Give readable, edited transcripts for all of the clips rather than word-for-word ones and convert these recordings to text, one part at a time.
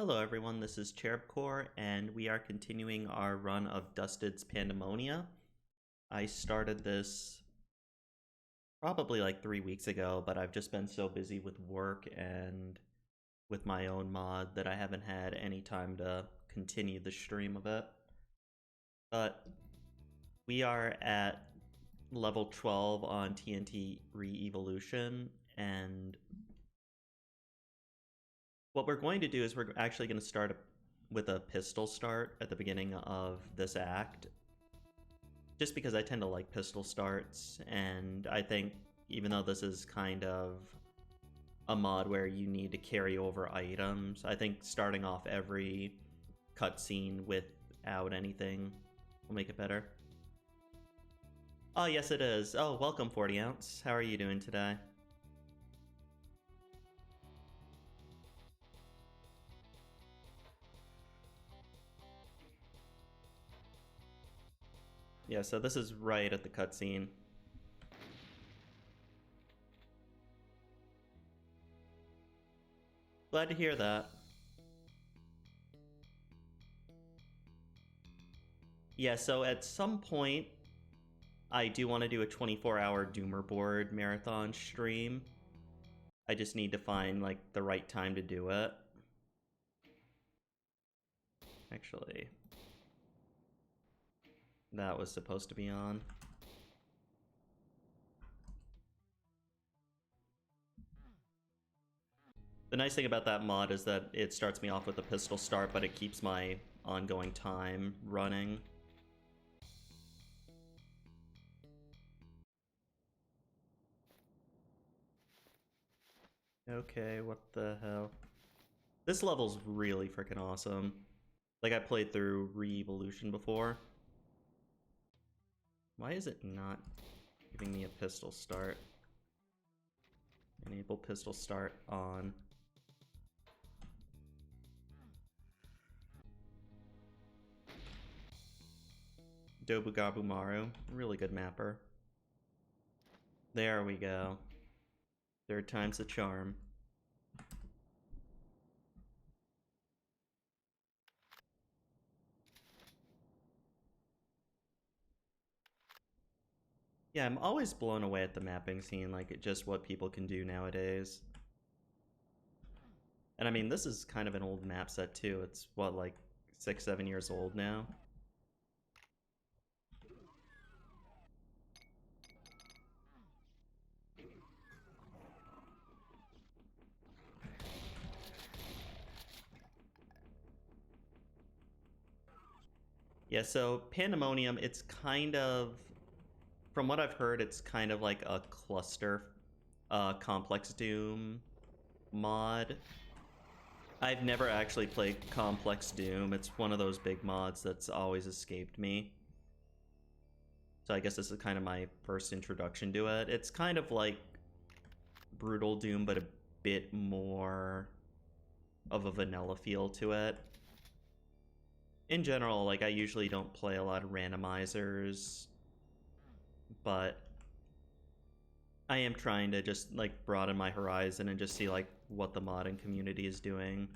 Hello everyone, this is Cherubcorps, and we are continuing our run of Dusted's Pandemonia. I started this probably like 3 weeks ago, but I've just been so busy with work and with my own mod that I haven't had any time to continue the stream of it. But we are at level 12 on TNT ReEviluiton, and what we're going to do is we're actually going to start with a pistol start at the beginning of this act, just because I tend to like pistol starts, and I think even though this is kind of a mod where you need to carry over items, I think starting off every cutscene without anything will make it better. Oh yes it is. Oh, welcome 40 ounce. How are you doing today? Yeah, so this is right at the cutscene. Glad to hear that. Yeah, so at some point, I do want to do a 24-hour Doomer board marathon stream. I just need to find, like, the right time to do it. Actually, that was supposed to be on. The nice thing about that mod is that it starts me off with a pistol start, but it keeps my ongoing time running. Okay, what the hell? This level's really freaking awesome. Like, I played through ReEviluiton before. Why is it not giving me a pistol start? Enable pistol start on. Dobugabumaru, really good mapper. There we go. Third time's the charm. Yeah, I'm always blown away at the mapping scene, like just what people can do nowadays. And I mean, this is kind of an old map set too. It's what, like 6-7 years old now? Yeah, so Pandemonium, it's kind of, from what I've heard, it's kind of like a cluster Complex Doom mod. I've never actually played Complex Doom. It's one of those big mods that's always escaped me. So I guess this is kind of my first introduction to it. It's kind of like Brutal Doom, but a bit more of a vanilla feel to it. In general, like, I usually don't play a lot of randomizers, but I am trying to just, like, broaden my horizon and just see, like, what the modding community is doing.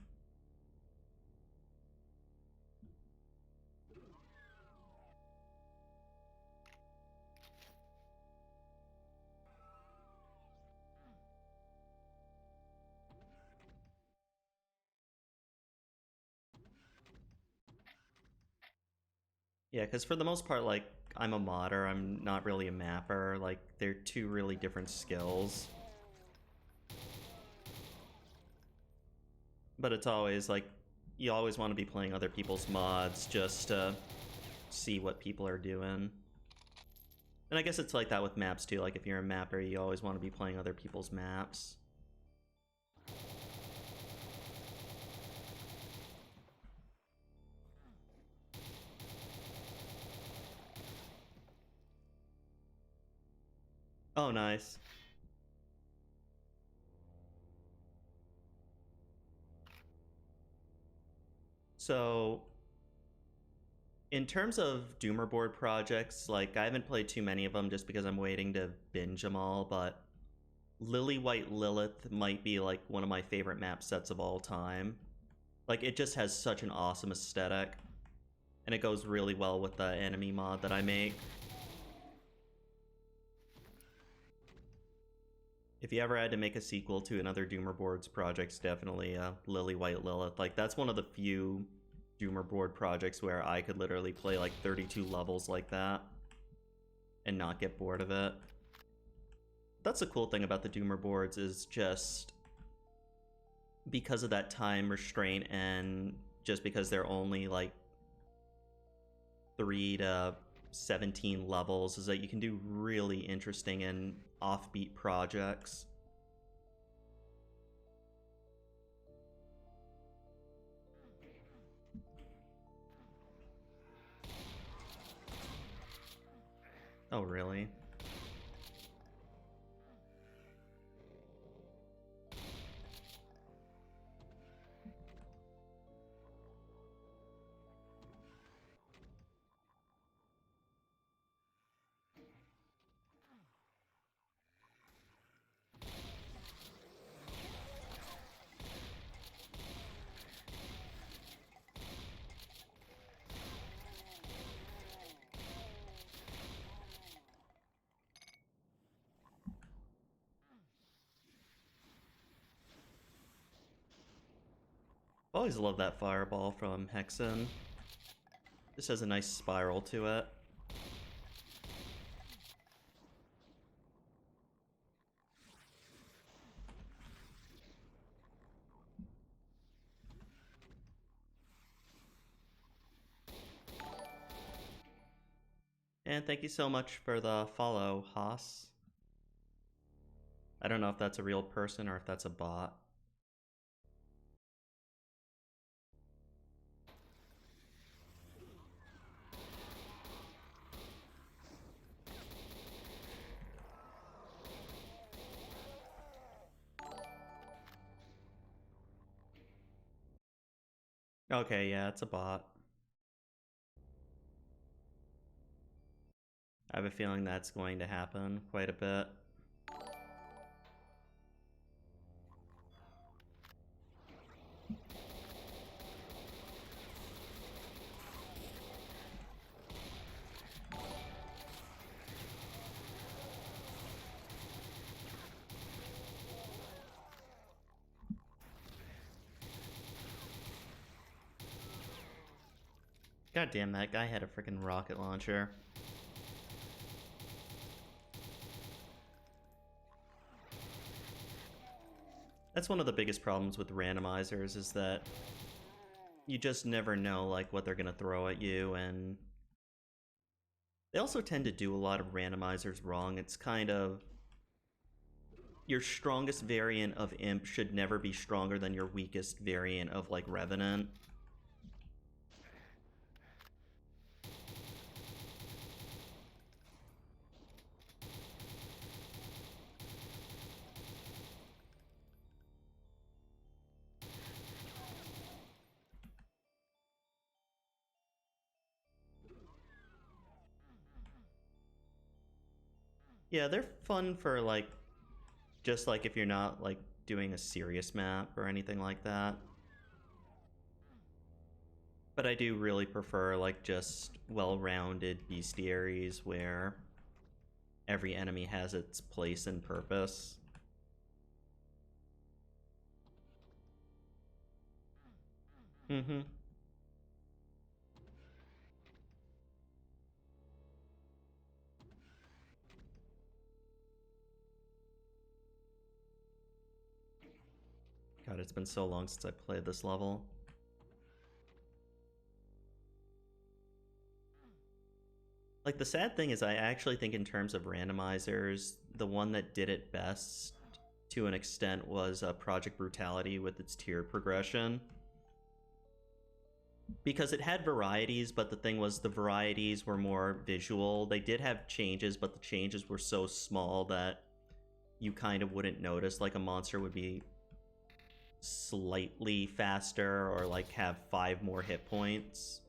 Yeah, because for the most part, like, I'm a modder, I'm not really a mapper. Like, they're two really different skills. But it's always, like, you always want to be playing other people's mods just to see what people are doing. And I guess it's like that with maps too. Like, if you're a mapper, you always want to be playing other people's maps. Oh, nice. So, in terms of Doomer board projects, like, I haven't played too many of them just because I'm waiting to binge them all, but Lily White Lilith might be, like, one of my favorite map sets of all time. Like, it just has such an awesome aesthetic. And it goes really well with the enemy mod that I make. If you ever had to make a sequel to another Doomer Boards projects, definitely Lily White Lilith. Like, that's one of the few Doomer Board projects where I could literally play like 32 levels like that and not get bored of it. That's the cool thing about the Doomer Boards, is just because of that time restraint and just because they're only like 3 to 17 levels, is that you can do really interesting and offbeat projects. Oh, really? Always love that fireball from Hexen. This has a nice spiral to it. And thank you so much for the follow, Haas. I don't know if that's a real person or if that's a bot. Okay, yeah, it's a bot. I have a feeling that's going to happen quite a bit. God damn, that guy had a freaking rocket launcher. That's one of the biggest problems with randomizers, is that you just never know like what they're gonna throw at you, and they also tend to do a lot of randomizers wrong. It's kind of, your strongest variant of Imp should never be stronger than your weakest variant of like Revenant. Yeah, they're fun for like, just like if you're not like doing a serious map or anything like that. But I do really prefer like just well-rounded bestiaries where every enemy has its place and purpose. Mm-hmm. God, it's been so long since I played this level. Like, the sad thing is I actually think in terms of randomizers, the one that did it best to an extent was Project Brutality with its tier progression. Because it had varieties, but the thing was the varieties were more visual. They did have changes, but the changes were so small that you kind of wouldn't notice. Like, a monster would be slightly faster or like have 5 more hit points.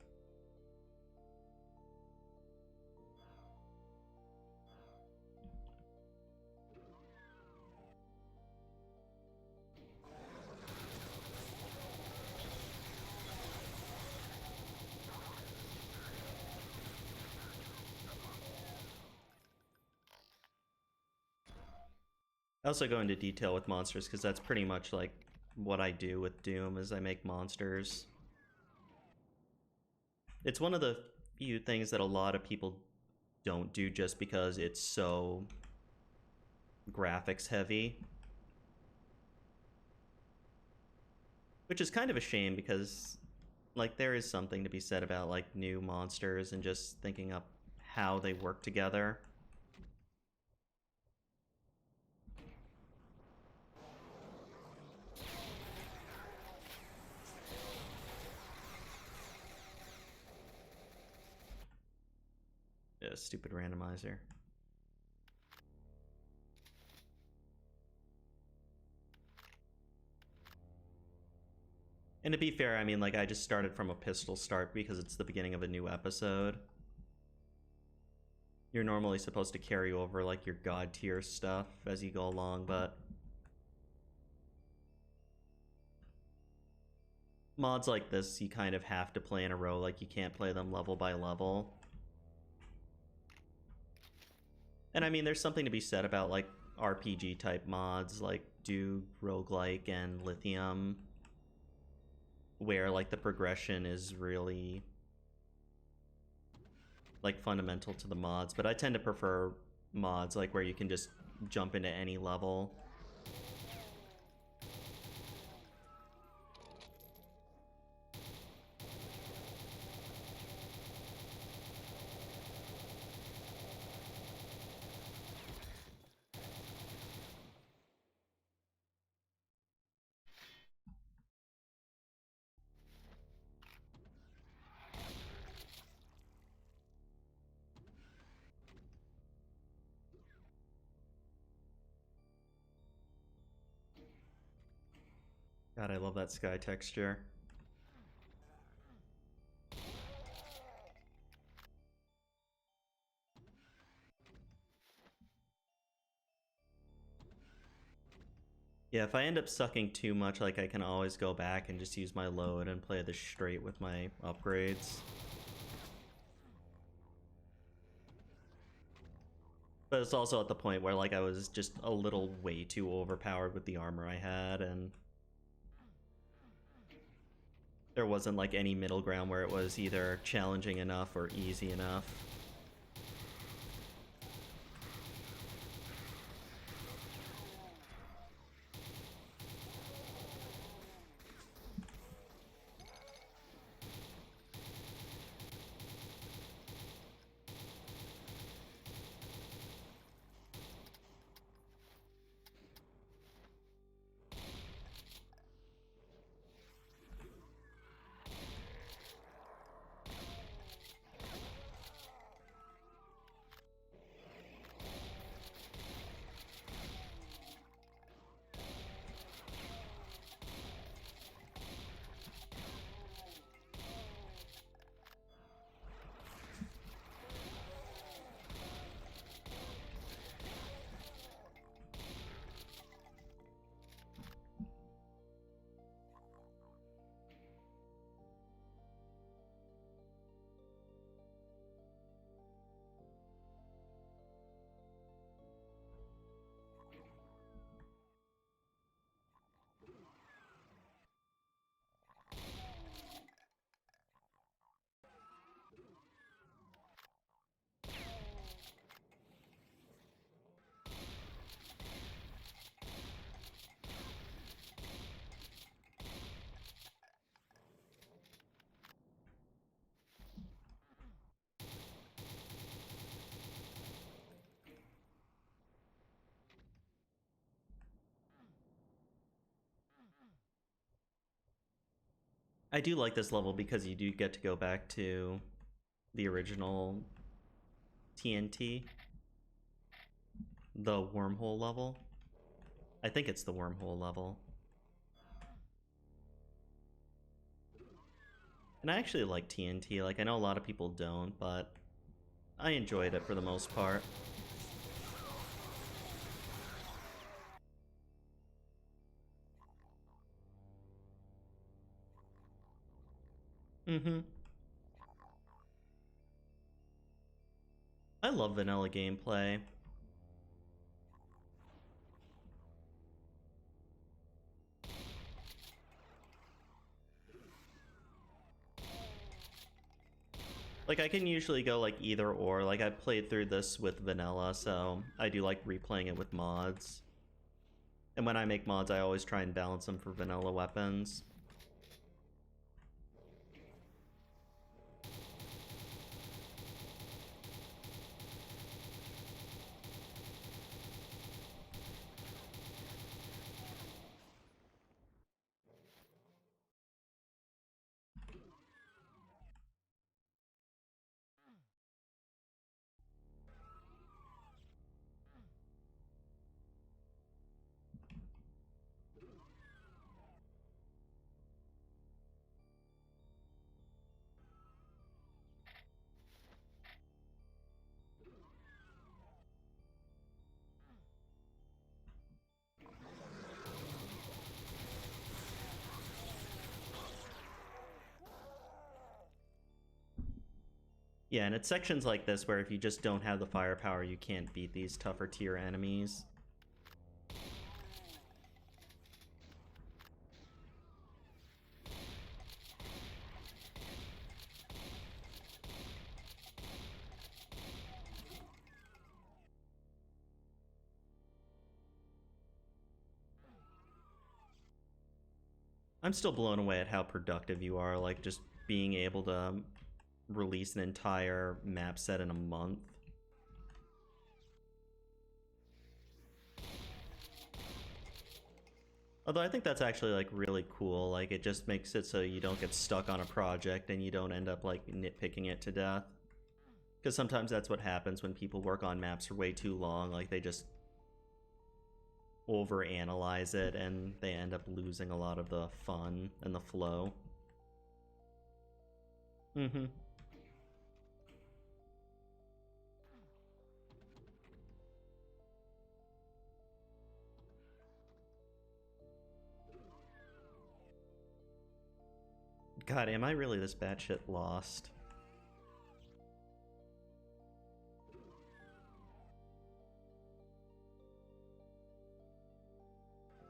also go into detail with monsters because that's pretty much like what I do with Doom is I make monsters. It's one of the few things that a lot of people don't do just because it's so graphics heavy. Which is kind of a shame because like there is something to be said about like new monsters and just thinking up how they work together. Yeah, stupid randomizer. And to be fair, I mean, like, I just started from a pistol start because it's the beginning of a new episode. You're normally supposed to carry over, like, your god tier stuff as you go along, but mods like this, you kind of have to play in a row, like, you can't play them level by level. And I mean, there's something to be said about, like, RPG-type mods, like Duke, Roguelike, and Lithium, where, like, the progression is really, like, fundamental to the mods. But I tend to prefer mods, like, where you can just jump into any level. God, I love that sky texture. Yeah, if I end up sucking too much, like, I can always go back and just use my load and play this straight with my upgrades. But it's also at the point where, like, I was just a little way too overpowered with the armor I had, and there wasn't, like, any middle ground where it was either challenging enough or easy enough. I do like this level because you do get to go back to the original TNT, the wormhole level. I think it's the wormhole level. And I actually like TNT. Like, I know a lot of people don't, but I enjoyed it for the most part. Mm-hmm. I love vanilla gameplay. Like, I can usually go, like, either or. Like, I played through this with vanilla, so I do like replaying it with mods. And when I make mods, I always try and balance them for vanilla weapons. Yeah, and it's sections like this where if you just don't have the firepower, you can't beat these tougher tier enemies. I'm still blown away at how productive you are, like just being able to release an entire map set in a month. Although I think that's actually like really cool, like it just makes it so you don't get stuck on a project and you don't end up like nitpicking it to death. Because sometimes that's what happens when people work on maps for way too long, like they just overanalyze it and they end up losing a lot of the fun and the flow. Mm-hmm. God, am I really this batshit lost?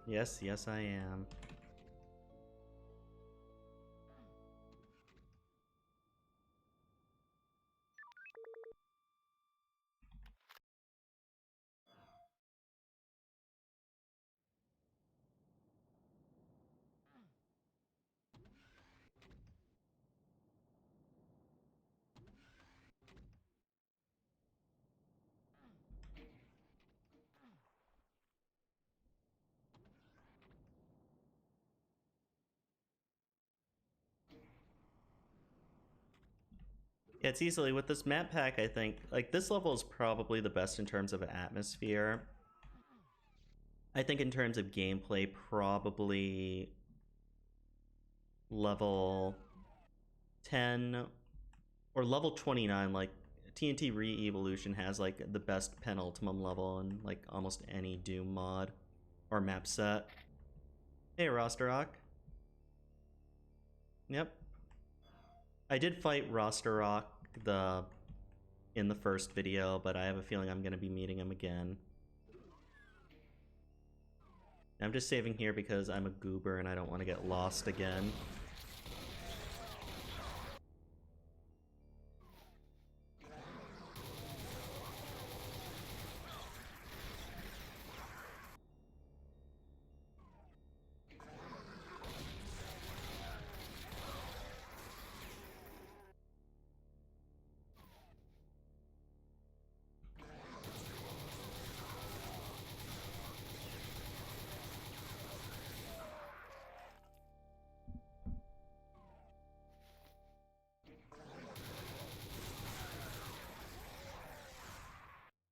Yes, yes I am. Yeah, it's easily with this map pack, I think, like this level is probably the best in terms of atmosphere. I think in terms of gameplay, probably level 10 or level 29, like TNT ReEviluiton has like the best penultimum level in like almost any Doom mod or map set. Hey, Rosterrock. Yep. I did fight Rosterrock in the first video, but I have a feeling I'm going to be meeting him again. I'm just saving here because I'm a goober and I don't want to get lost again.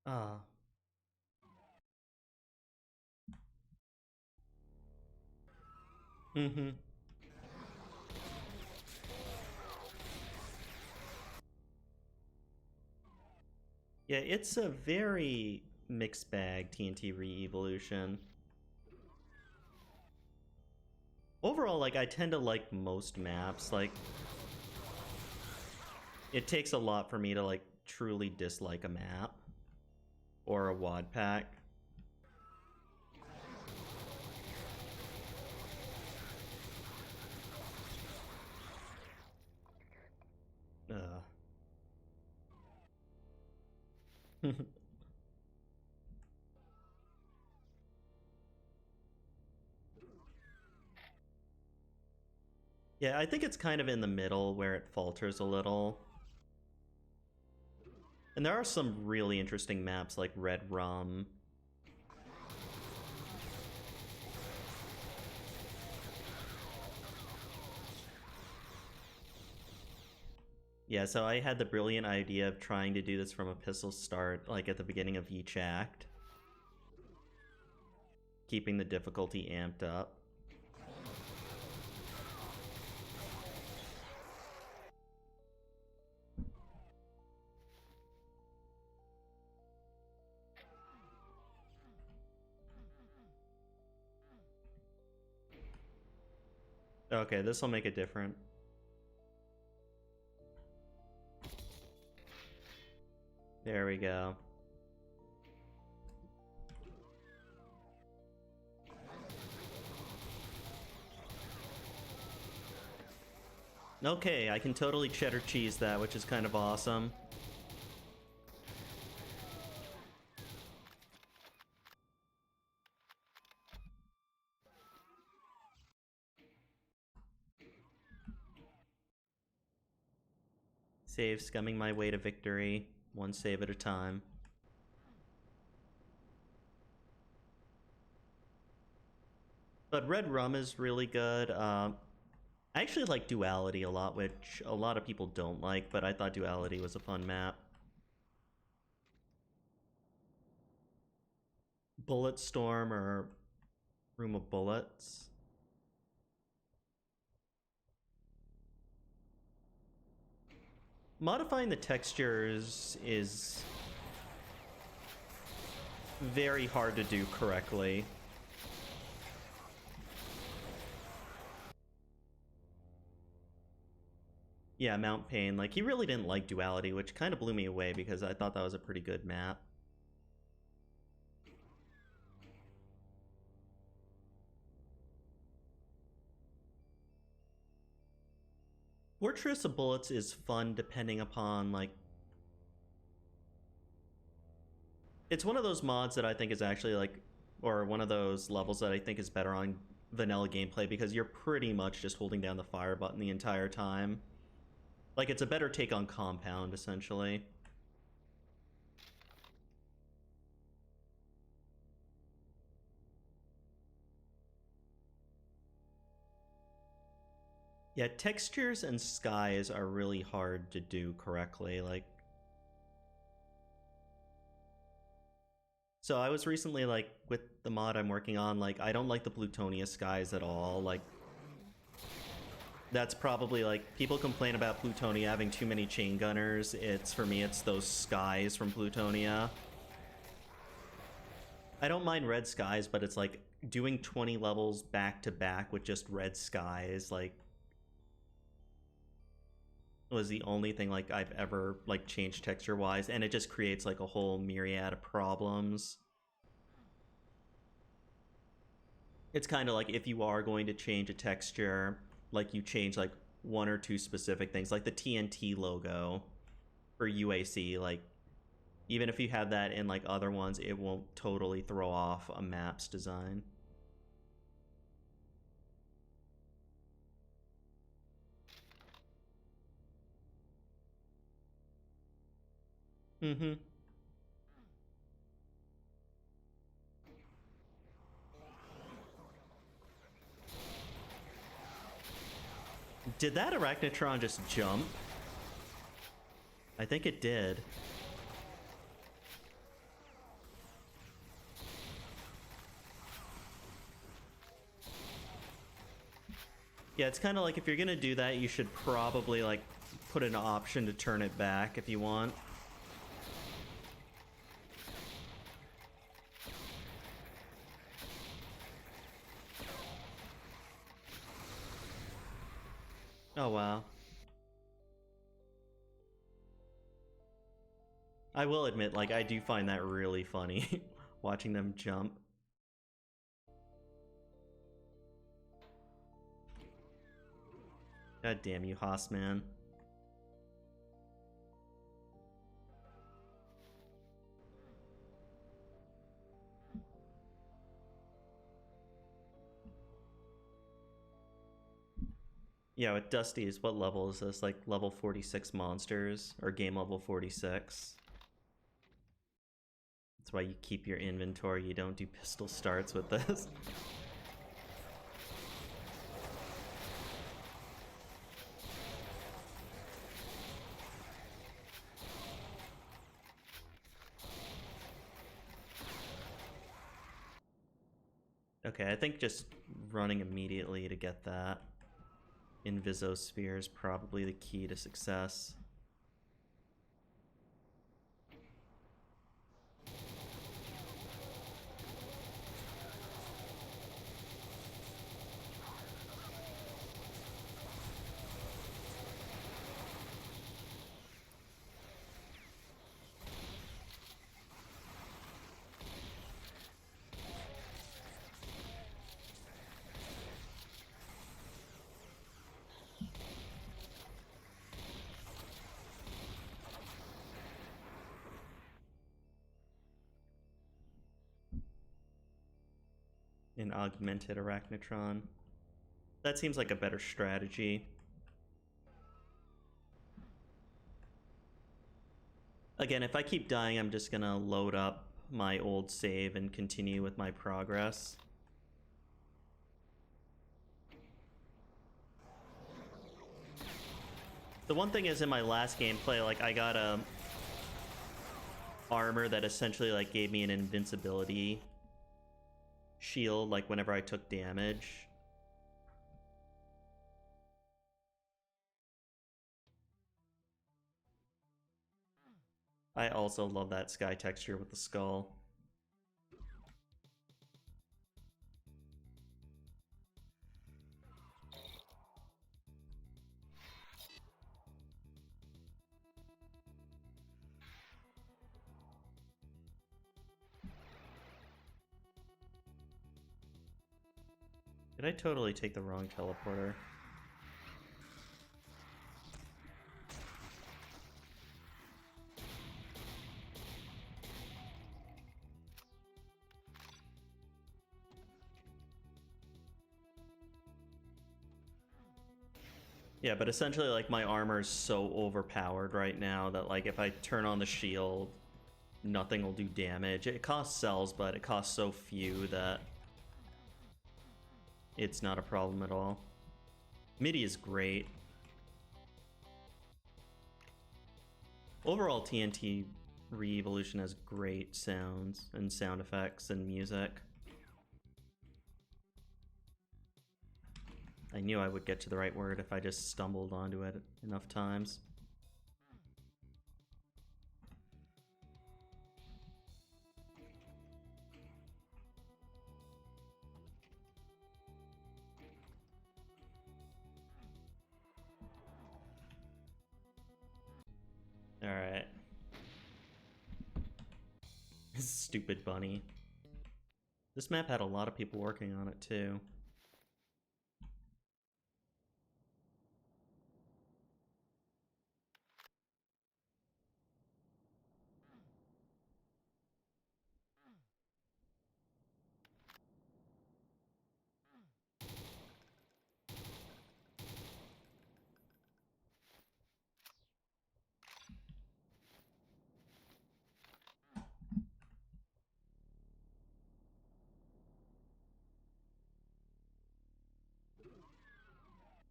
Ah. Mm-hmm. Yeah, it's a very mixed bag, TNT ReEviluiton. Overall, like, I tend to like most maps. Like, it takes a lot for me to, like, truly dislike a map or a WOD pack. Ugh. Yeah, I think it's kind of in the middle where it falters a little. And there are some really interesting maps like Red Rum. Yeah, so I had the brilliant idea of trying to do this from a pistol start, like at the beginning of each act. Keeping the difficulty amped up. Okay, this will make it different. There we go. Okay, I can totally cheddar cheese that, which is kind of awesome. Save scumming my way to victory, one save at a time. But Red Rum is really good. I actually like Duality a lot, which a lot of people don't like, but I thought Duality was a fun map. Bullet Storm or Room of Bullets. Modifying the textures is very hard to do correctly. Yeah, Mount Pain. Like, he really didn't like Duality, which kind of blew me away because I thought that was a pretty good map. Fortress of Bullets is fun depending upon, like... It's one of those mods that I think is actually, like... Or one of those levels that I think is better on vanilla gameplay because you're pretty much just holding down the fire button the entire time. Like, it's a better take on Compound, essentially. Yeah, textures and skies are really hard to do correctly, like... So I was recently, like, with the mod I'm working on, like, I don't like the Plutonia skies at all, like... That's probably, like, people complain about Plutonia having too many chain gunners. For me, it's those skies from Plutonia. I don't mind red skies, but it's like doing 20 levels back to back with just red skies, like, was the only thing, like, I've ever, like, changed texture-wise, and it just creates, like, a whole myriad of problems. It's kind of like if you are going to change a texture, like, you change, like, one or two specific things, like the TNT logo for UAC, like, even if you have that in, like, other ones, it won't totally throw off a map's design. Mm-hmm. Did that Arachnotron just jump? I think it did. Yeah, it's kind of like if you're gonna do that, you should probably, like, put an option to turn it back if you want. Oh, wow. I will admit, like, I do find that really funny, watching them jump. God damn you, Haas, man. Yeah, with Dusty's, what level is this? Like level 46 monsters, or game level 46. That's why you keep your inventory, you don't do pistol starts with this. Okay, I think just running immediately to get that Invisosphere is probably the key to success. An augmented Arachnotron. That seems like a better strategy. Again, if I keep dying, I'm just gonna load up my old save and continue with my progress. The one thing is, in my last gameplay, like, I got a armor that essentially, like, gave me an invincibility shield, like, whenever I took damage. I also love that sky texture with the skull. Did I totally take the wrong teleporter? Yeah, but essentially, like, my armor's so overpowered right now that, like, if I turn on the shield, nothing will do damage. It costs cells, but it costs so few that it's not a problem at all. MIDI is great. Overall, TNT ReEviluiton has great sounds and sound effects and music. I knew I would get to the right word if I just stumbled onto it enough times. Alright. Stupid bunny. This map had a lot of people working on it too.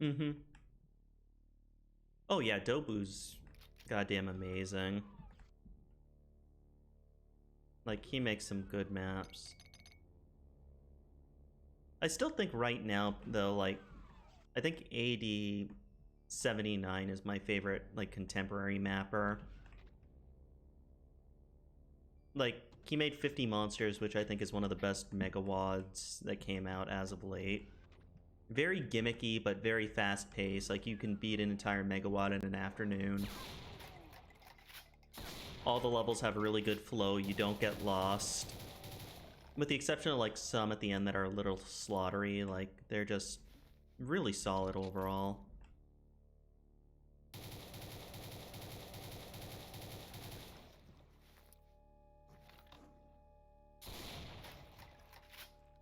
Mm-hmm. Oh yeah, Dobu's goddamn amazing. Like, he makes some good maps. I still think right now, though, like, I think AD 79 is my favorite, like, contemporary mapper. Like, he made 50 Monsters, which I think is one of the best megawads that came out as of late. Very gimmicky, but very fast-paced. Like, you can beat an entire megawad in an afternoon. All the levels have a really good flow. You don't get lost. With the exception of, like, some at the end that are a little slaughtery. Like, they're just really solid overall.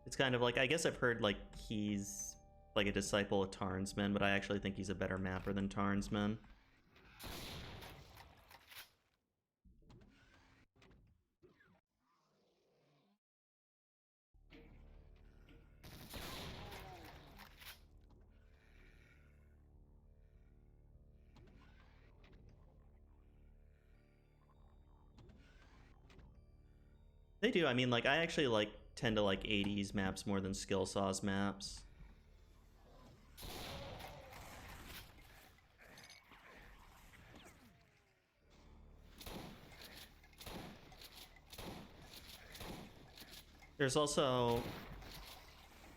It's kind of like, I guess I've heard, like, he's like a disciple of Tarnsman, but I actually think he's a better mapper than Tarnsman. They do. I mean, like, I actually tend to like 80s maps more than Skillsaw's maps. There's also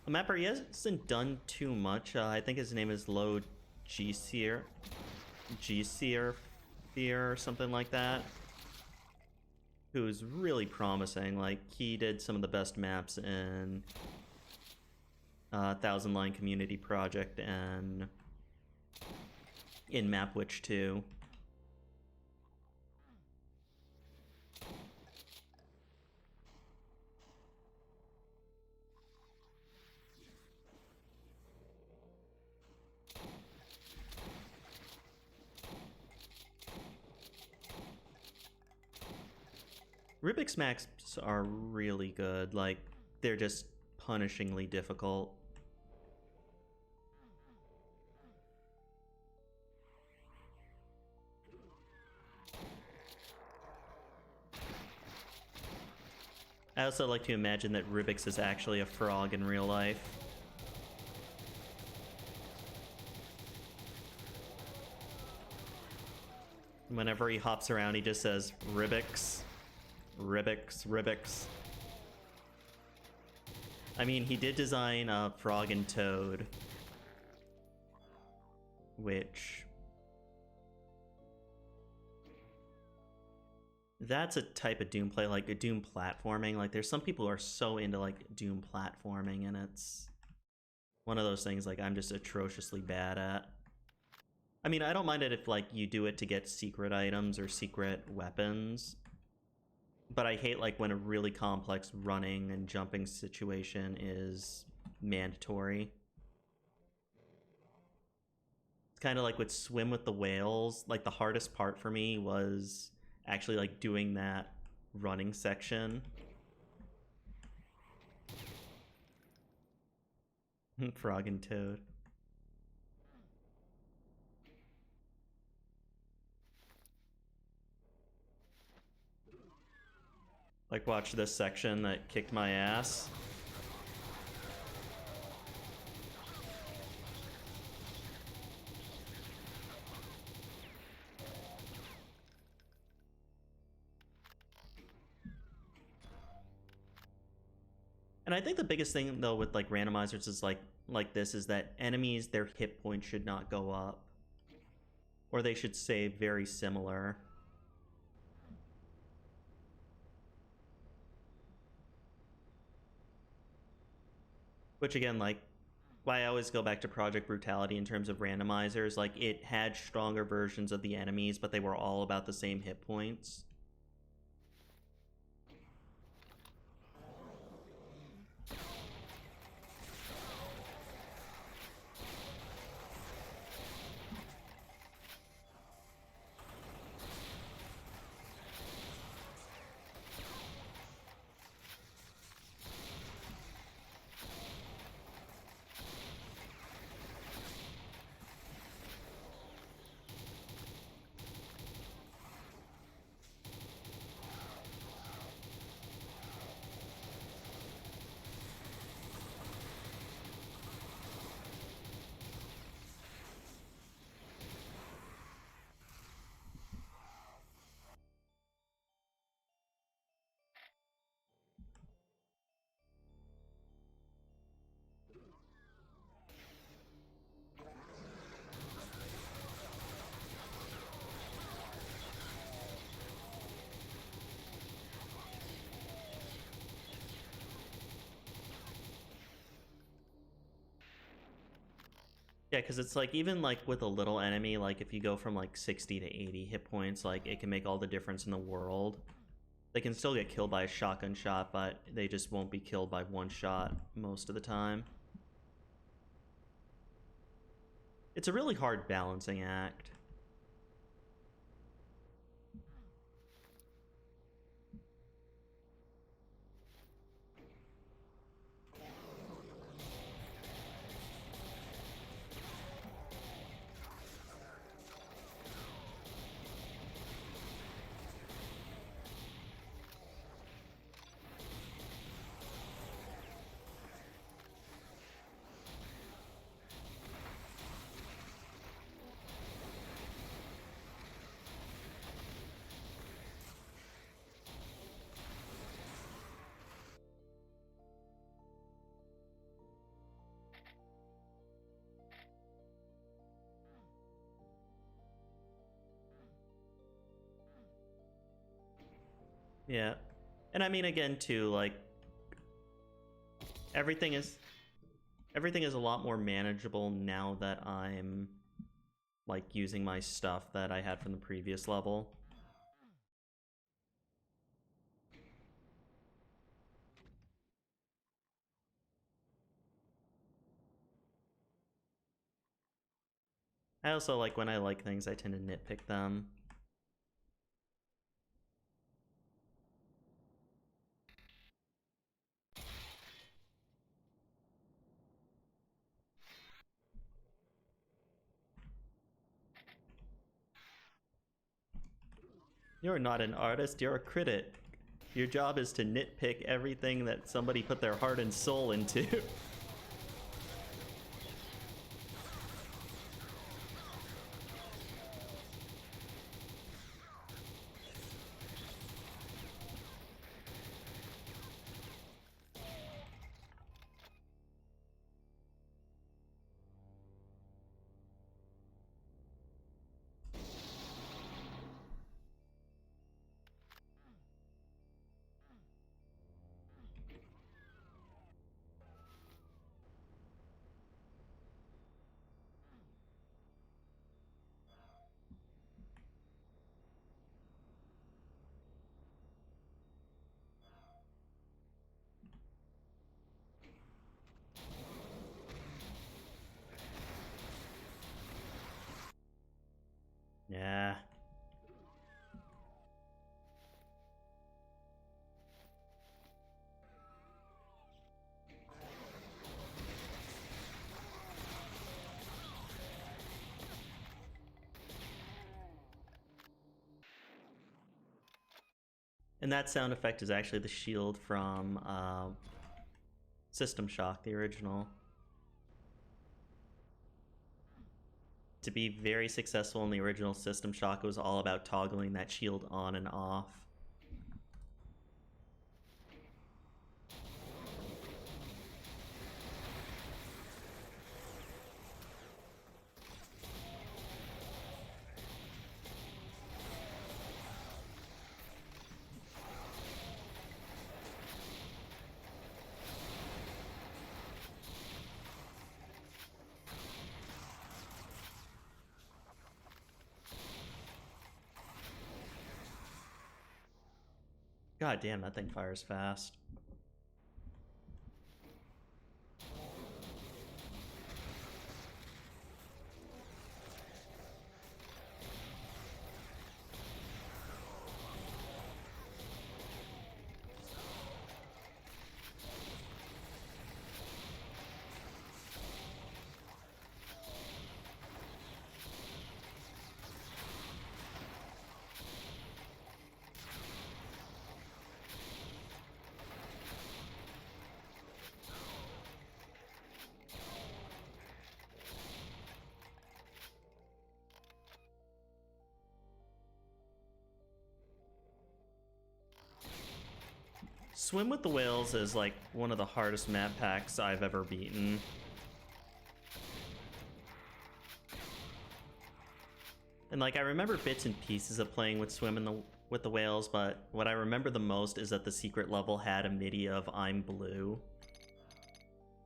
a mapper he hasn't done too much. I think his name is Low G-Seer Fear or something like that. Who's really promising. Like, he did some of the best maps in Thousand Line Community Project and in Map Witch 2. Rubik's maps are really good. Like, they're just punishingly difficult. I also like to imagine that Rubik's is actually a frog in real life. Whenever he hops around, he just says, Rubik's. Rubik's, Rubik's. I mean, he did design Frog and Toad, which... that's a type of Doom play, like a Doom platforming. Like, there's some people who are so into, like, Doom platforming, and it's one of those things, like, I'm just atrociously bad at. I mean, I don't mind it if, like, you do it to get secret items or secret weapons, but I hate, like, when a really complex running and jumping situation is mandatory. It's kind of like with Swim with the Whales. Like, the hardest part for me was actually, like, doing that running section. Frog and Toad. Like, watch this section that kicked my ass. And I think the biggest thing, though, with, like, randomizers is, like this, is that enemies, their hit points should not go up. Or they should stay very similar. Which, again, like, why I always go back to Project Brutality in terms of randomizers. Like, it had stronger versions of the enemies, but they were all about the same hit points. Yeah, because it's like, even like with a little enemy, like if you go from like 60 to 80 hit points, like it can make all the difference in the world. They can still get killed by a shotgun shot, but they just won't be killed by one shot most of the time. It's a really hard balancing act. Yeah. And I mean, again, too, like, everything is a lot more manageable now that I'm, like, using my stuff that I had from the previous level. I also like when I like things, I tend to nitpick them. You're not an artist, you're a critic. Your job is to nitpick everything that somebody put their heart and soul into. Yeah. And that sound effect is actually the shield from System Shock, the original. To be very successful in the original System Shock, it was all about toggling that shield on and off. God damn, that thing fires fast. Swim with the Whales is like one of the hardest map packs I've ever beaten. And like I remember bits and pieces of playing with with the Whales, but what I remember the most is that the secret level had a MIDI of I'm Blue,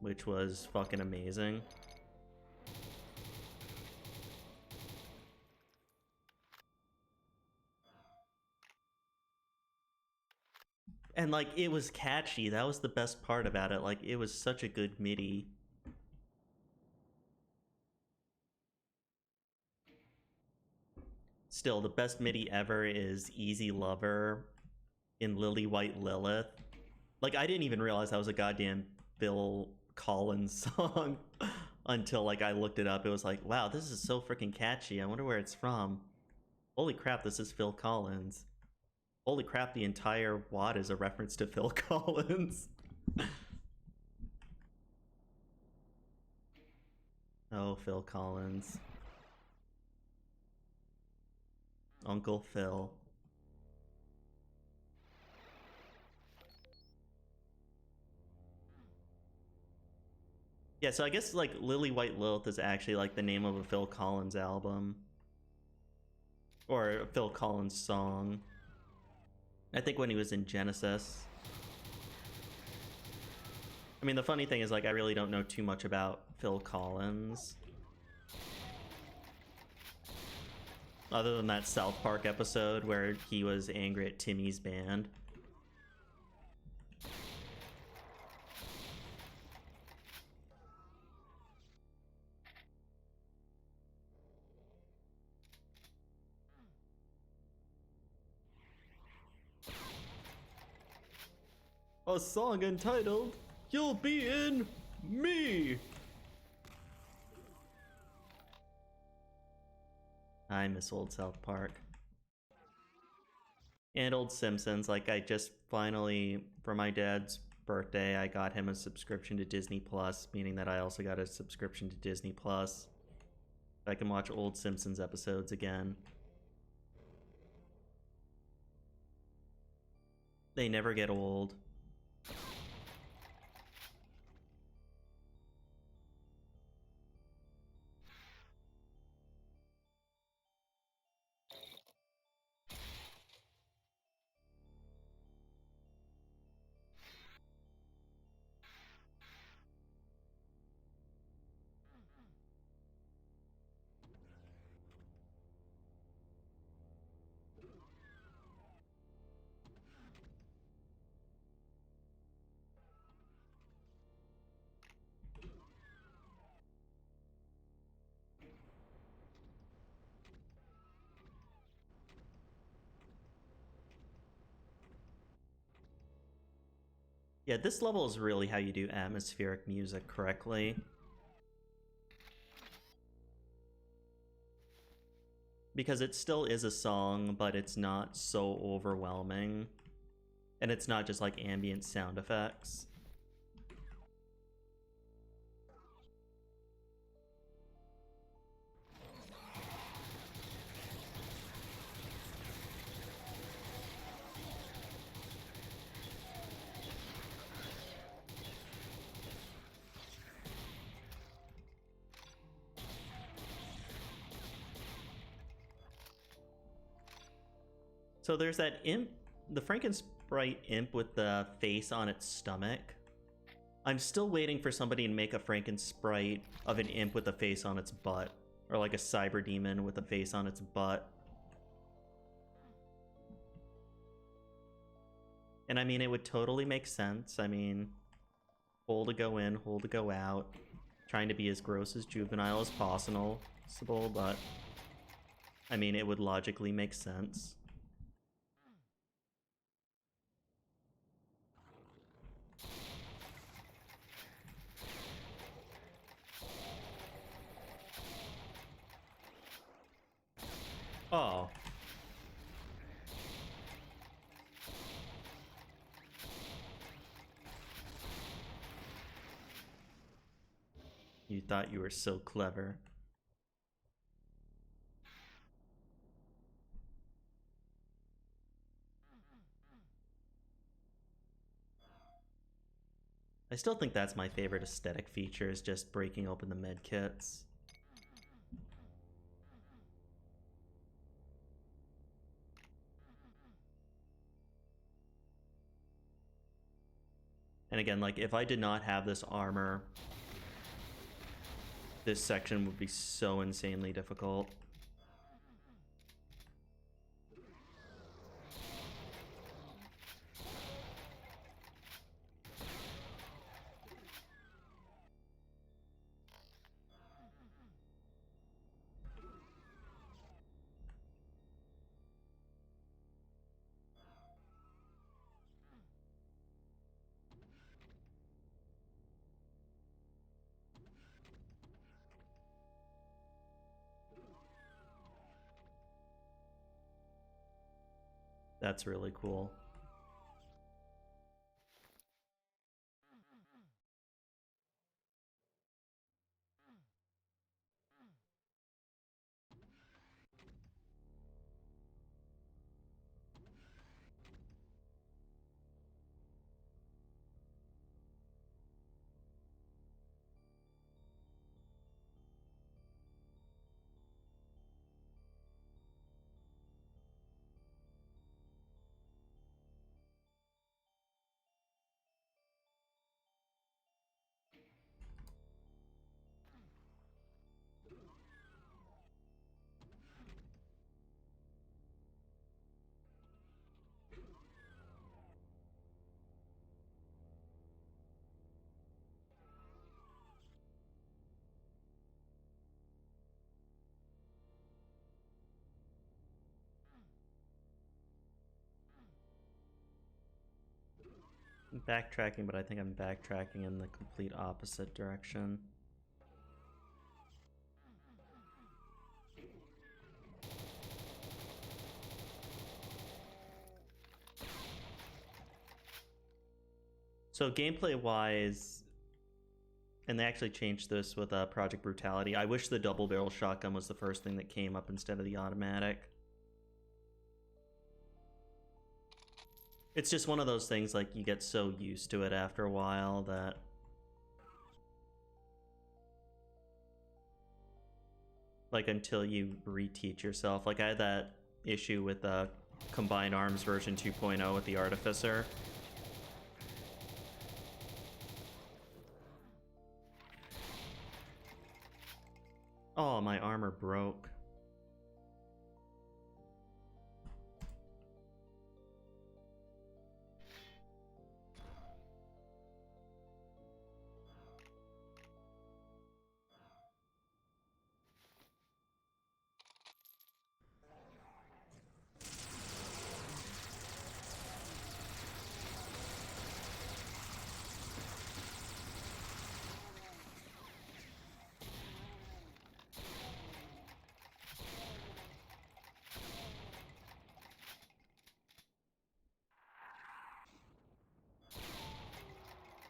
which was fucking amazing. And like it was catchy. That was the best part about it. Like it was such a good MIDI. still, the best MIDI ever is Easy Lover in Lily White Lilith. Like, I didn't even realize that was a goddamn Phil Collins song until, like, I looked it up. It was like, wow, this is so freaking catchy. I wonder where it's from. Holy crap, this is Phil Collins. Holy crap, the entire WAD is a reference to Phil Collins. Oh, Phil Collins. Uncle Phil. Yeah, so I guess, like, Lily White Lilith is actually, like, the name of a Phil Collins album. Or a Phil Collins song. I think when he was in Genesis. I mean, the funny thing is, like, I really don't know too much about Phil Collins. Other than that South Park episode where he was angry at Timmy's band. A song entitled "You'll Be in Me." I miss old South Park. And old Simpsons. Like, I just finally, for my dad's birthday, I got him a subscription to Disney Plus, meaning that I also got a subscription to Disney Plus. I can watch old Simpsons episodes again. They never get old. Yeah, this level is really how you do atmospheric music correctly. Because it still is a song, but it's not so overwhelming. And it's not just like ambient sound effects. So there's that imp, the Franken-Sprite imp with the face on its stomach. I'm still waiting for somebody to make a Franken-Sprite of an imp with a face on its butt. Or like a cyber demon with a face on its butt. And I mean, it would totally make sense. I mean, hole to go in, hole to go out. Trying to be as gross as juvenile as possible, but I mean, it would logically make sense. Oh. You thought you were so clever. I still think that's my favorite aesthetic feature, is just breaking open the med kits. And again, like, if I did not have this armor, this section would be so insanely difficult. That's really cool. I'm backtracking, but I think I'm backtracking in the complete opposite direction. So gameplay-wise, and they actually changed this with Project Brutality, I wish the double-barrel shotgun was the first thing that came up instead of the automatic. It's just one of those things, like, you get so used to it after a while that... like, until you reteach yourself. Like, I had that issue with Combined Arms version 2.0 with the Artificer. Oh, my armor broke.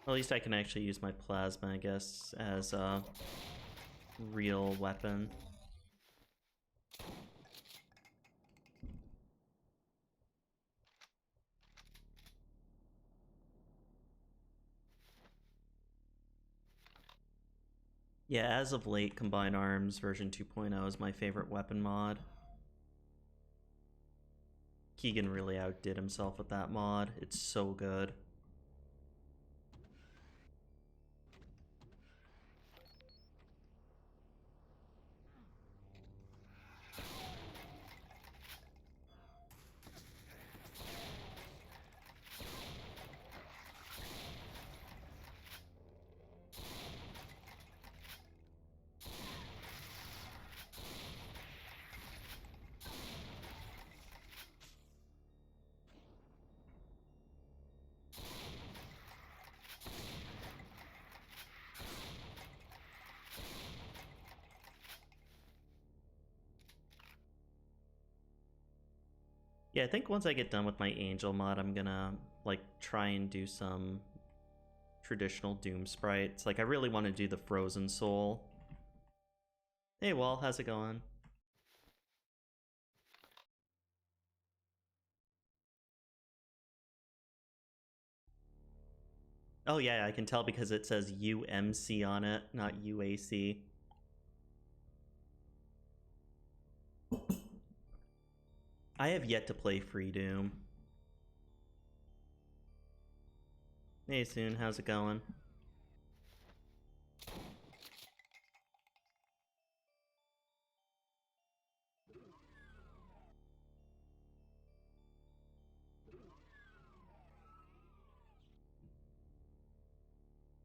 At least I can actually use my plasma, I guess, as a real weapon. Yeah, as of late, Combined Arms version 2.0 is my favorite weapon mod. Keegan really outdid himself with that mod. It's so good. Yeah, I think once I get done with my Angel mod, I'm gonna, like, try and do some traditional Doom sprites. Like, I really want to do the Frozen Soul. Hey, Wall, how's it going? Oh yeah, I can tell because it says UMC on it, not UAC. I have yet to play Free Doom. Hey Soon, how's it going?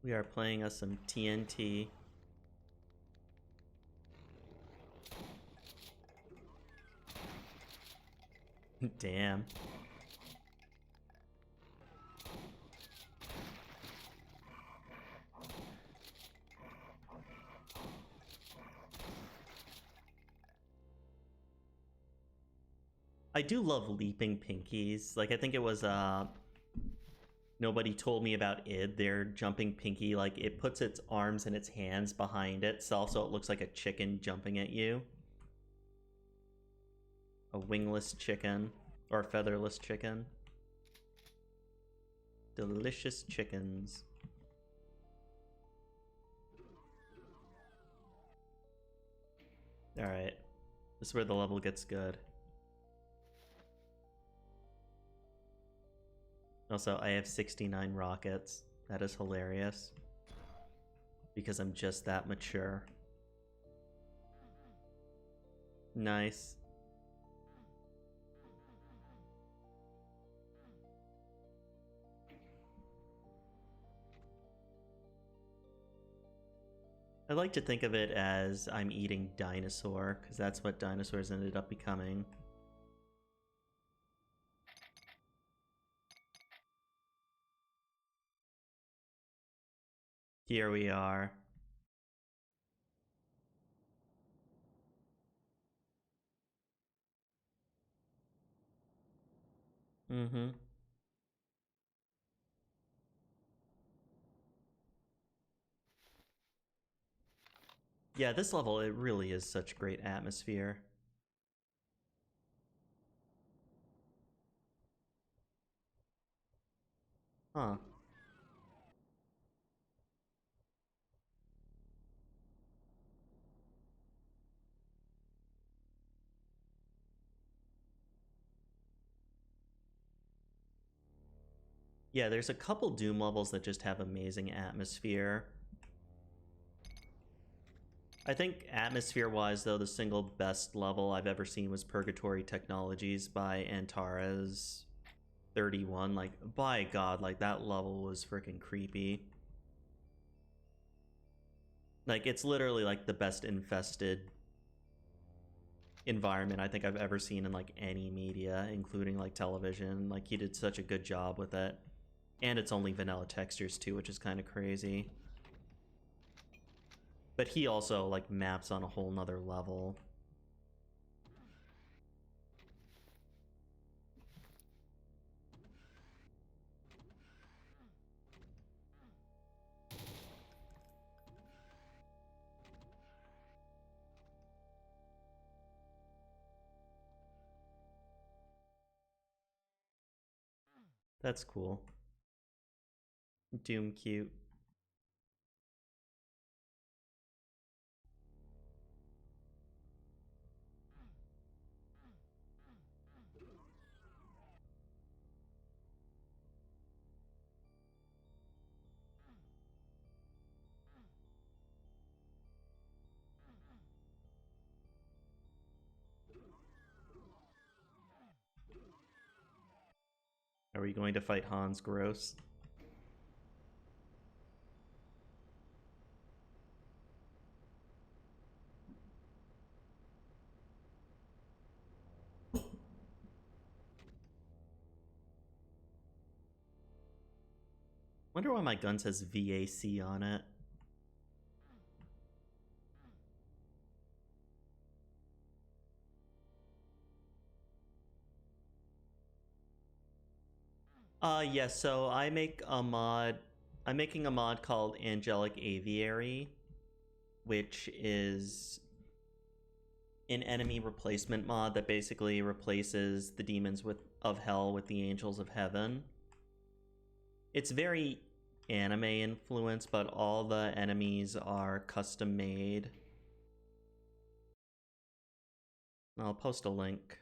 We are playing us some TNT. Damn. I do love leaping pinkies. Like, I think it was Nobody Told Me About Id. Their jumping pinky, like, it puts its arms and its hands behind itself, so it looks like a chicken jumping at you. A wingless chicken. Or a featherless chicken. Delicious chickens. Alright. This is where the level gets good. Also, I have 69 rockets. That is hilarious. Because I'm just that mature. Nice. I like to think of it as I'm eating dinosaur, because that's what dinosaurs ended up becoming. Here we are. Mm-hmm. Yeah, this level, it really is such great atmosphere. Huh. Yeah, there's a couple Doom levels that just have amazing atmosphere. I think atmosphere-wise, though, the single best level I've ever seen was Purgatory Technologies by Antares 31. Like, by God, like, that level was freaking creepy. Like, it's literally, like, the best infested environment I think I've ever seen in, like, any media, including, like, television. Like, he did such a good job with it. And it's only vanilla textures, too, which is kind of crazy. But he also, like, maps on a whole nother level. That's cool. Doom cute. Are we going to fight Hans Gross? Wonder why my gun says VAC on it. Yeah, so I make a mod. I'm making a mod called Angelic Aviary, which is an enemy replacement mod that basically replaces the demons of hell with the angels of heaven. It's very anime influenced, but all the enemies are custom made. I'll post a link.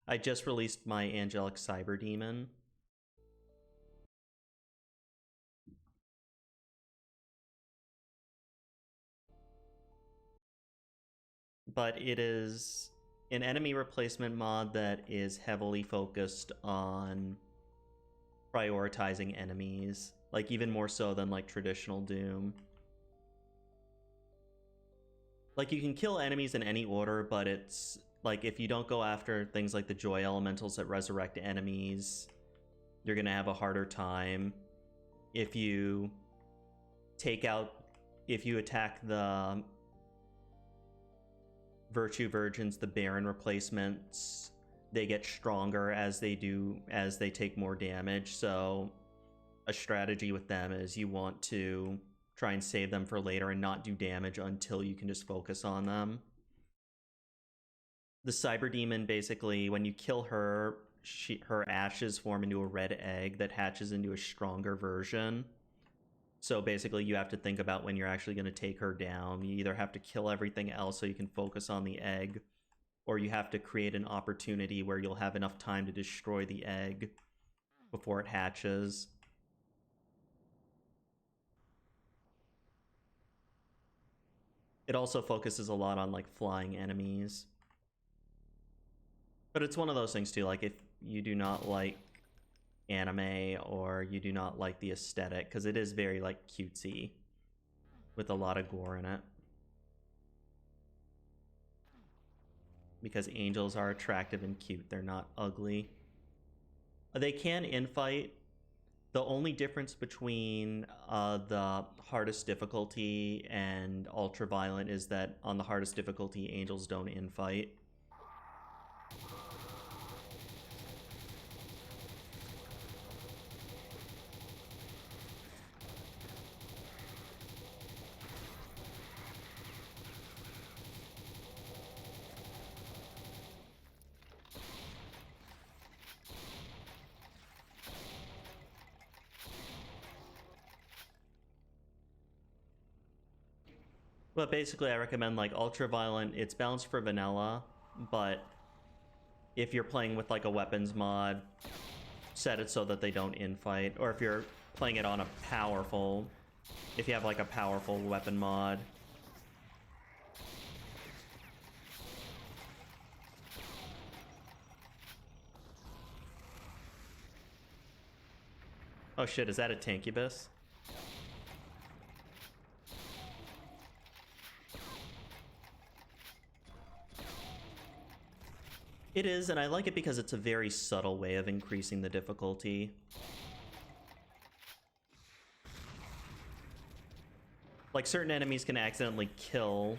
I just released my Angelic Cyber Demon. But it is an enemy replacement mod that is heavily focused on prioritizing enemies, like even more so than like traditional Doom. Like you can kill enemies in any order, but it's like if you don't go after things like the joy elementals that resurrect enemies, you're gonna have a harder time. If you attack the Virtue Virgins, the Baron replacements, they get stronger as they take more damage. So a strategy with them is you want to try and save them for later and not do damage until you can just focus on them. The Cyber Demon, basically, when you kill her, her ashes form into a red egg that hatches into a stronger version. So basically, you have to think about when you're actually going to take her down. You either have to kill everything else so you can focus on the egg, or you have to create an opportunity where you'll have enough time to destroy the egg before it hatches. It also focuses a lot on, like, flying enemies. But it's one of those things, too, like, if you do not like anime or you do not like the aesthetic, because it is very, like, cutesy with a lot of gore in it. Because angels are attractive and cute. They're not ugly. They can infight. The only difference between the hardest difficulty and ultraviolet is that on the hardest difficulty, angels don't infight. But basically, I recommend, like, ultraviolet. It's balanced for vanilla, but if you're playing with, like, a weapons mod, set it so that they don't infight. Or if you're playing it on a powerful, if you have, like, a powerful weapon mod. Oh shit, is that a Tankubus? It is, and I like it because it's a very subtle way of increasing the difficulty. Like, certain enemies can accidentally kill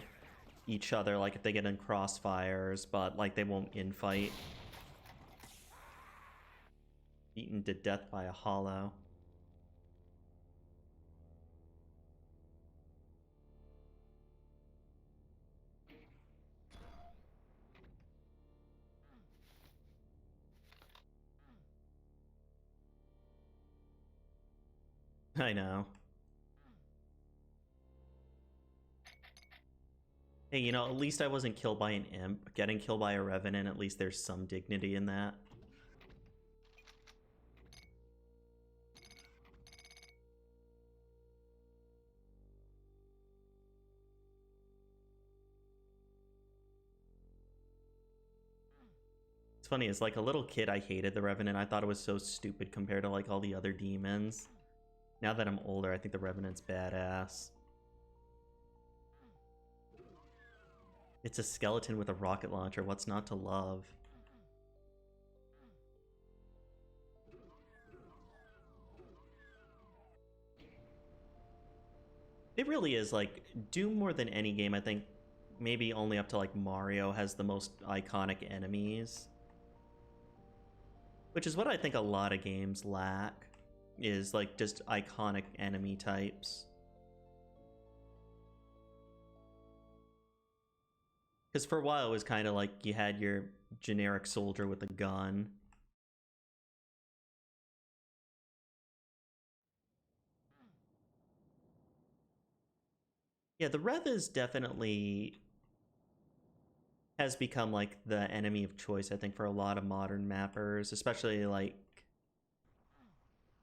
each other, like if they get in crossfires, but, like, they won't infight. Beaten to death by a hollow. I know. Hey, you know, at least I wasn't killed by an imp. Getting killed by a revenant, at least there's some dignity in that. It's funny, as, like, a little kid, I hated the Revenant. I thought it was so stupid compared to, like, all the other demons. Now that I'm older, I think the Revenant's badass. It's a skeleton with a rocket launcher. What's not to love? It really is, like, Doom more than any game, I think, maybe only up to, like, Mario has the most iconic enemies. Which is what I think a lot of games lack, is, like, just iconic enemy types. Because for a while it was kind of like you had your generic soldier with a gun. Yeah, the Rev is definitely has become, like, the enemy of choice, I think, for a lot of modern mappers, especially, like,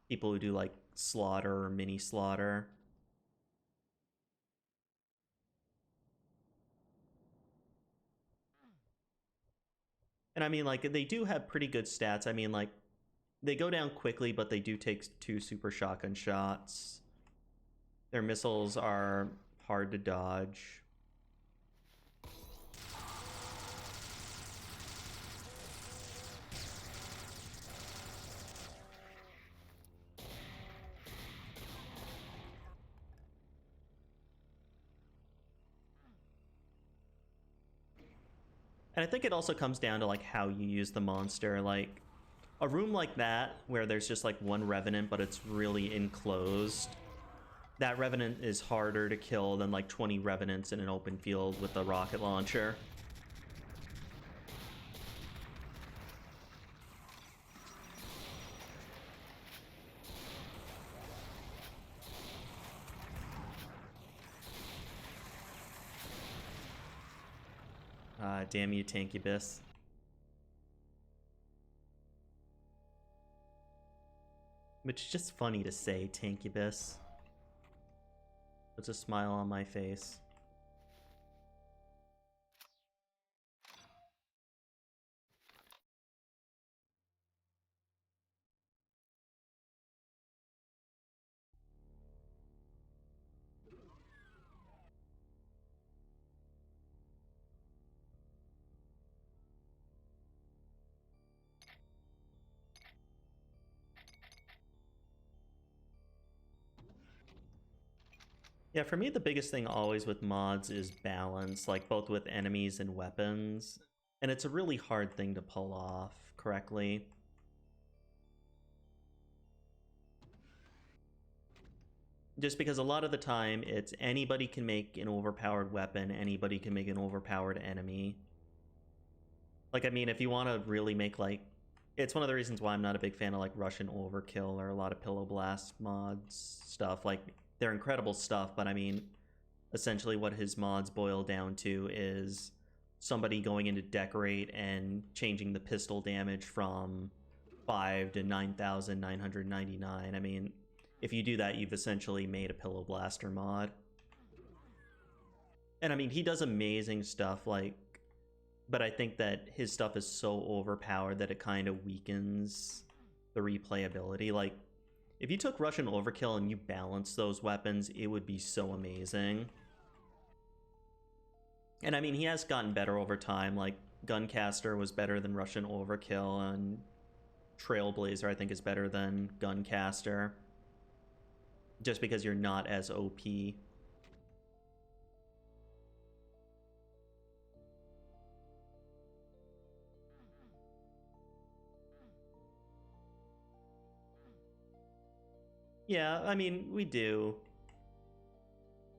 people who do, like, Slaughter or Mini Slaughter. And I mean, like, they do have pretty good stats. I mean, like, they go down quickly, but they do take 2 super shotgun shots. Their missiles are hard to dodge. And I think it also comes down to like how you use the monster. Like a room like that where there's just like one revenant but it's really enclosed, that revenant is harder to kill than like 20 revenants in an open field with a rocket launcher. Damn you, Tankybus. Which is just funny to say, Tankybus. Puts a smile on my face. Yeah, for me, the biggest thing always with mods is balance, like both with enemies and weapons. And it's a really hard thing to pull off correctly. Just because a lot of the time, it's anybody can make an overpowered weapon, anybody can make an overpowered enemy. Like, I mean, if you want to really make, like... It's one of the reasons why I'm not a big fan of, like, Russian Overkill or a lot of Pillow Blast mods stuff. Like, they're incredible stuff, but I mean, essentially what his mods boil down to is somebody going into Decorate and changing the pistol damage from 5 to 9,999. I mean, if you do that, you've essentially made a Pillow Blaster mod. And I mean, he does amazing stuff, like, but I think that his stuff is so overpowered that it kind of weakens the replayability. Like, if you took Russian Overkill and you balanced those weapons, it would be so amazing. And I mean, he has gotten better over time. Like, Guncaster was better than Russian Overkill, and Trailblazer, I think, is better than Guncaster. Just because you're not as OP. Yeah, I mean, we do.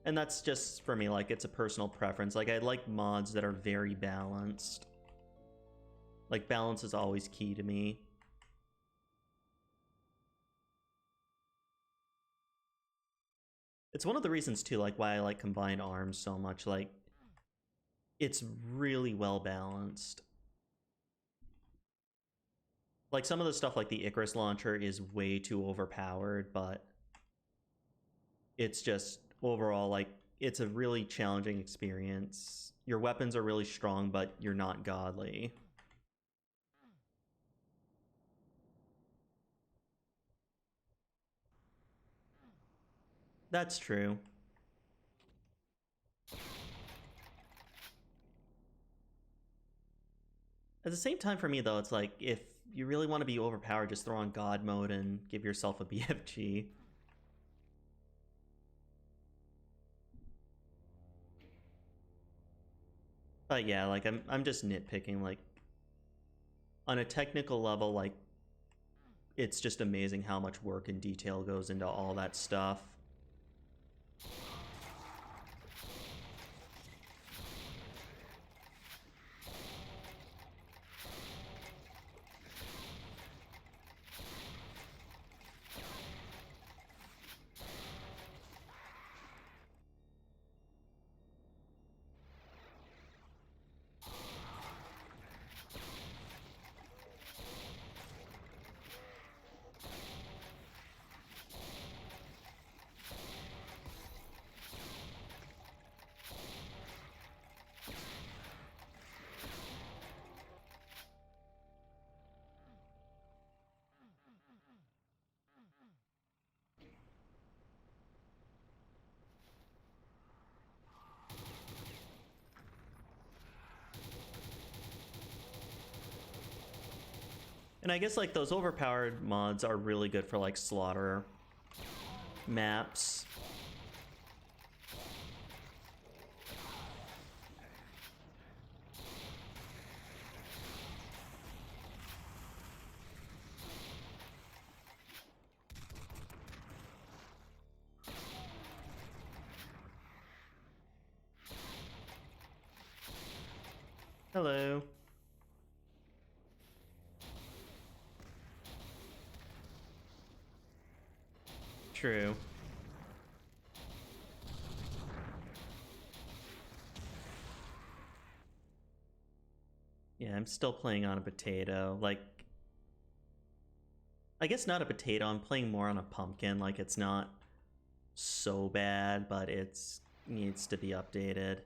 And that's just, for me, like, it's a personal preference. Like, I like mods that are very balanced. Like, balance is always key to me. It's one of the reasons, too, like, why I like Combined Arms so much. Like, it's really well balanced. Like, some of the stuff, like the Icarus launcher, is way too overpowered, but it's just, overall, like, it's a really challenging experience. Your weapons are really strong, but you're not godly. That's true. At the same time, for me, though, it's like, if you really want to be overpowered, just throw on God mode and give yourself a BFG. But yeah, like, I'm just nitpicking, like, on a technical level, like, it's just amazing how much work and detail goes into all that stuff. And I guess, like, those overpowered mods are really good for, like, slaughter maps. Hello. True. Yeah, I'm still playing on a potato. Like, I guess not a potato. I'm playing more on a pumpkin. Like, it's not so bad, but it's needs to be updated.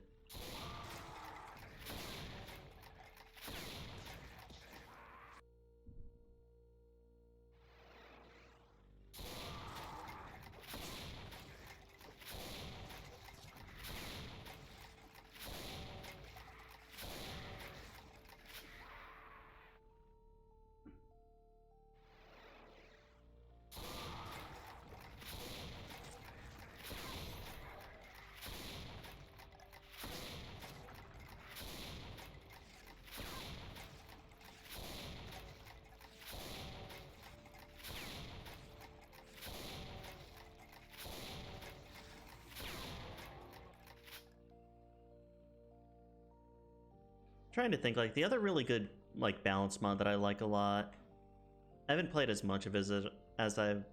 Trying to think, like, the other really good, like, balance mod that I like a lot. I haven't played as much of it as I've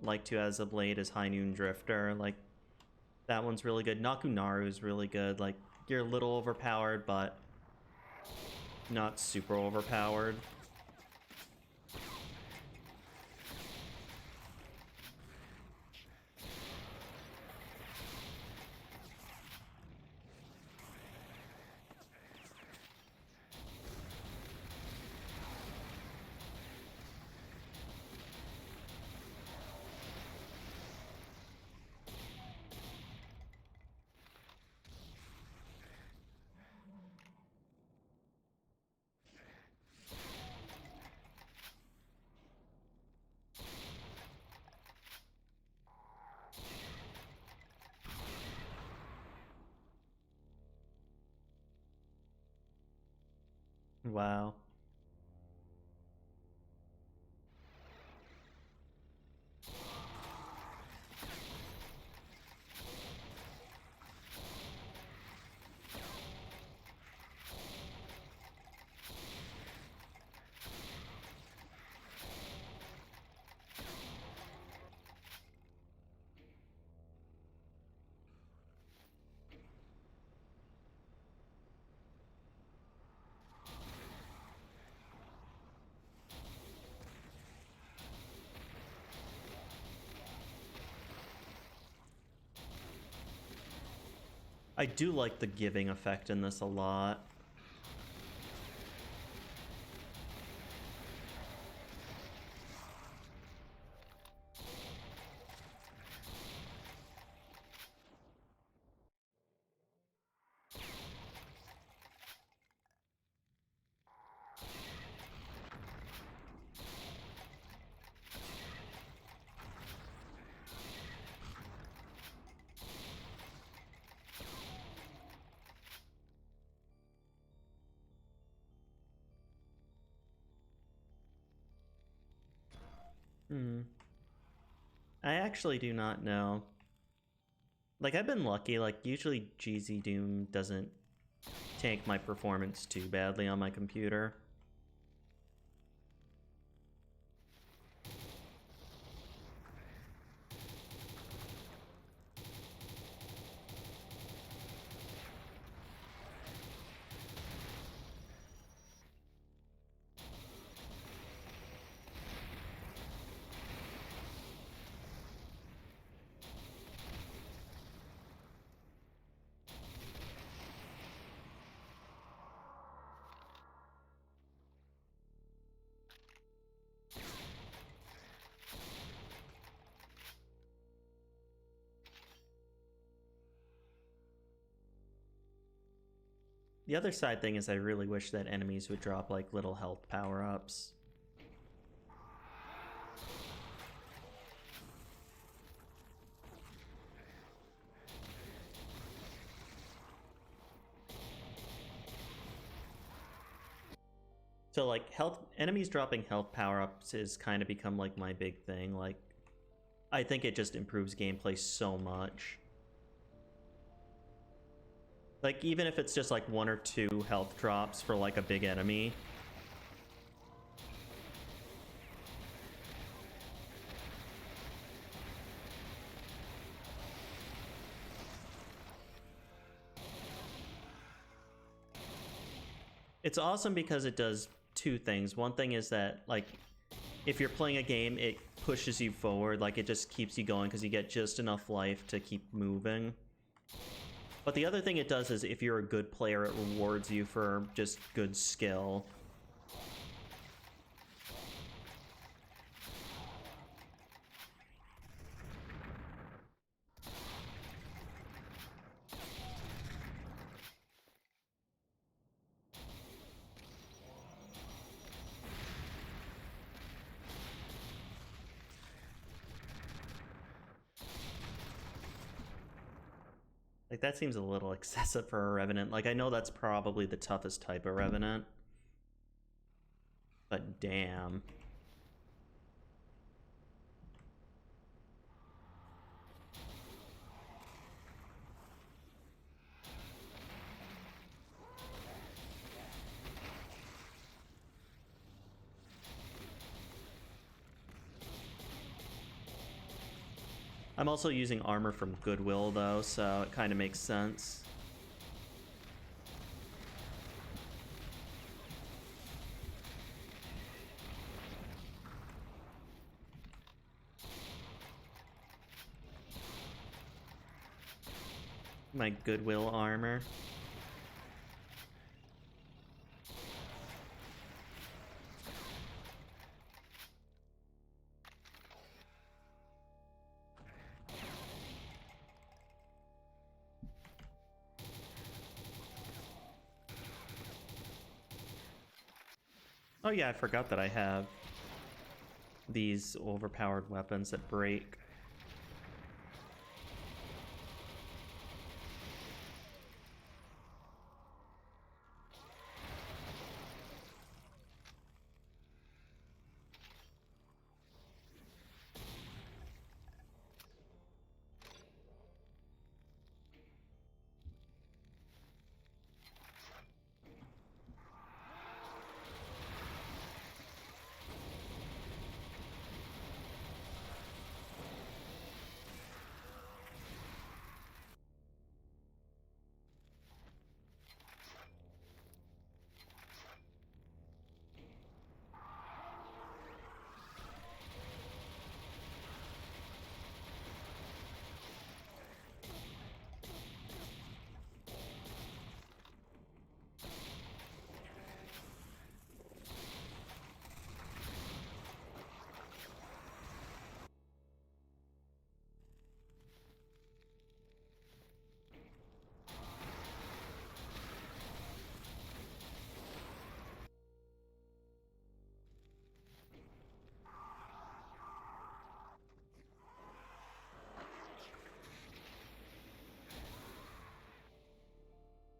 like to as of late is High Noon Drifter. Like, that one's really good. Nakunaru's really good. Like, you're a little overpowered, but not super overpowered. Wow. I do like the giving effect in this a lot. I actually do not know. Like, I've been lucky. Like, usually GZ Doom doesn't tank my performance too badly on my computer. The other side thing is I really wish that enemies would drop, like, little health power-ups. So, like, enemies dropping health power-ups is kind of become, like, my big thing. Like, I think it just improves gameplay so much. Like, even if it's just like 1 or 2 health drops for like a big enemy. It's awesome because it does 2 things. One thing is that, like, if you're playing a game, it pushes you forward. Like, it just keeps you going because you get just enough life to keep moving. But the other thing it does is if you're a good player, it rewards you for just good skill. Like, that seems a little excessive for a Revenant. Like, I know that's probably the toughest type of Revenant. But damn. I'm also using armor from Goodwill, though, so it kind of makes sense. My Goodwill armor. Oh yeah, I forgot that I have these overpowered weapons that break.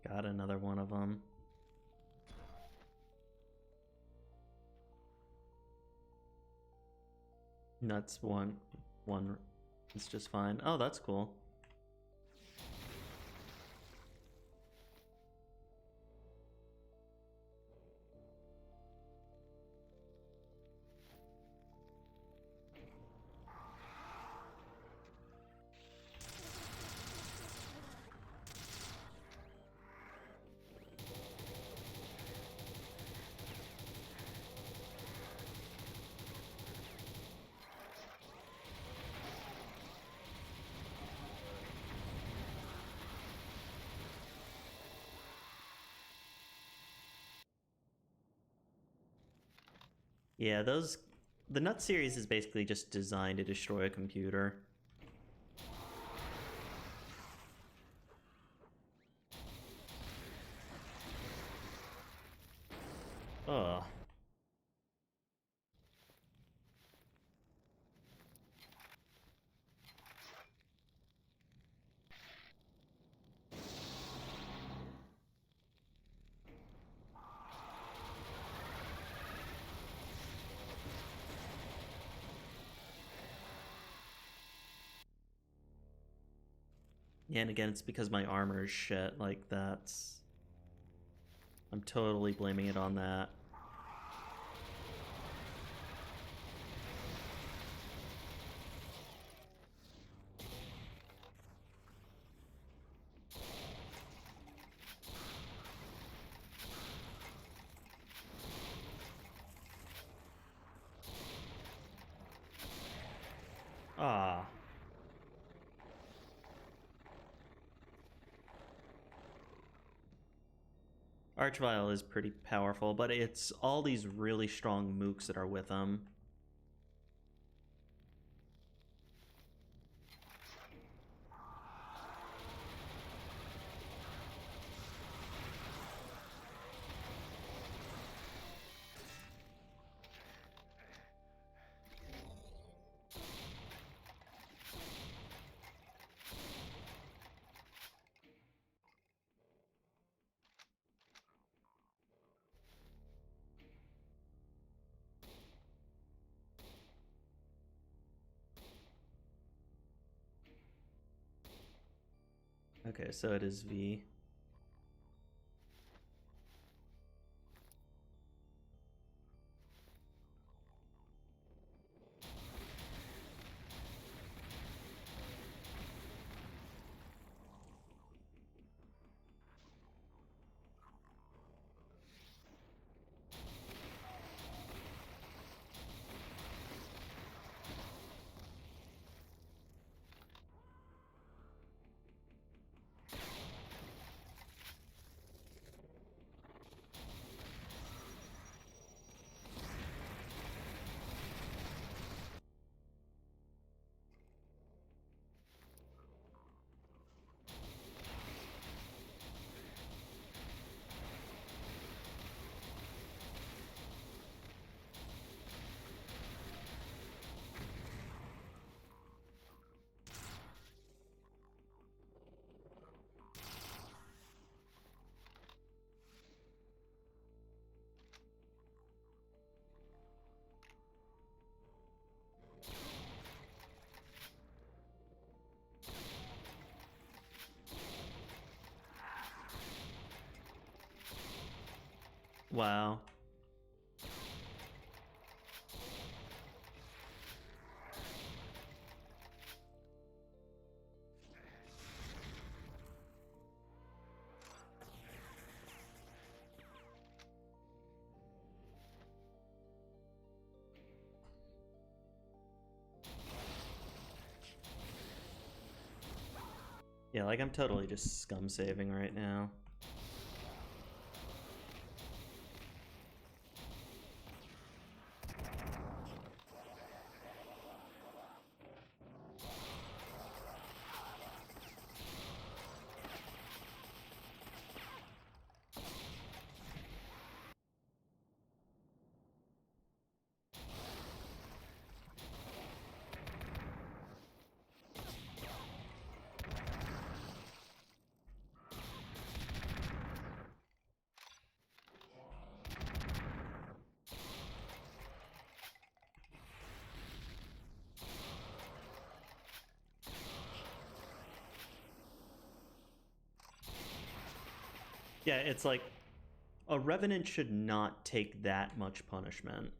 Got another one of them. Nuts one. It's just fine. Oh, that's cool. Yeah, the Nut series is basically just designed to destroy a computer. Ugh. And again, it's because my armor is shit. Like, that's... I'm totally blaming it on that. Ah. Archvile is pretty powerful, but it's all these really strong mooks that are with him. Okay, so it is V. Wow. Yeah, like I'm totally just scum saving right now. Yeah, it's like a Revenant should not take that much punishment.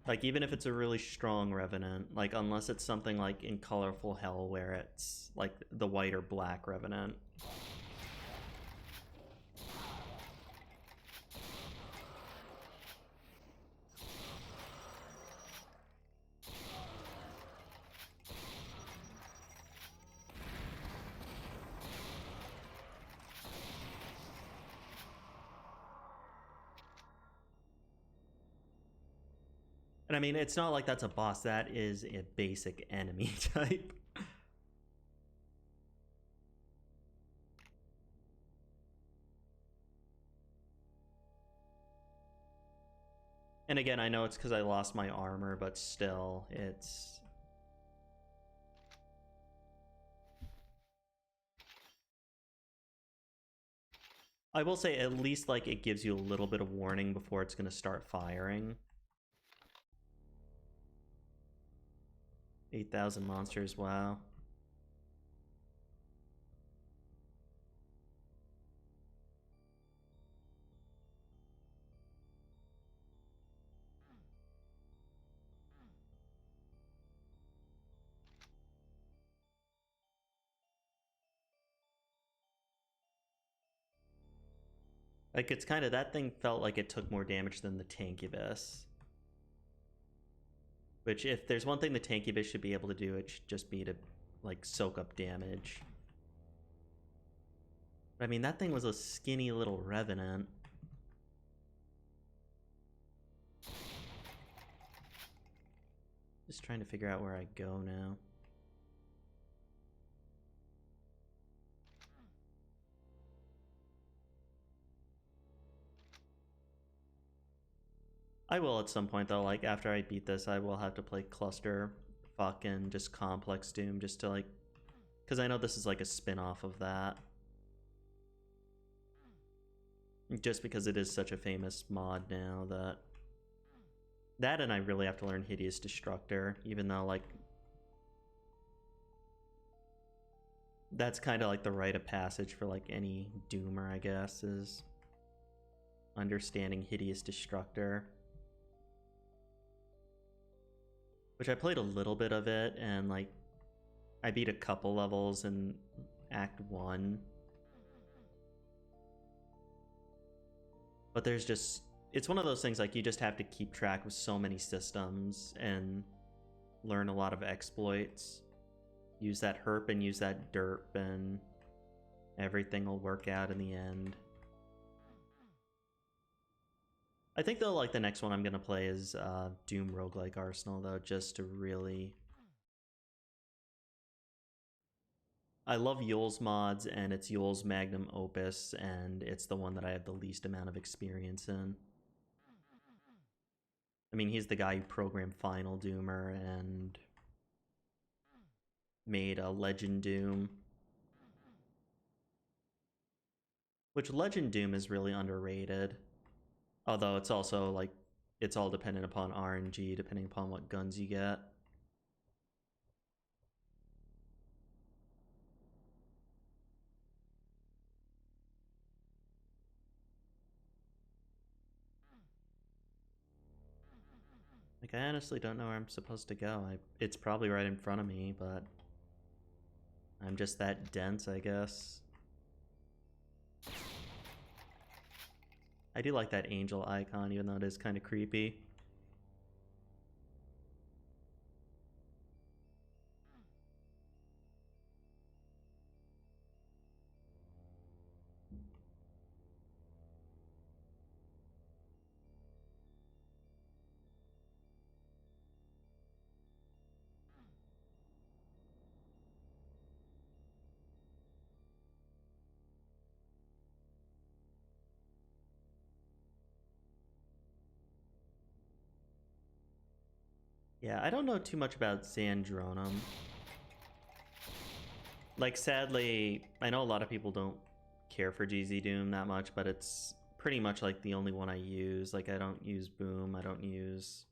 Like, even if it's a really strong Revenant, like, unless it's something like in Colorful Hell where it's like the white or black Revenant. And I mean, it's not like that's a boss. That is a basic enemy type. And again, I know it's because I lost my armor, but still, it's... I will say, at least, like, it gives you a little bit of warning before it's going to start firing. 8,000 monsters, wow. Like, it's kind of, that thing felt like it took more damage than the Tankubus. Which, if there's one thing the Tankubus should be able to do, it should just be to, like, soak up damage. But, I mean, that thing was a skinny little Revenant. Just trying to figure out where I go now. I will at some point, though. Like, after I beat this, I will have to play Cluster fucking just Complex Doom just to, like... Because I know this is, like, a spin-off of that. Just because it is such a famous mod now that... That and I really have to learn Hideous Destructor, even though, like... That's kind of like the rite of passage for, like, any Doomer, I guess, is... understanding Hideous Destructor. Which I played a little bit of it, and, like, I beat a couple levels in Act 1. But there's just... It's one of those things, like, you just have to keep track with so many systems and learn a lot of exploits. Use that herp and use that derp, and everything will work out in the end. I think, though, like, the next one I'm going to play is Doom Roguelike Arsenal, though, just to really... I love Yule's mods, and it's Yule's magnum opus, and it's the one that I have the least amount of experience in. I mean, he's the guy who programmed Final Doomer and made a Legend Doom. Which Legend Doom is really underrated. Although it's also, like, it's all dependent upon RNG, depending upon what guns you get. Like, I honestly don't know where I'm supposed to go. It's probably right in front of me, but I'm just that dense, I guess. I do like that angel icon, even though it is kind of creepy. Yeah, I don't know too much about Zandronum. Like, sadly, I know a lot of people don't care for GZ Doom that much, but it's pretty much, like, the only one I use. Like, I don't use Boom, I don't use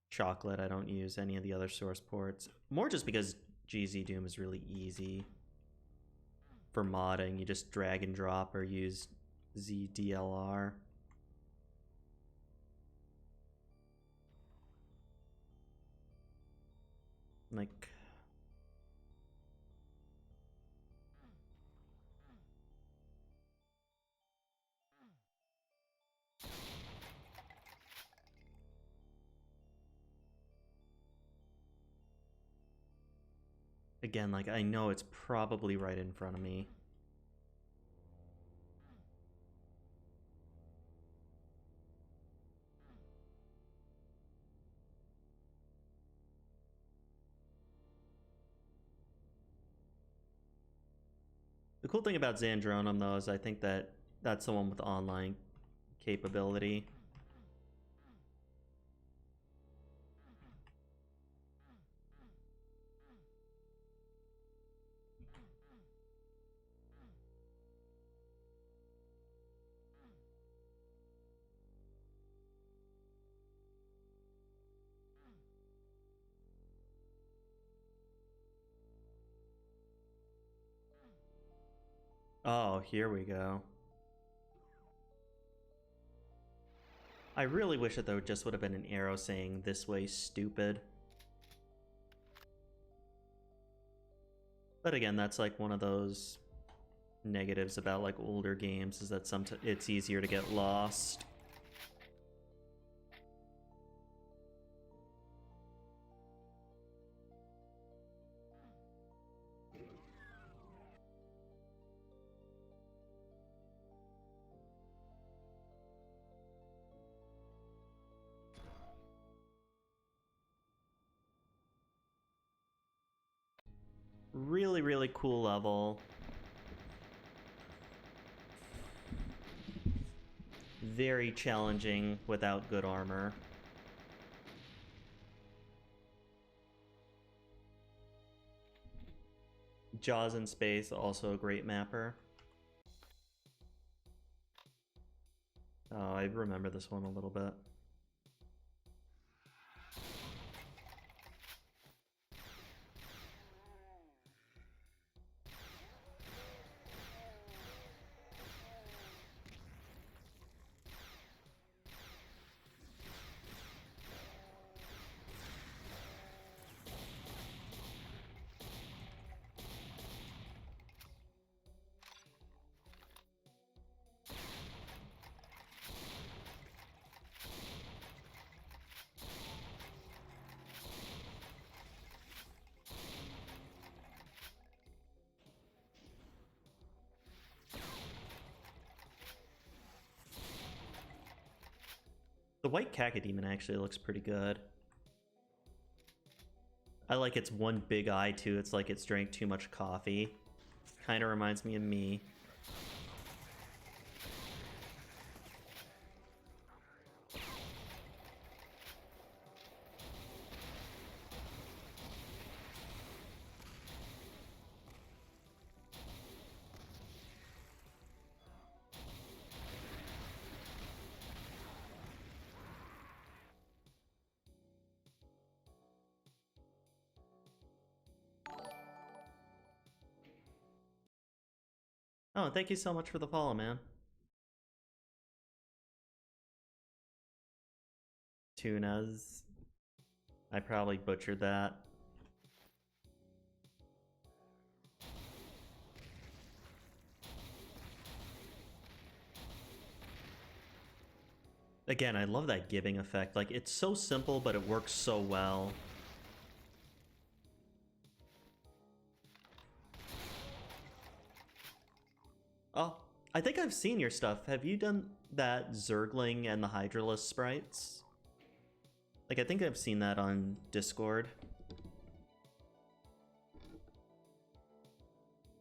Chocolate, I don't use any of the other source ports. More just because GZ Doom is really easy for modding. You just drag and drop or use ZDLR. Like... Again, like, I know it's probably right in front of me. The cool thing about Zandronum, though, is I think that that's the one with online capability. Oh, here we go. I really wish that there just would have been an arrow saying this way, stupid. But again, that's like one of those negatives about like older games, is that sometimes it's easier to get lost. Really, really cool level. Very challenging without good armor. Jaws in Space, also a great mapper. Oh, I remember this one a little bit. The white cacodemon actually looks pretty good. I like its one big eye too. It's like it's drank too much coffee. Kind of reminds me of me. Oh, thank you so much for the follow, man. Tunas. I probably butchered that. Again, I love that giving effect. Like, it's so simple, but it works so well. Oh, I think I've seen your stuff. Have you done that Zergling and the Hydralisk sprites? Like, I think I've seen that on Discord.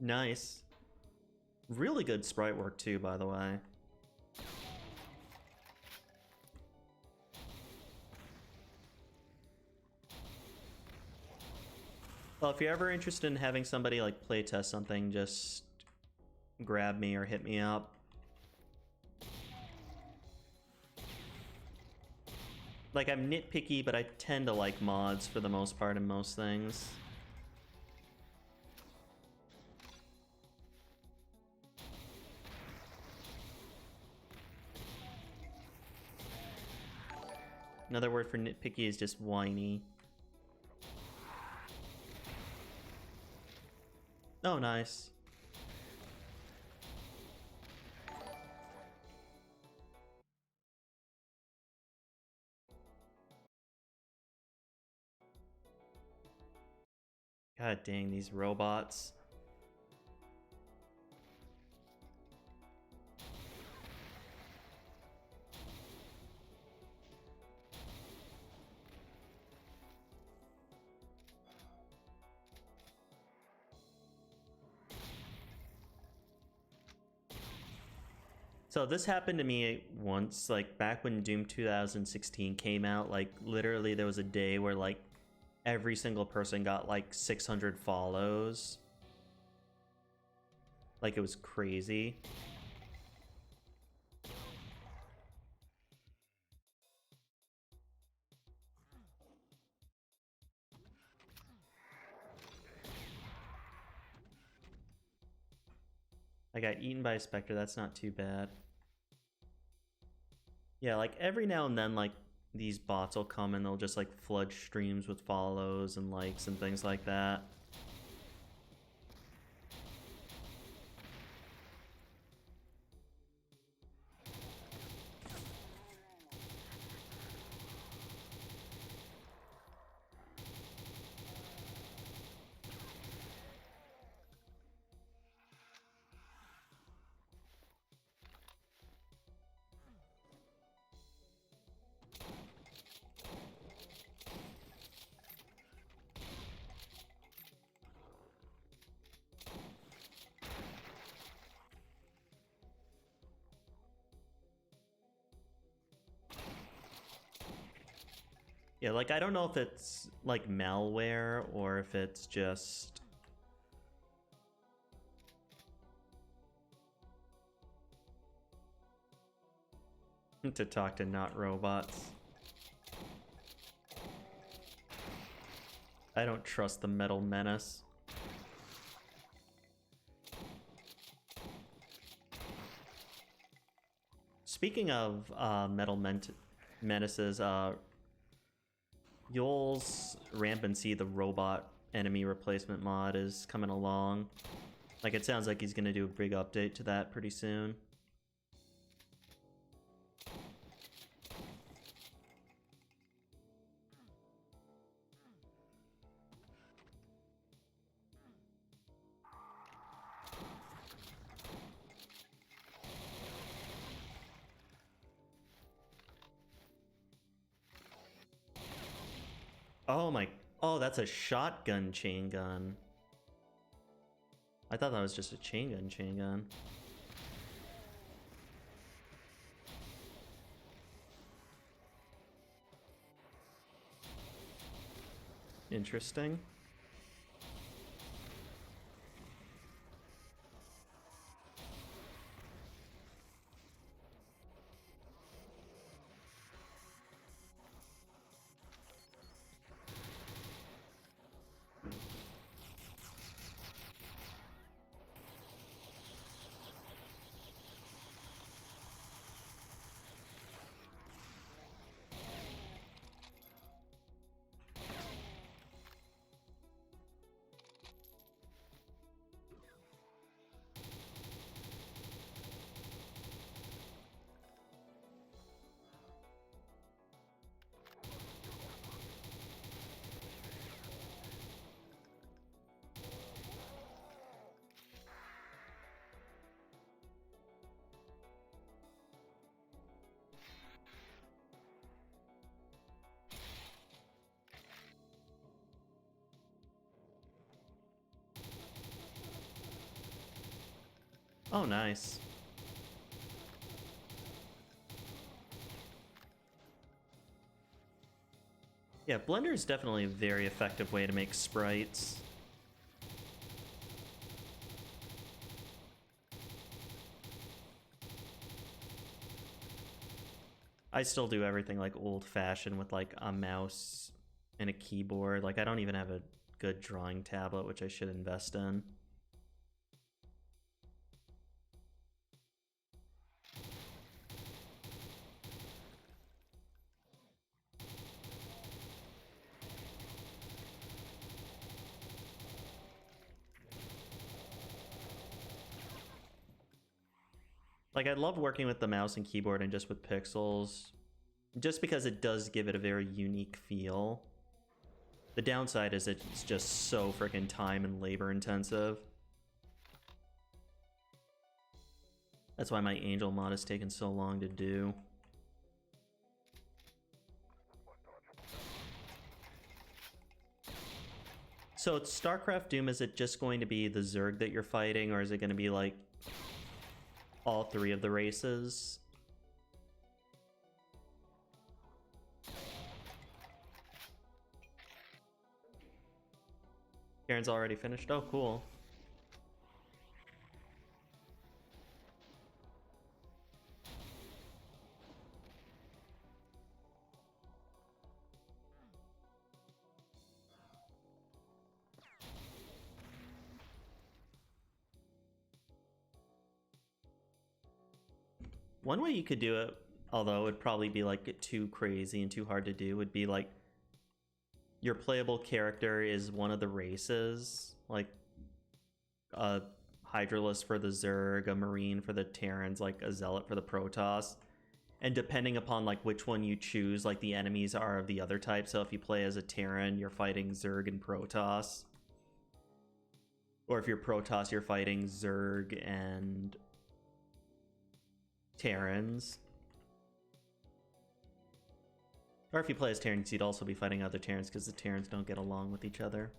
Nice. Really good sprite work too, by the way. Well, if you're ever interested in having somebody like playtest something, just grab me or hit me up. Like, I'm nitpicky, but I tend to like mods for the most part in most things. Another word for nitpicky is just whiny. Oh, nice. God dang, these robots. So this happened to me once, like back when Doom 2016 came out. Like, literally there was a day where like every single person got like 600 follows. Like, it was crazy. I got eaten by a specter. That's not too bad. Yeah, like every now and then, like these bots will come and they'll just like flood streams with follows and likes and things like that. Yeah, like I don't know if it's like malware or if it's just to talk to not robots. I don't trust the Metal Menace. Speaking of Metal Menaces, Yul's Rampancy, the robot enemy replacement mod, is coming along. Like, it sounds like he's gonna do a big update to that pretty soon. Oh my... Oh, that's a shotgun chain gun. I thought that was just a chain gun. Interesting. Oh, nice. Yeah, Blender is definitely a very effective way to make sprites. I still do everything like old-fashioned with like a mouse and a keyboard. Like, I don't even have a good drawing tablet, which I should invest in. Like, I love working with the mouse and keyboard and just with pixels, just because it does give it a very unique feel. The downside is it's just so freaking time and labor intensive. That's why my Angel mod has taken so long to do. So it's StarCraft Doom, is it just going to be the Zerg that you're fighting, or is it going to be like all three of the races? Karen's already finished? Oh, cool. One way you could do it, although it would probably be like too crazy and too hard to do, would be like your playable character is one of the races, like a Hydralisk for the Zerg, a Marine for the Terrans, like a Zealot for the Protoss. And depending upon like which one you choose, like the enemies are of the other type. So if you play as a Terran, you're fighting Zerg and Protoss. Or if you're Protoss, you're fighting Zerg and Terrans. Or if you play as Terrans, you'd also be fighting other Terrans because the Terrans don't get along with each other.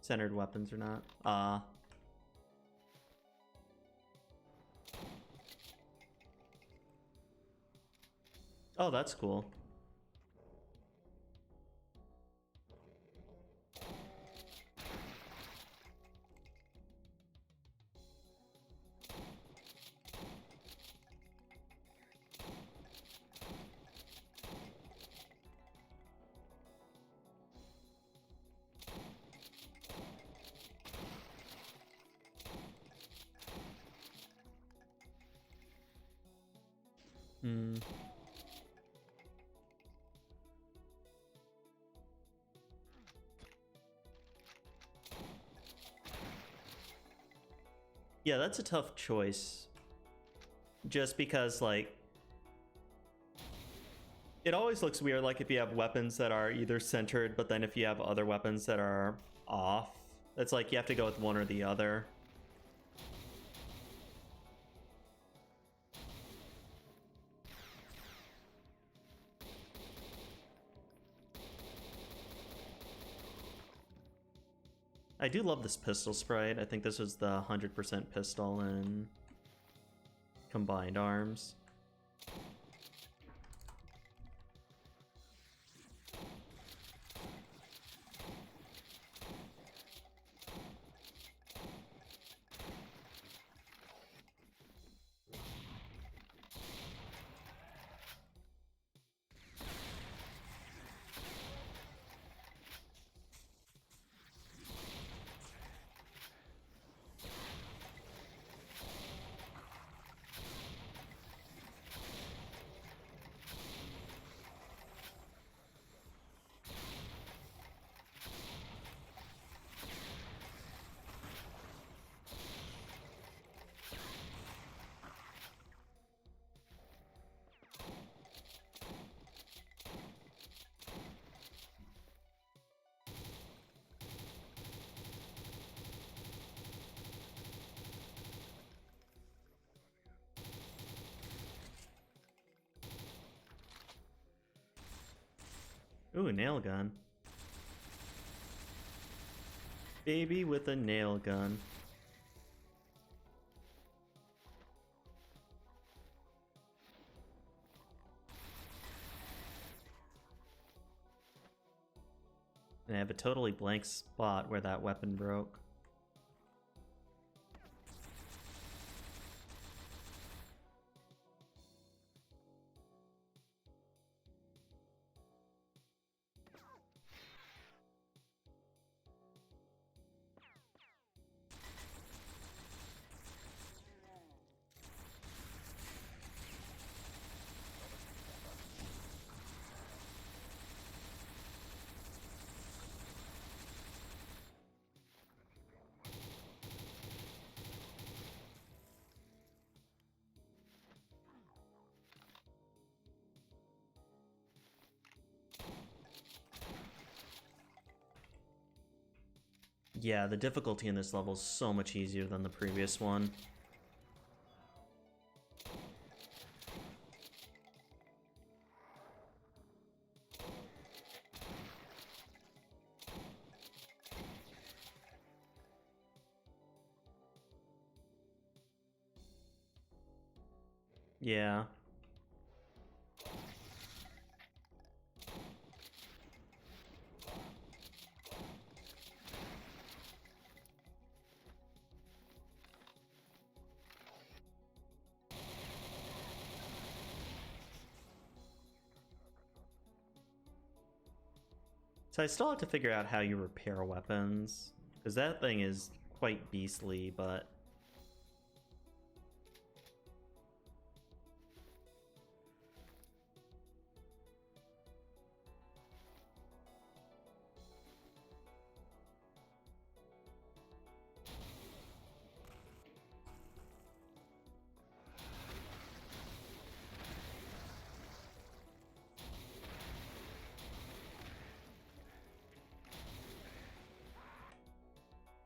Centered weapons or not. Oh, that's cool. Yeah, that's a tough choice. Just because, like, it always looks weird, like, if you have weapons that are either centered, but then if you have other weapons that are off, it's like you have to go with one or the other. I do love this pistol sprite. I think this was the 100% pistol in Combined Arms. Ooh, a nail gun. Baby with a nail gun. And I have a totally blank spot where that weapon broke. Yeah, the difficulty in this level is so much easier than the previous one. Yeah. So I still have to figure out how you repair weapons, because that thing is quite beastly, but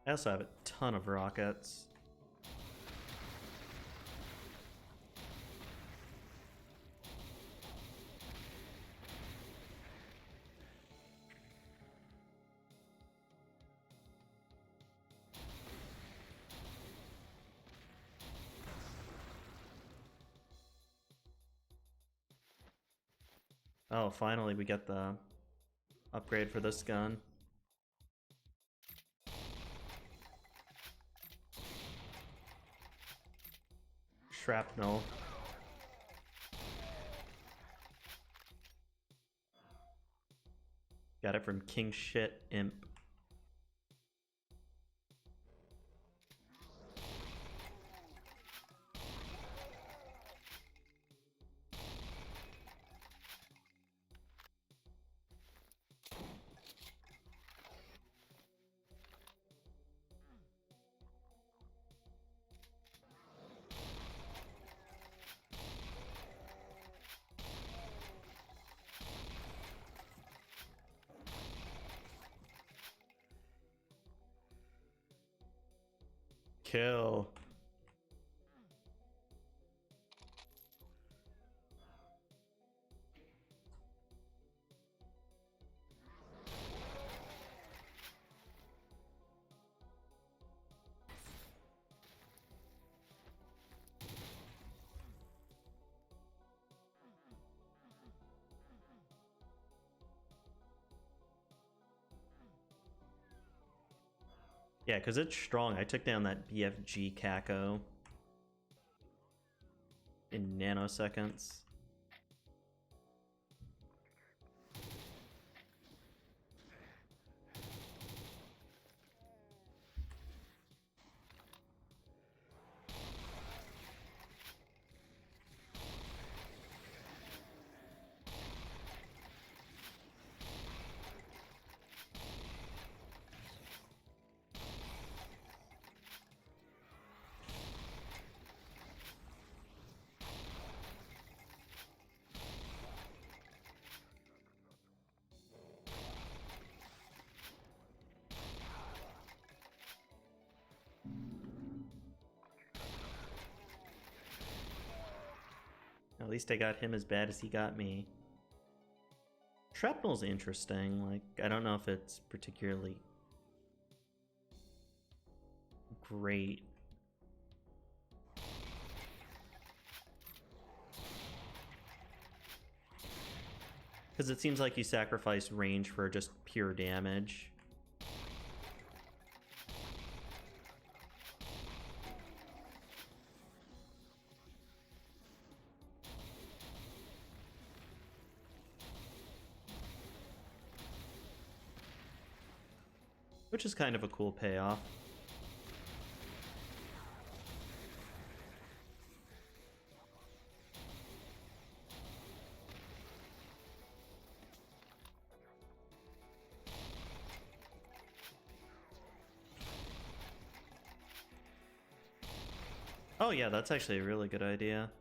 I also have a ton of rockets. Oh, finally we get the upgrade for this gun. Shrapnel. Got it from King Shit Imp. Kill. Yeah, because it's strong. I took down that BFG Kako in nanoseconds. At least I got him as bad as he got me. Shrapnel's interesting. Like, I don't know if it's particularly great. Because it seems like you sacrifice range for just pure damage. Which is kind of a cool payoff. Oh yeah, that's actually a really good idea.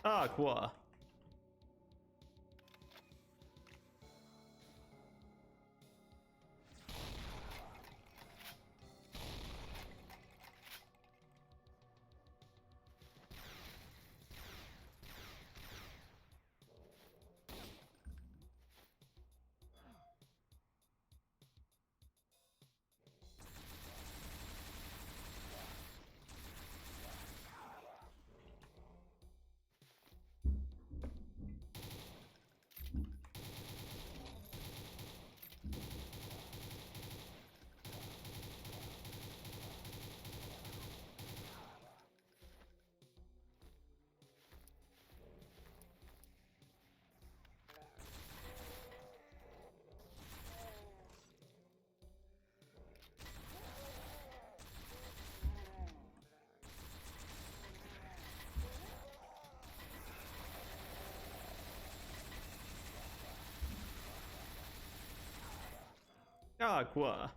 Aqua. Aqua.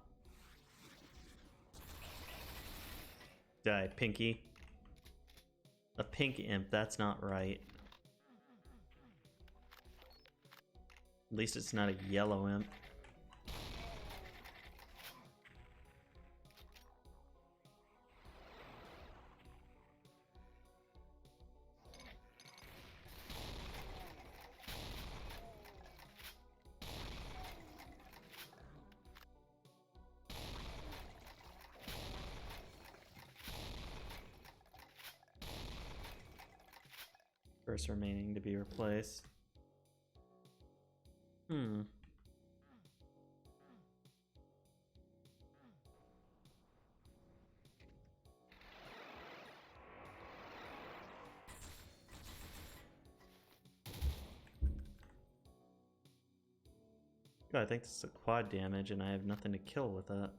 Die, Pinky. A pink imp, that's not right. At least it's not a yellow imp. First remaining to be replaced. God, I think this is a quad damage and I have nothing to kill with that.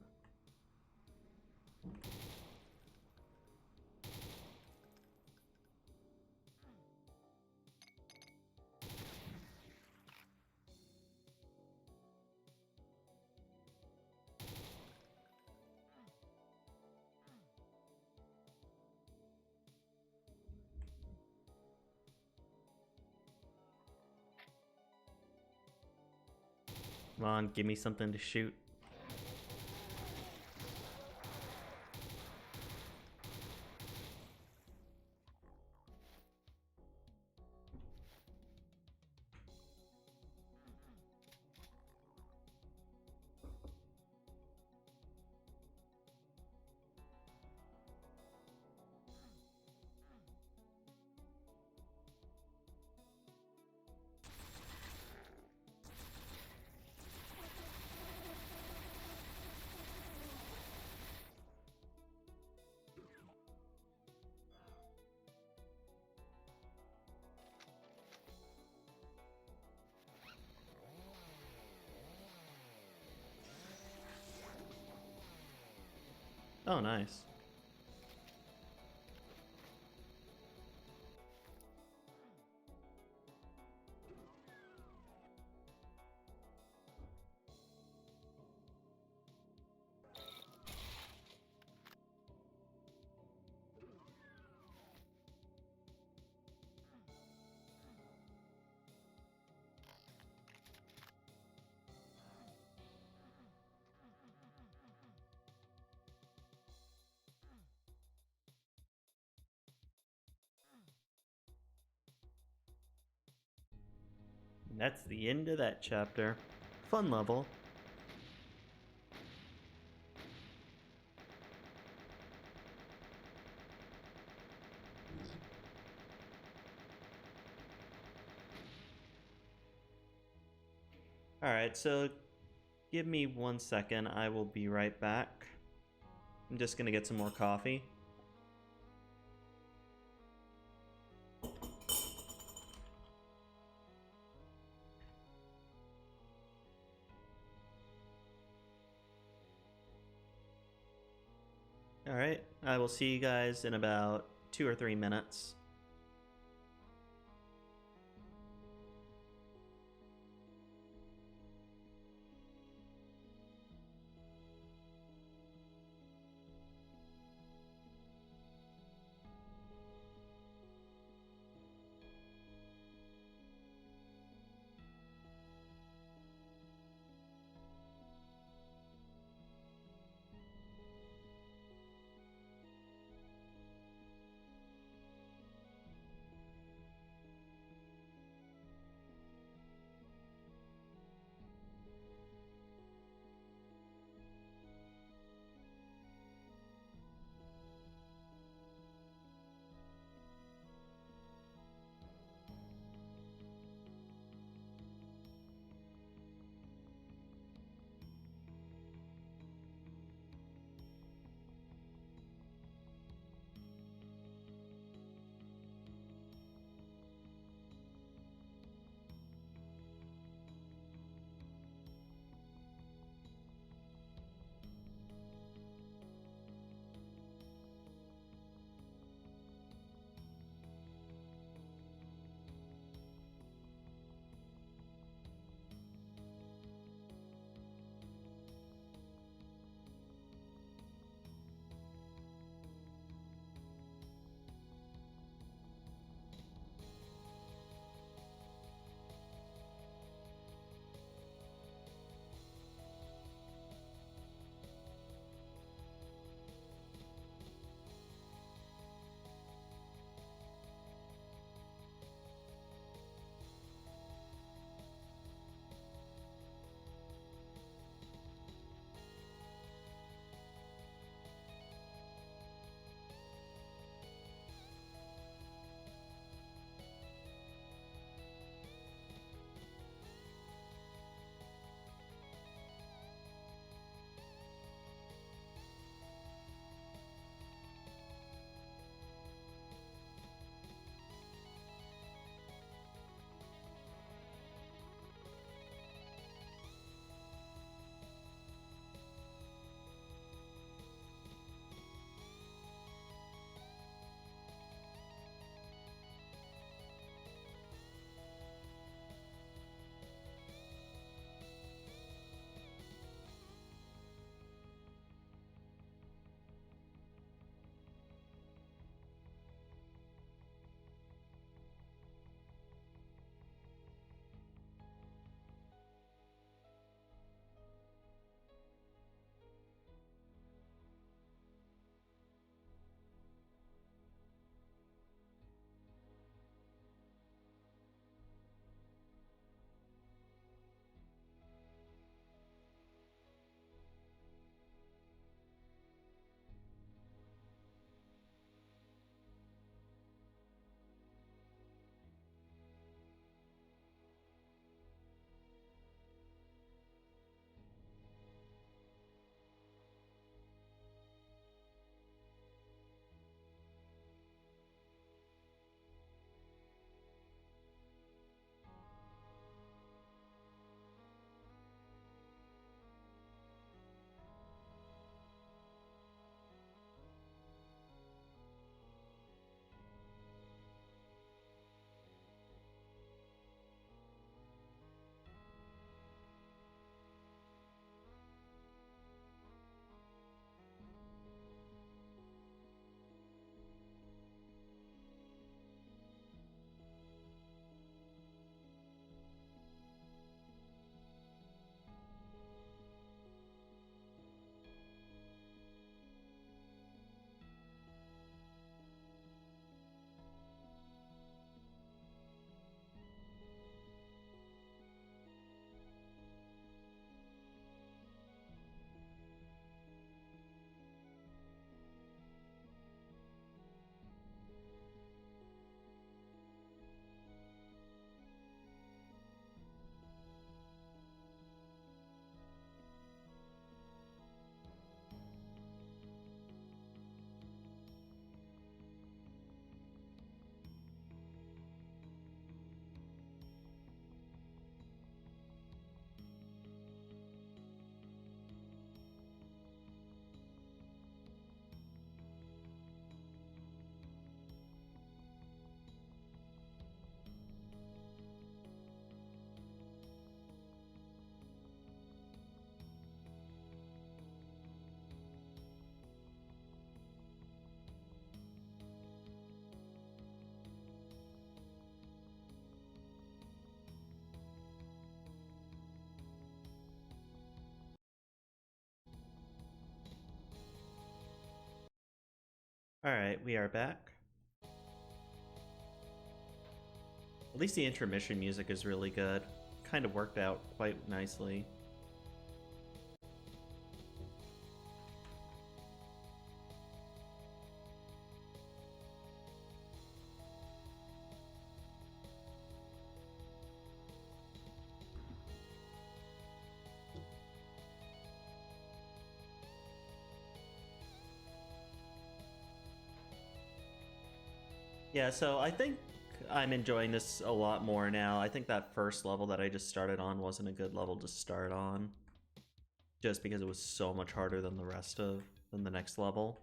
Come on, give me something to shoot. Oh, nice. And that's the end of that chapter. Fun level. Alright, so give me 1 second. I will be right back. I'm just gonna get some more coffee. Alright, I will see you guys in about 2 or 3 minutes. Alright, we are back. At least the intermission music is really good. Kind of worked out quite nicely. Yeah, so I think I'm enjoying this a lot more now. I think that first level that I just started on wasn't a good level to start on. Just because it was so much harder than than the next level.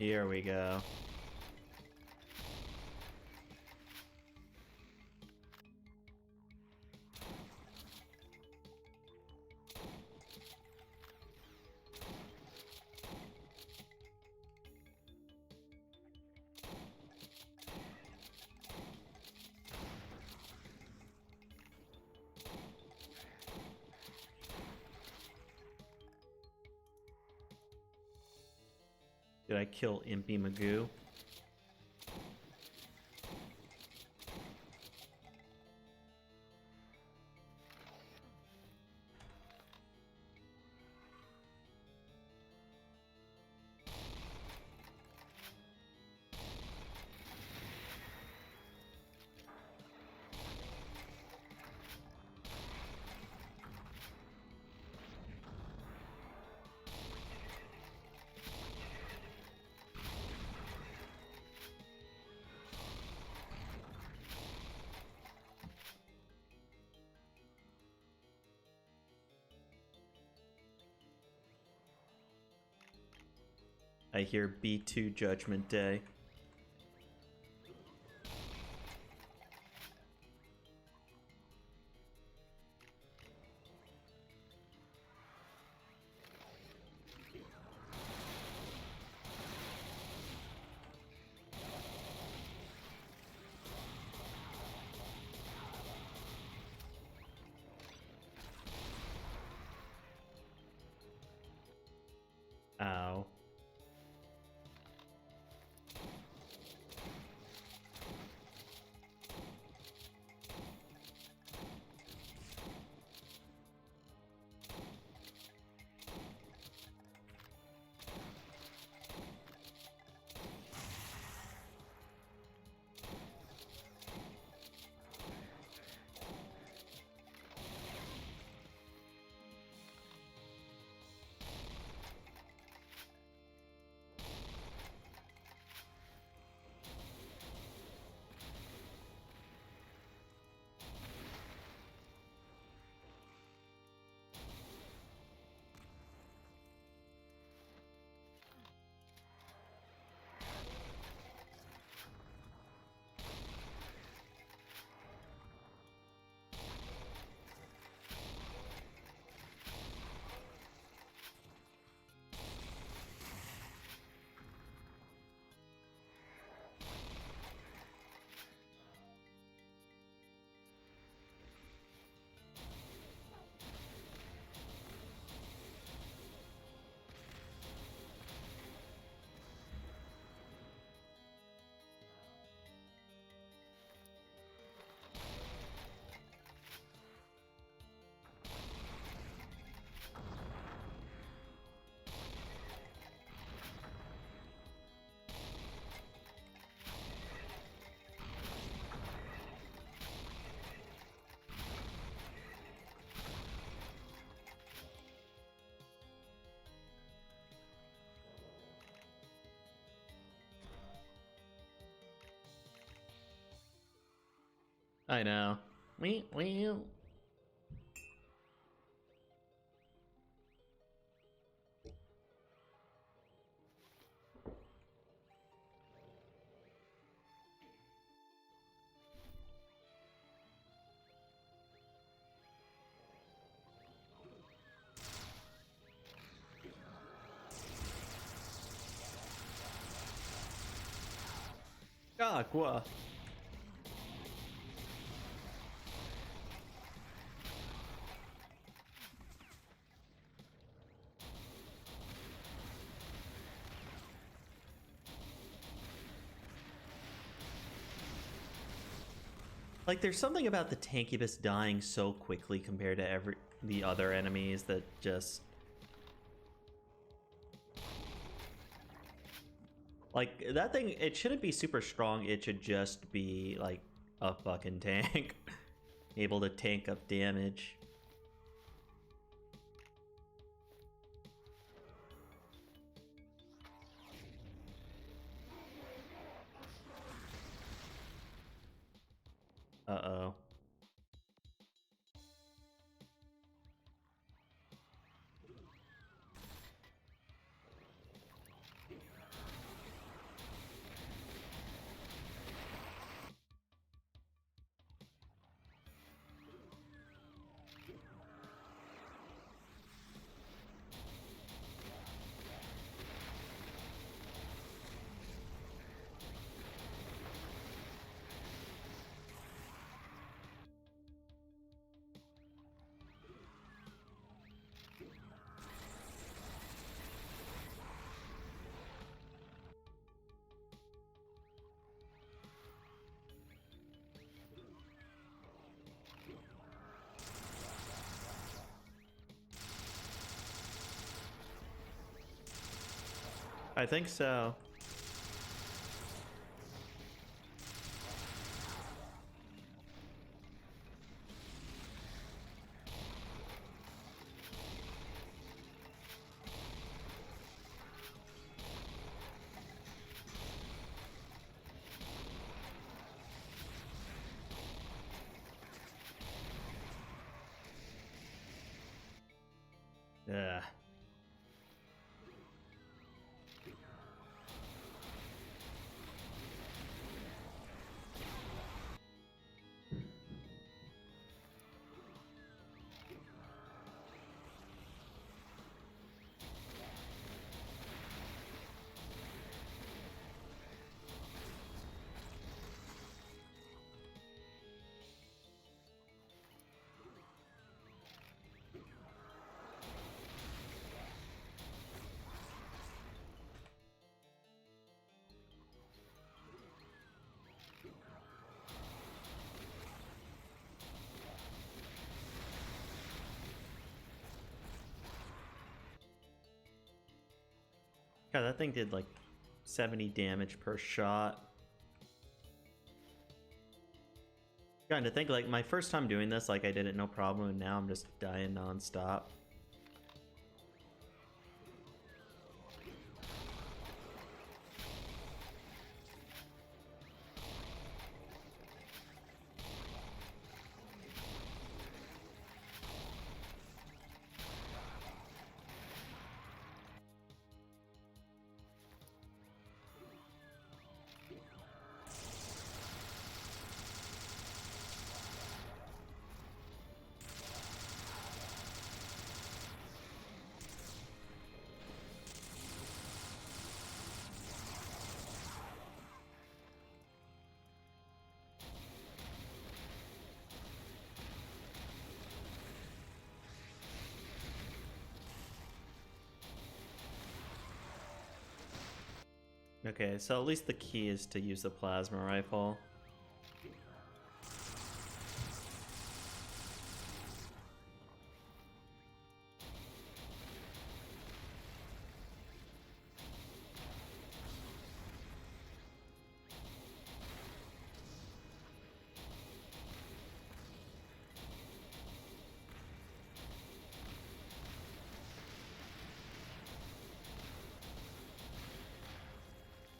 Here we go. Did I kill Impy Magoo? I hear B2 Judgment Day. Ow. I know. We. Aqua. Like, there's something about the Tankybus dying so quickly compared to the other enemies that just... Like, that thing, it shouldn't be super strong, it should just be, like, a fucking tank. Able to tank up damage. Uh-oh. I think so. Yeah. God, that thing did like 70 damage per shot. Trying to think, like, my first time doing this, like, I did it no problem, and now I'm just dying non-stop. Okay, so at least the key is to use the plasma rifle.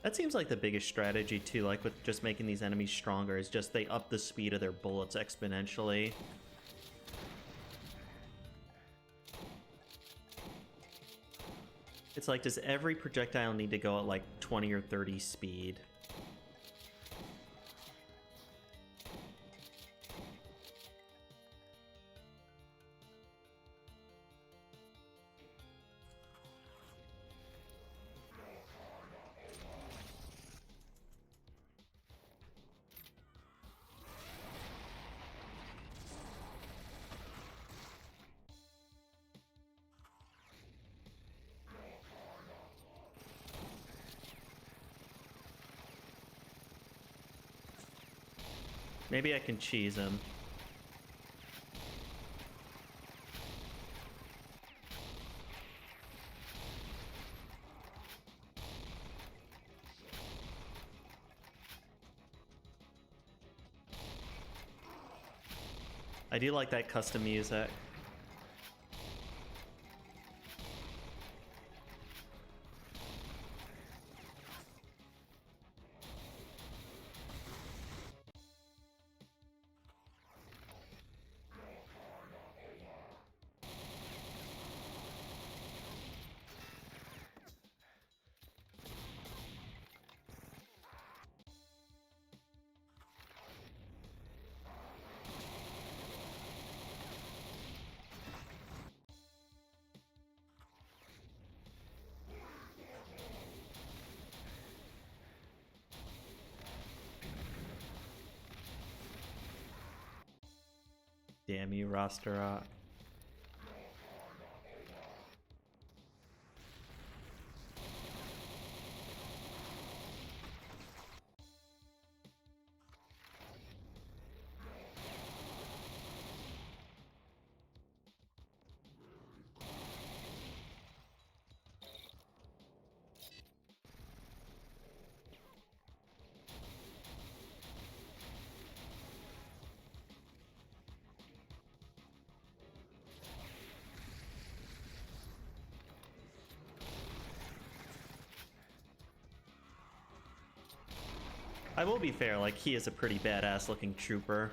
That seems like the biggest strategy too, like with just making these enemies stronger, is just they up the speed of their bullets exponentially. It's like, does every projectile need to go at like 20 or 30 speed? Maybe I can cheese him. I do like that custom music. Damn you, Rosterot. I will be fair, like, he is a pretty badass looking trooper.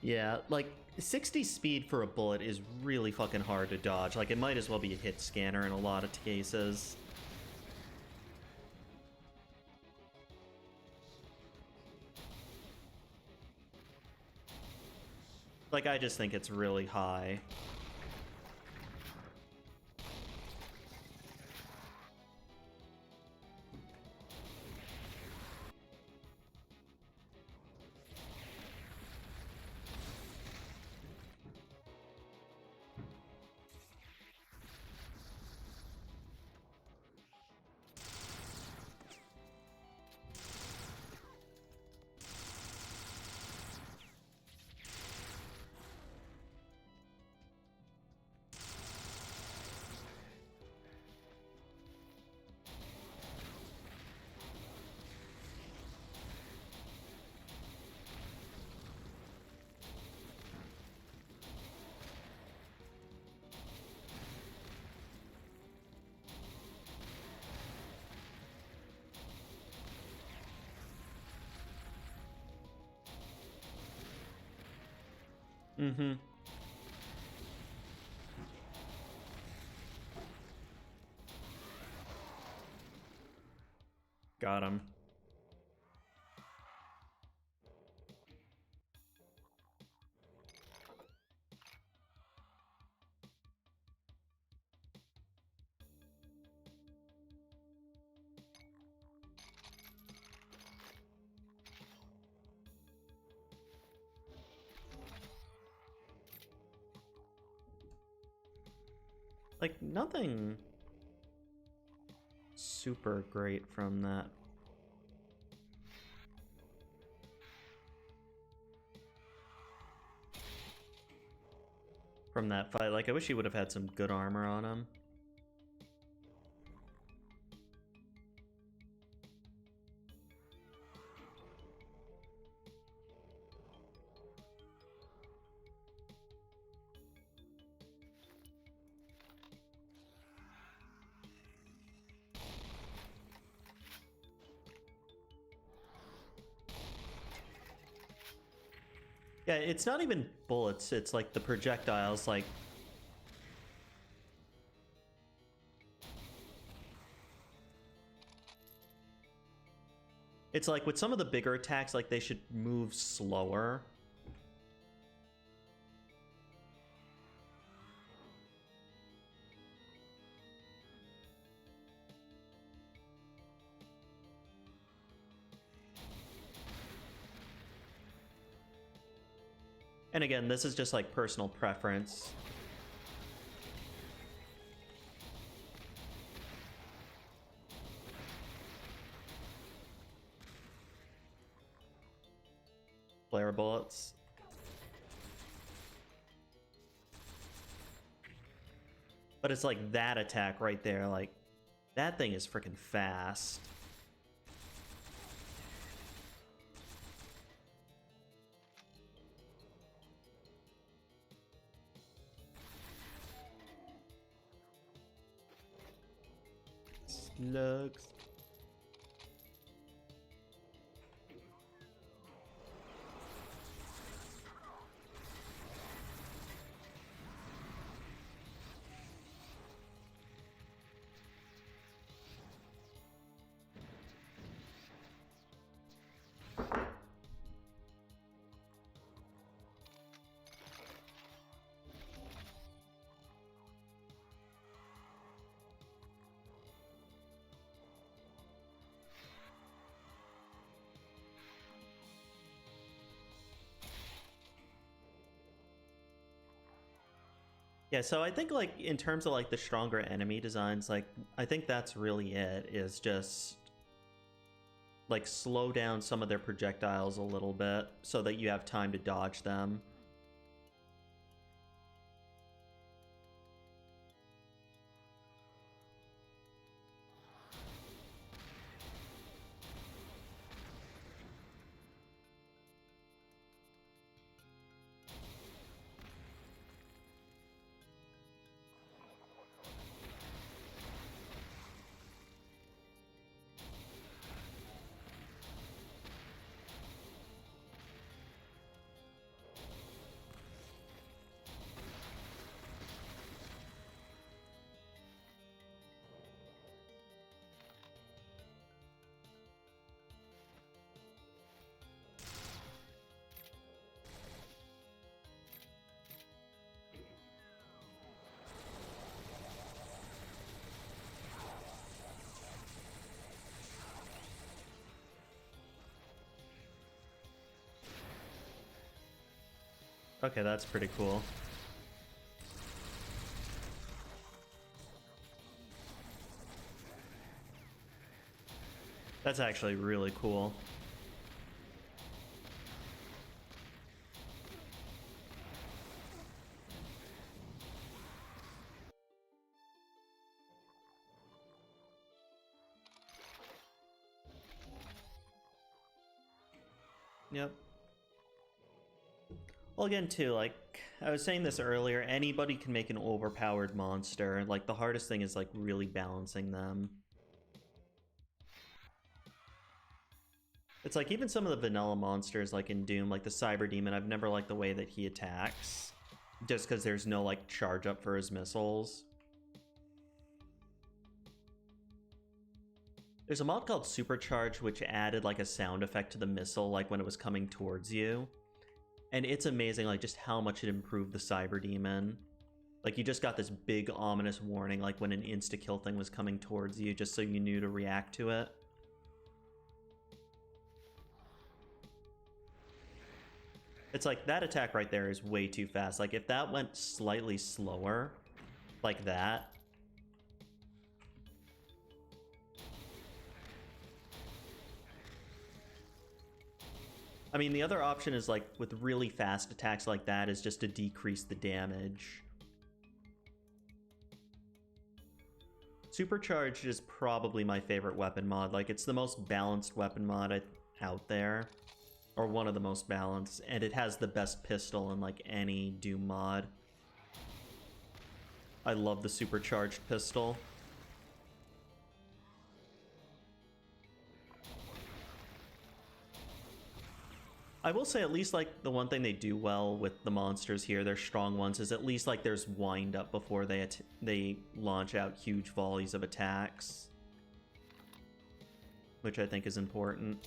Yeah, like, 60 speed for a bullet is really fucking hard to dodge. Like, it might as well be a hit scanner in a lot of cases. Like, I just think it's really high. Mm-hmm. Got him. Like, nothing super great from that. From that fight. Like, I wish he would have had some good armor on him. Yeah, it's not even bullets, it's like the projectiles, like, It's like with some of the bigger attacks, like they should move slower. And again, this is just like personal preference. Flare bullets. But it's like that attack right there, like that thing is freaking fast. Slugs. Yeah, so I think like in terms of like the stronger enemy designs, like I think that's really it, is just like slow down some of their projectiles a little bit so that you have time to dodge them. Okay, that's pretty cool. That's actually really cool. Yep. Well, again, too, like, I was saying this earlier, anybody can make an overpowered monster. Like, the hardest thing is, like, really balancing them. It's like, even some of the vanilla monsters, like in Doom, like the Cyber Demon, I've never liked the way that he attacks. Just because there's no, like, charge up for his missiles. There's a mod called Supercharged, which added, like, a sound effect to the missile, like, when it was coming towards you. And it's amazing, like, just how much it improved the Cyber Demon. Like, you just got this big, ominous warning, like, when an insta-kill thing was coming towards you, just so you knew to react to it. It's like, that attack right there is way too fast. Like, if that went slightly slower, like that... I mean, the other option is, like, with really fast attacks like that, is just to decrease the damage. Supercharged is probably my favorite weapon mod. Like, it's the most balanced weapon mod out there. Or one of the most balanced. And it has the best pistol in, like, any Doom mod. I love the Supercharged Pistol. I will say at least, like, the one thing they do well with the monsters here, their strong ones, is at least, like, there's wind up before they launch out huge volleys of attacks. which I think is important.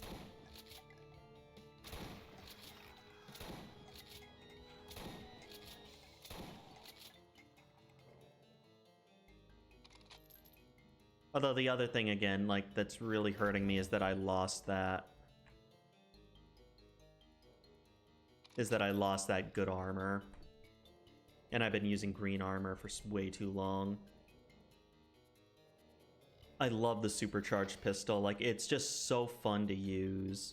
Although the other thing, again, like, that's really hurting me is that I lost that. Is that I lost that good armor. And I've been using green armor for way too long. I love the Supercharged Pistol. Like, it's just so fun to use.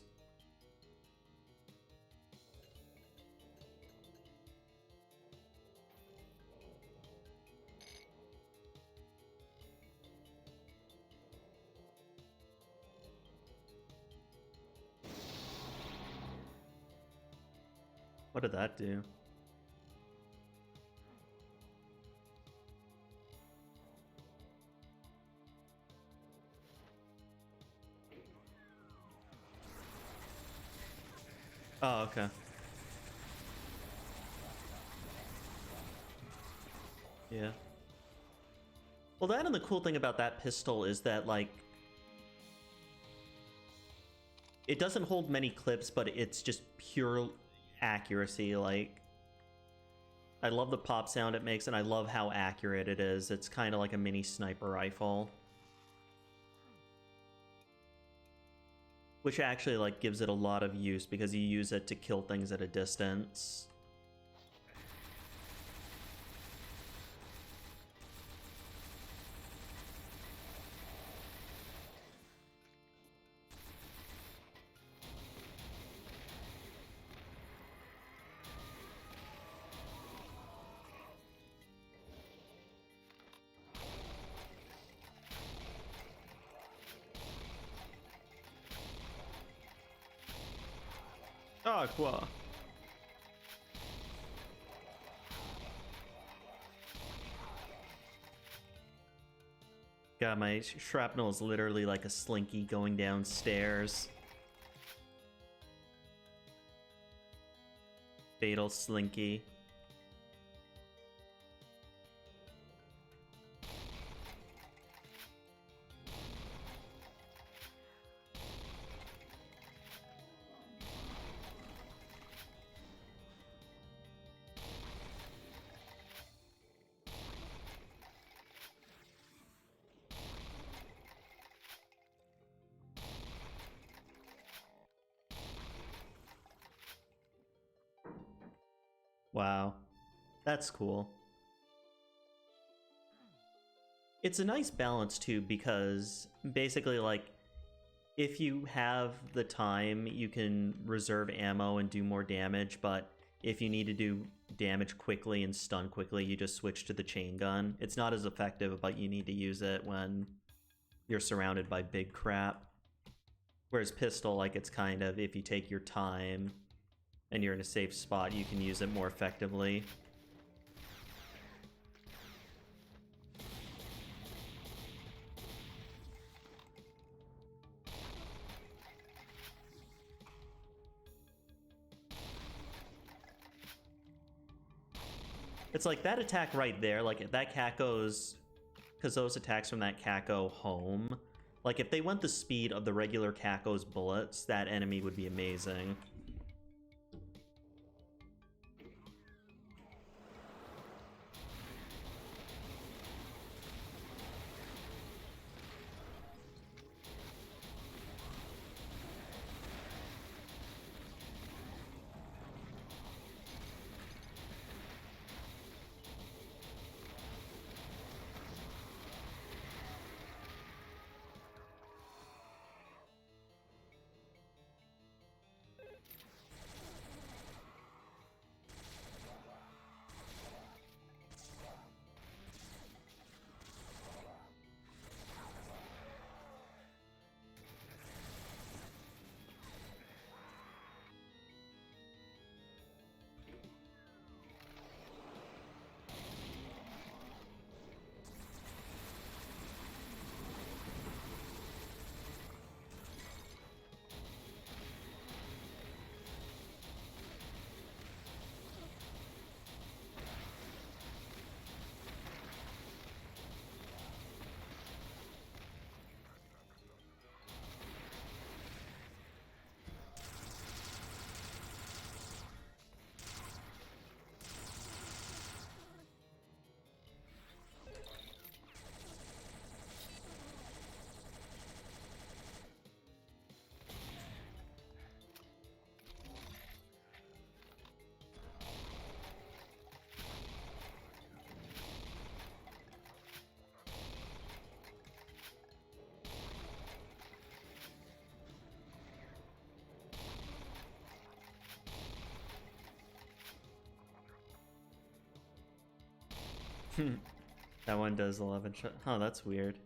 What did that do? Oh, okay. Yeah. Well, that and the cool thing about that pistol is that, like, it doesn't hold many clips, but it's just pure accuracy. Like, I love the pop sound it makes, and I love how accurate it is. It's kind of like a mini sniper rifle. Which actually, like, gives it a lot of use because you use it to kill things at a distance. Oh, cool. God, my shrapnel is literally like a slinky going downstairs. Fatal slinky. Wow. That's cool. It's a nice balance, too, because basically, like, if you have the time, you can reserve ammo and do more damage, but if you need to do damage quickly and stun quickly, you just switch to the chain gun. It's not as effective, but you need to use it when you're surrounded by big crap. Whereas pistol, like, it's kind of, if you take your time and you're in a safe spot, you can use it more effectively. It's like that attack right there, like, if that cat goes, because those attacks from that cat go home, like, if they went the speed of the regular Caco's bullets, that enemy would be amazing. That one does 11 shot. Huh, that's weird.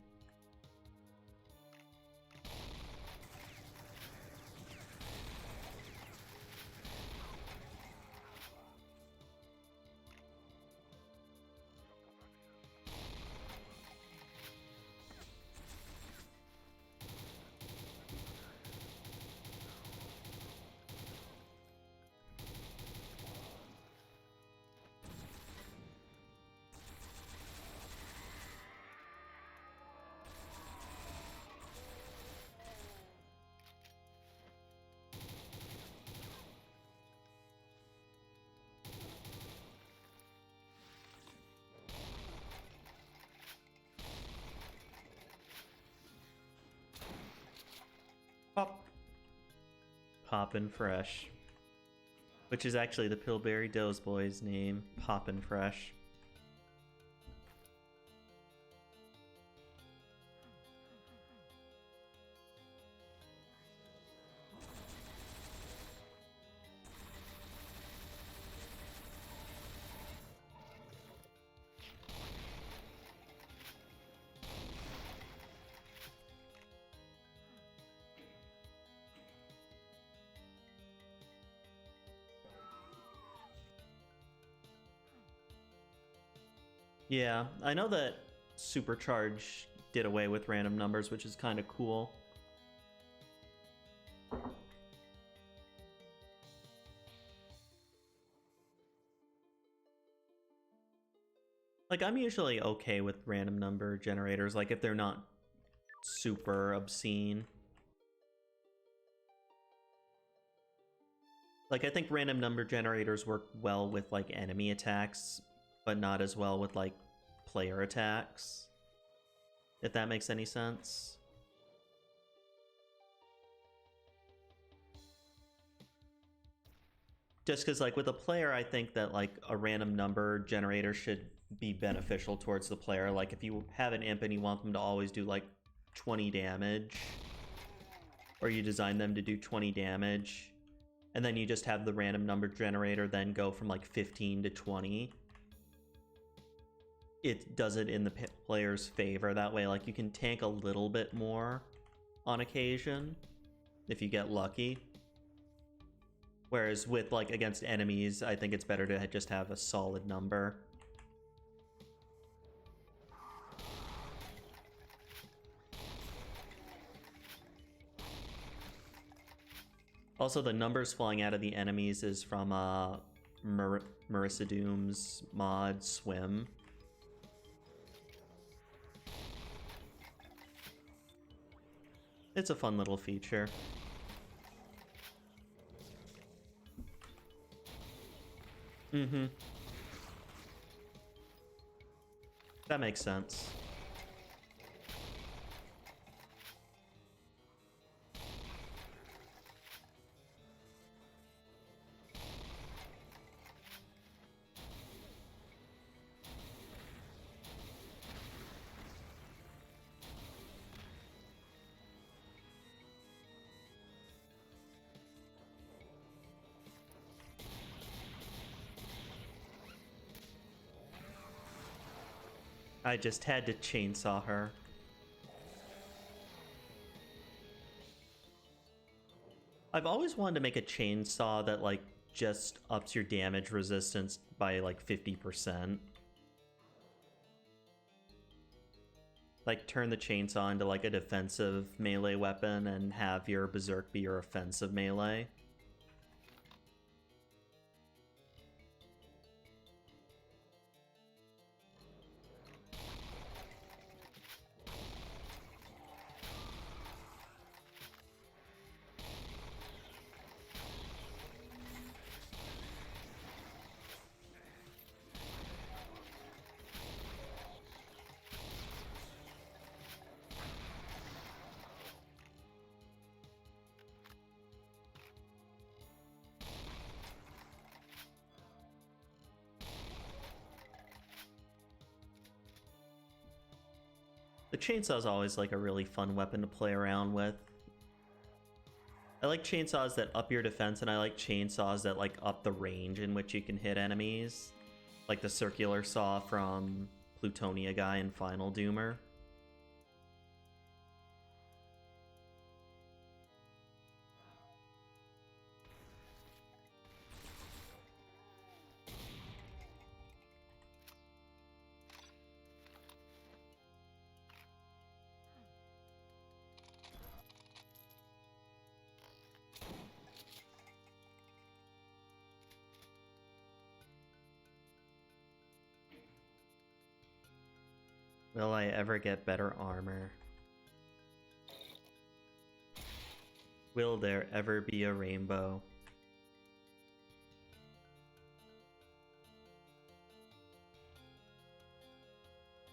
Pop. Poppin' Fresh. Which is actually the Pillsbury Doughboy's name. Poppin' Fresh. Yeah, I know that Supercharged did away with random numbers, which is kind of cool. Like, I'm usually okay with random number generators, like if they're not super obscene. Like, I think random number generators work well with, like, enemy attacks, but not as well with, like, player attacks. If that makes any sense. Just because, like, with a player, I think that, like, a random number generator should be beneficial towards the player. Like, if you have an imp and you want them to always do, like, 20 damage, or you design them to do 20 damage, and then you just have the random number generator then go from, like, 15 to 20, it does it in the player's favor. That way, like, you can tank a little bit more on occasion if you get lucky. Whereas with, like, against enemies, I think it's better to just have a solid number. Also, the numbers flying out of the enemies is from Marissa Doom's mod, Swim. It's a fun little feature. Mm-hmm. That makes sense. I just had to chainsaw her. I've always wanted to make a chainsaw that, like, just ups your damage resistance by, like, 50%. Like, turn the chainsaw into, like, a defensive melee weapon and have your Berserk be your offensive melee. The chainsaw is always, like, a really fun weapon to play around with. I like chainsaws that up your defense, and I like chainsaws that, like, up the range in which you can hit enemies. Like the circular saw from Plutonia guy in Final Doomer. Will I ever get better armor? Will there ever be a rainbow?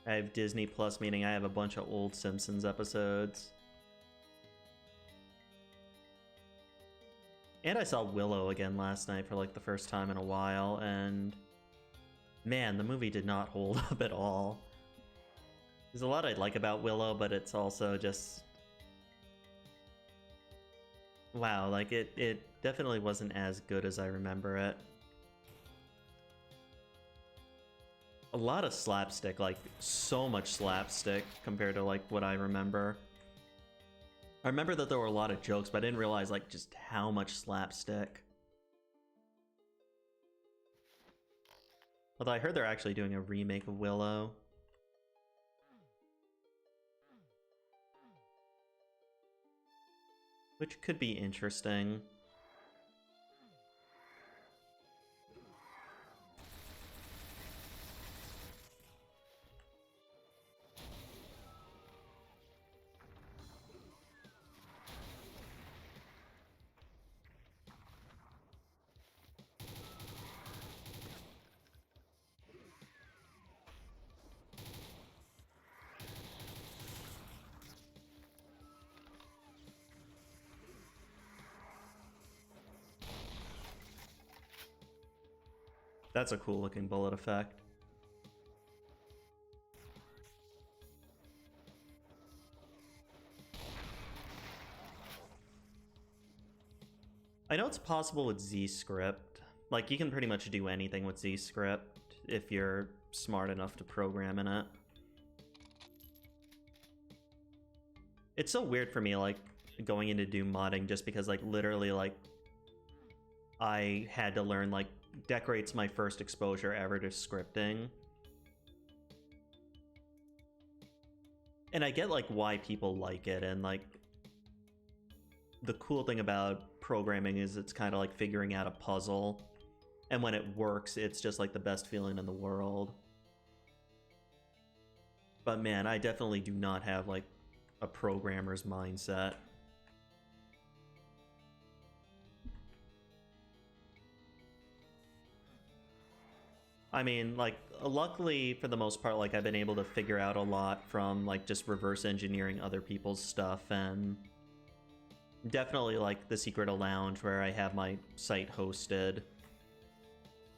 I have Disney Plus, meaning I have a bunch of old Simpsons episodes. And I saw Willow again last night for like the first time in a while, and man, the movie did not hold up at all. There's a lot I like about Willow, but it's also just... wow, like it definitely wasn't as good as I remember it. A lot of slapstick, like so much slapstick compared to like what I remember. I remember that there were a lot of jokes, but I didn't realize like just how much slapstick. Although I heard they're actually doing a remake of Willow. Which could be interesting. That's a cool looking bullet effect. I know it's possible with Z-Script. Like, you can pretty much do anything with Z-Script if you're smart enough to program in it. It's so weird for me, like, going into Doom modding just because, like, literally, like, I had to learn, like, Decorate's my first exposure ever to scripting. And I get, like, why people like it, and, like, the cool thing about programming is it's kind of like figuring out a puzzle. And when it works, it's just, like, the best feeling in the world. But, man, I definitely do not have, like, a programmer's mindset. I mean, like, luckily, for the most part, like, I've been able to figure out a lot from, like, just reverse engineering other people's stuff, and definitely, like, the Secret of Lounge, where I have my site hosted.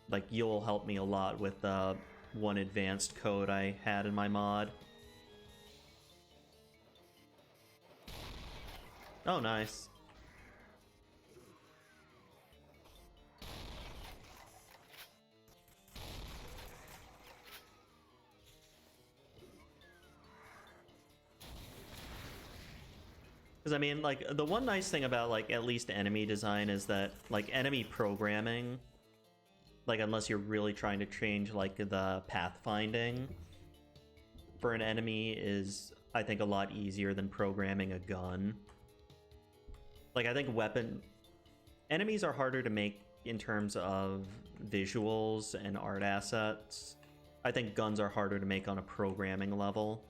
Like, you'll help me a lot with one advanced code I had in my mod. Oh, nice. Because, I mean, like, the one nice thing about, like, at least enemy design is that, like, enemy programming, like, unless you're really trying to change, like, the pathfinding for an enemy is, I think, a lot easier than programming a gun. Like, I think enemies are harder to make in terms of visuals and art assets. I think guns are harder to make on a programming level.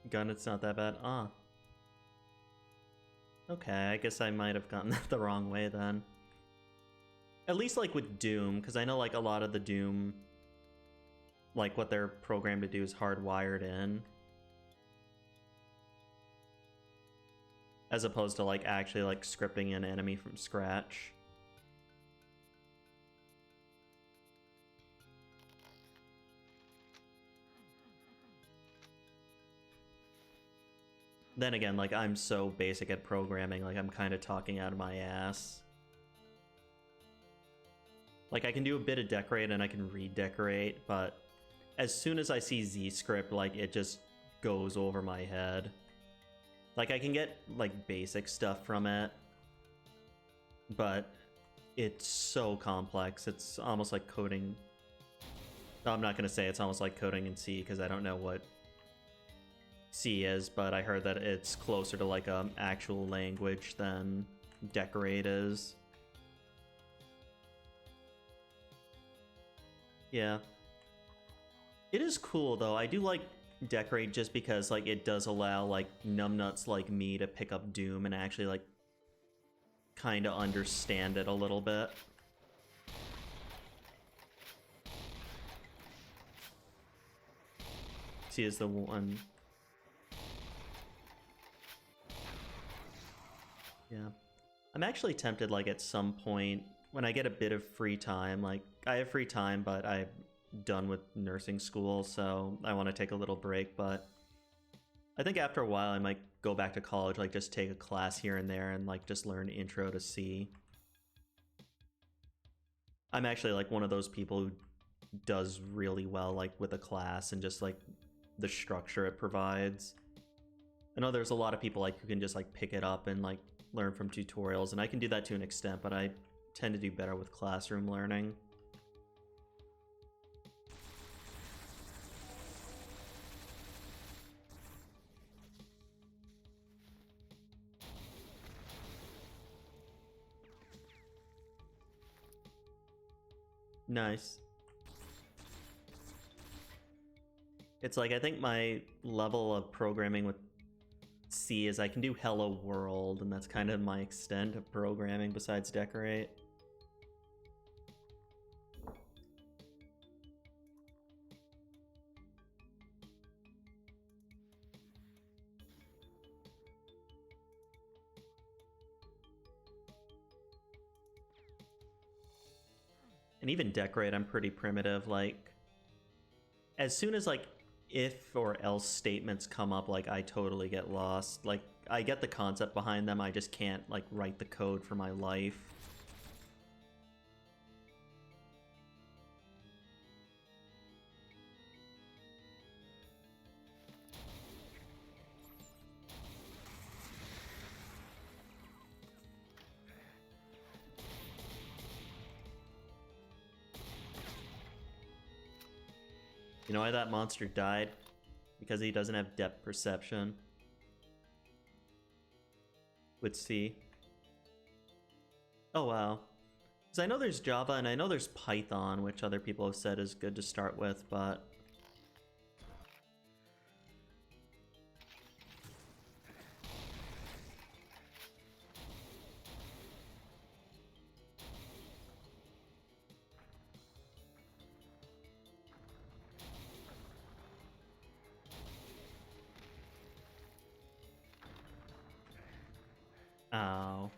Gun, it's not that bad. Ah. Okay, I guess I might have gotten that the wrong way then. At least, like, with Doom, because I know, like, a lot of the Doom like what they're programmed to do is hardwired in, as opposed to like actually like scripting an enemy from scratch. Then again, like, I'm so basic at programming, like, I'm kind of talking out of my ass. Like, I can do a bit of decorate and I can redecorate, but as soon as I see Z-script, like, it just goes over my head. Like, I can get, like, basic stuff from it, but it's so complex. It's almost like coding... No, I'm not going to say it's almost like coding in C, because I don't know what C is, but I heard that it's closer to like an actual language than decorate is. Yeah. It is cool though. I do like decorate just because like it does allow like numbnuts like me to pick up Doom and actually like kind of understand it a little bit. C is the one. Yeah. I'm actually tempted, like, at some point, when I get a bit of free time, like, I have free time, but I'm done with nursing school, so I want to take a little break, but I think after a while I might go back to college, like, just take a class here and there and, like, just learn Intro to C. I'm actually, like, one of those people who does really well, like, with a class and just, like, the structure it provides. I know there's a lot of people, like, who can just, like, pick it up and, like, learn from tutorials, and I can do that to an extent, but I tend to do better with classroom learning. Nice. It's like, I think my level of programming with C is I can do Hello World, and that's kind of my extent of programming besides decorate. And even decorate, I'm pretty primitive. Like, as soon as like if or else statements come up, like, I totally get lost. Like, I get the concept behind them, I just can't like write the code for my life. You know why that monster died? Because he doesn't have depth perception. With C. Oh wow. Because I know there's Java and I know there's Python, which other people have said is good to start with, but... Ow.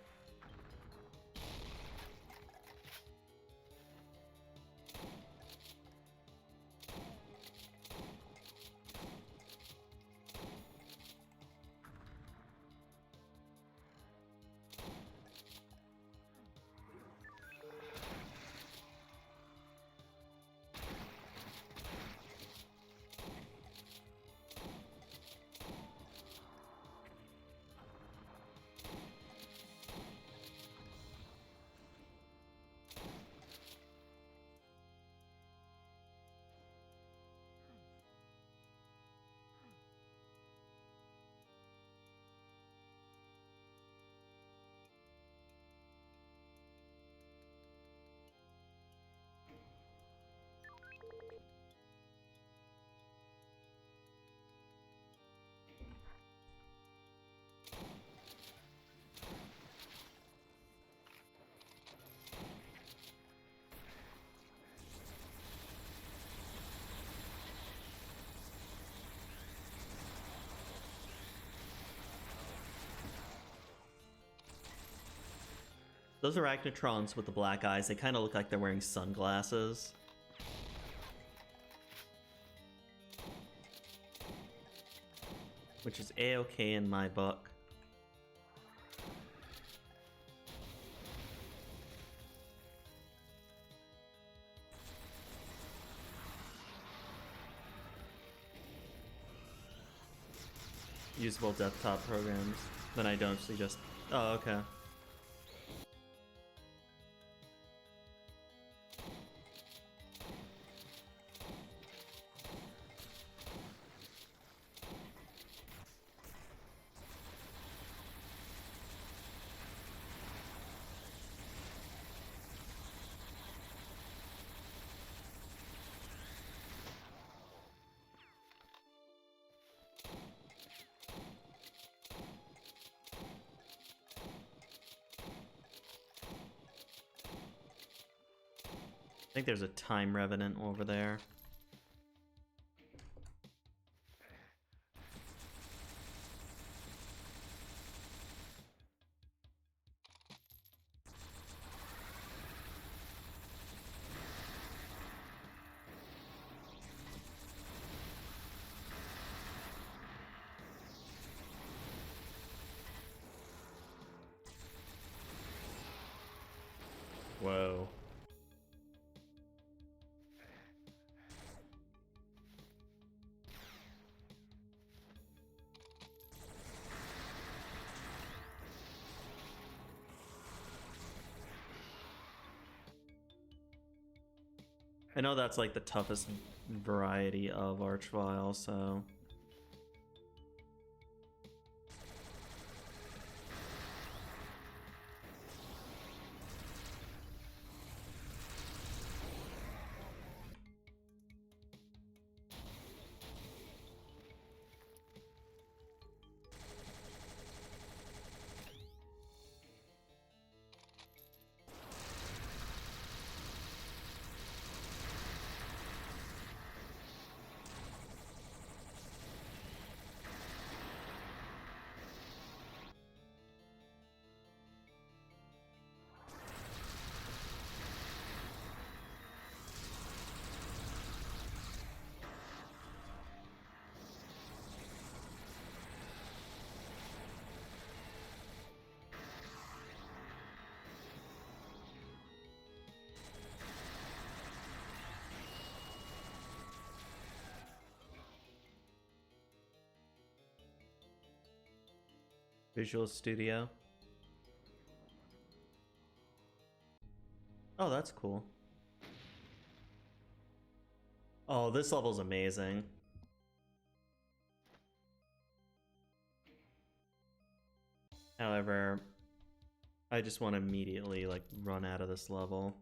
Those Arachnotrons with the black eyes, they kind of look like they're wearing sunglasses. Which is A-okay in my book. Usable desktop programs. Then I don't suggest... Oh, okay. I think there's a Time Revenant over there. Whoa. I know that's like the toughest variety of Archvile, so... Visual Studio. Oh, that's cool. Oh, this level's amazing. However, I just want to immediately, like, run out of this level.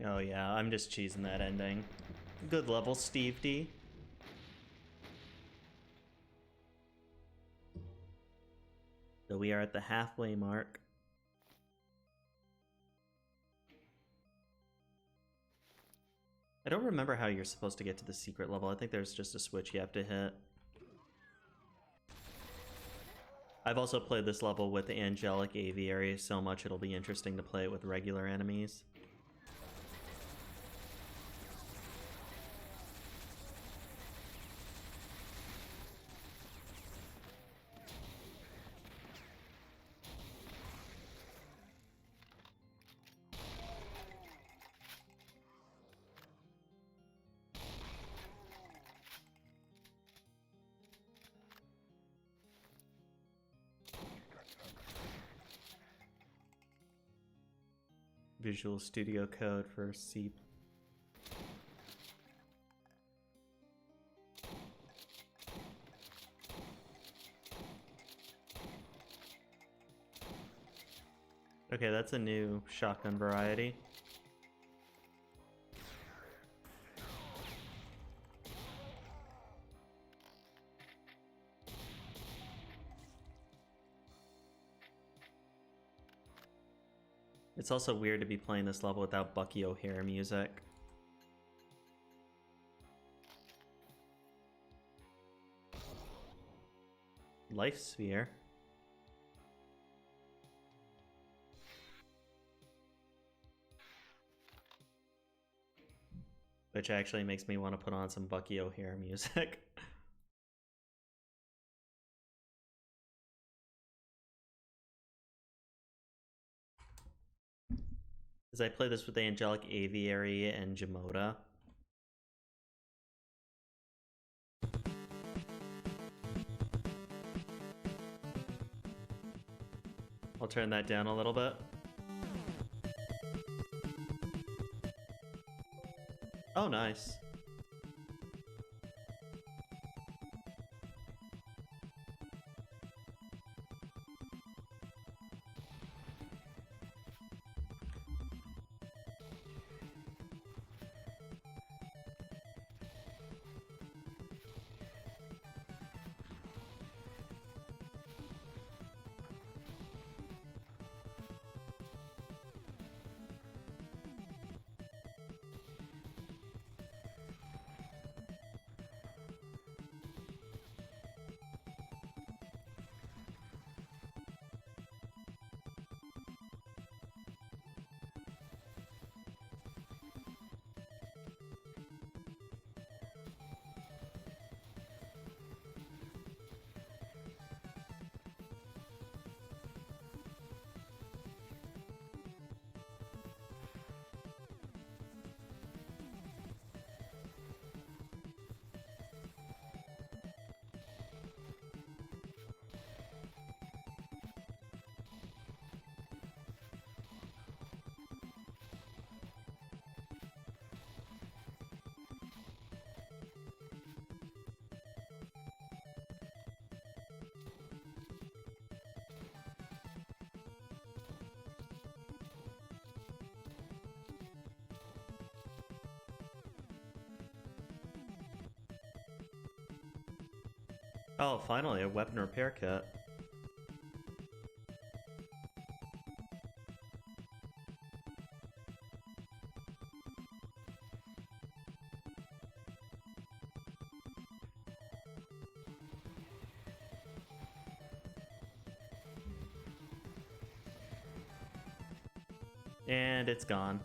Oh yeah, I'm just cheesing that ending. Good level, Steve D. So we are at the halfway mark. I don't remember how you're supposed to get to the secret level. I think there's just a switch you have to hit. I've also played this level with the Angelic Aviary so much it'll be interesting to play it with regular enemies. Visual Studio Code for C. Okay, that's a new shotgun variety. It's also weird to be playing this level without Bucky O'Hare music. Life Sphere. Which actually makes me want to put on some Bucky O'Hare music. As I play this with the Angelic Aviary and Jamoda. I'll turn that down a little bit. Oh, nice. Oh, finally, a weapon repair kit. And it's gone.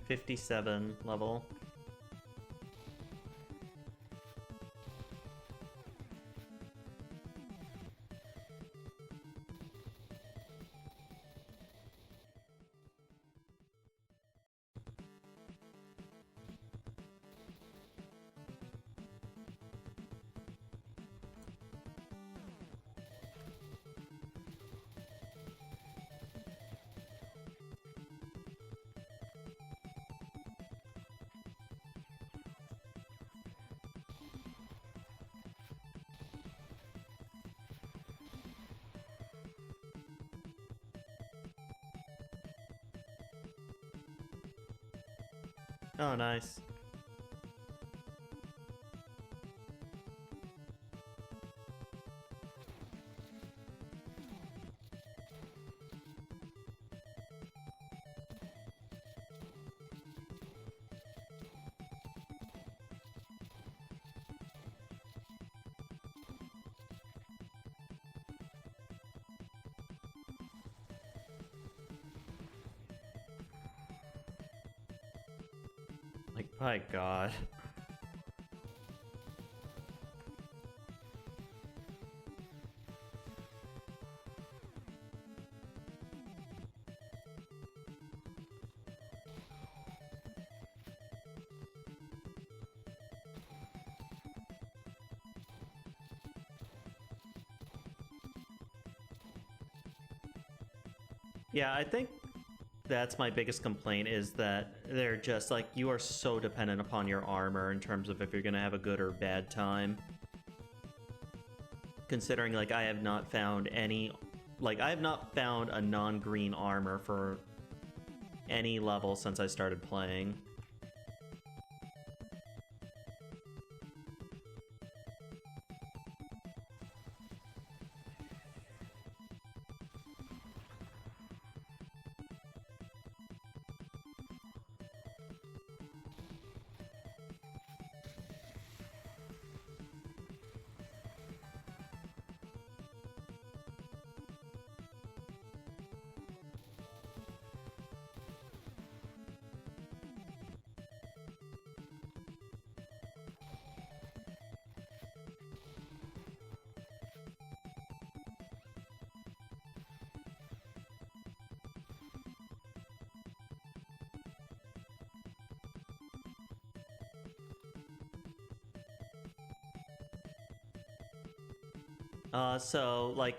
'57 level. Oh, nice. Like, my god. Yeah, I think that's my biggest complaint, is that they're just like, you are so dependent upon your armor in terms of if you're gonna have a good or bad time. Considering, like, I have not found any, like, I have not found a non-green armor for any level since I started playing. So, like,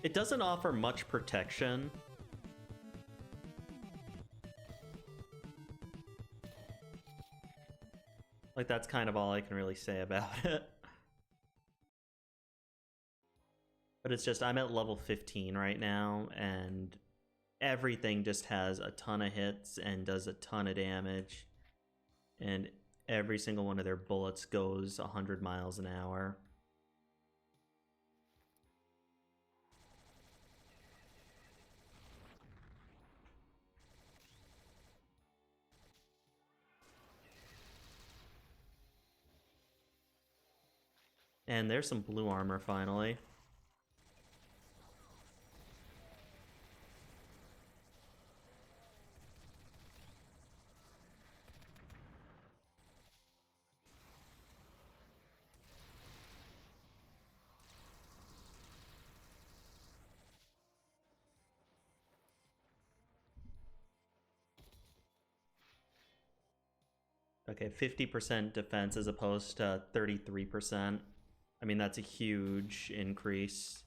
it doesn't offer much protection. Like, that's kind of all I can really say about it. But it's just, I'm at level 15 right now, and everything just has a ton of hits and does a ton of damage. And every single one of their bullets goes 100 miles an hour. And there's some blue armor finally. Okay, 50% defense as opposed to 33%. I mean, that's a huge increase.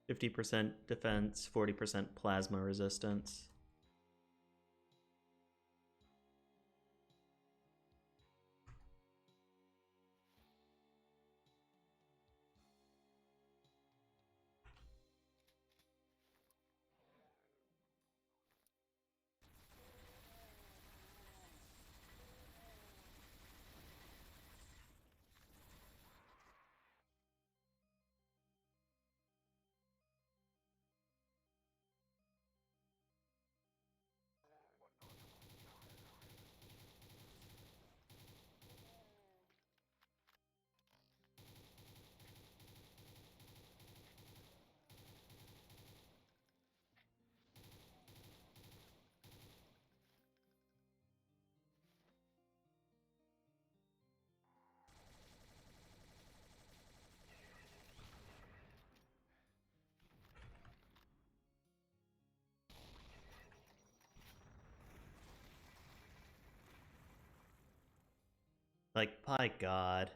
%50 defense, 40% plasma resistance. Like, my god.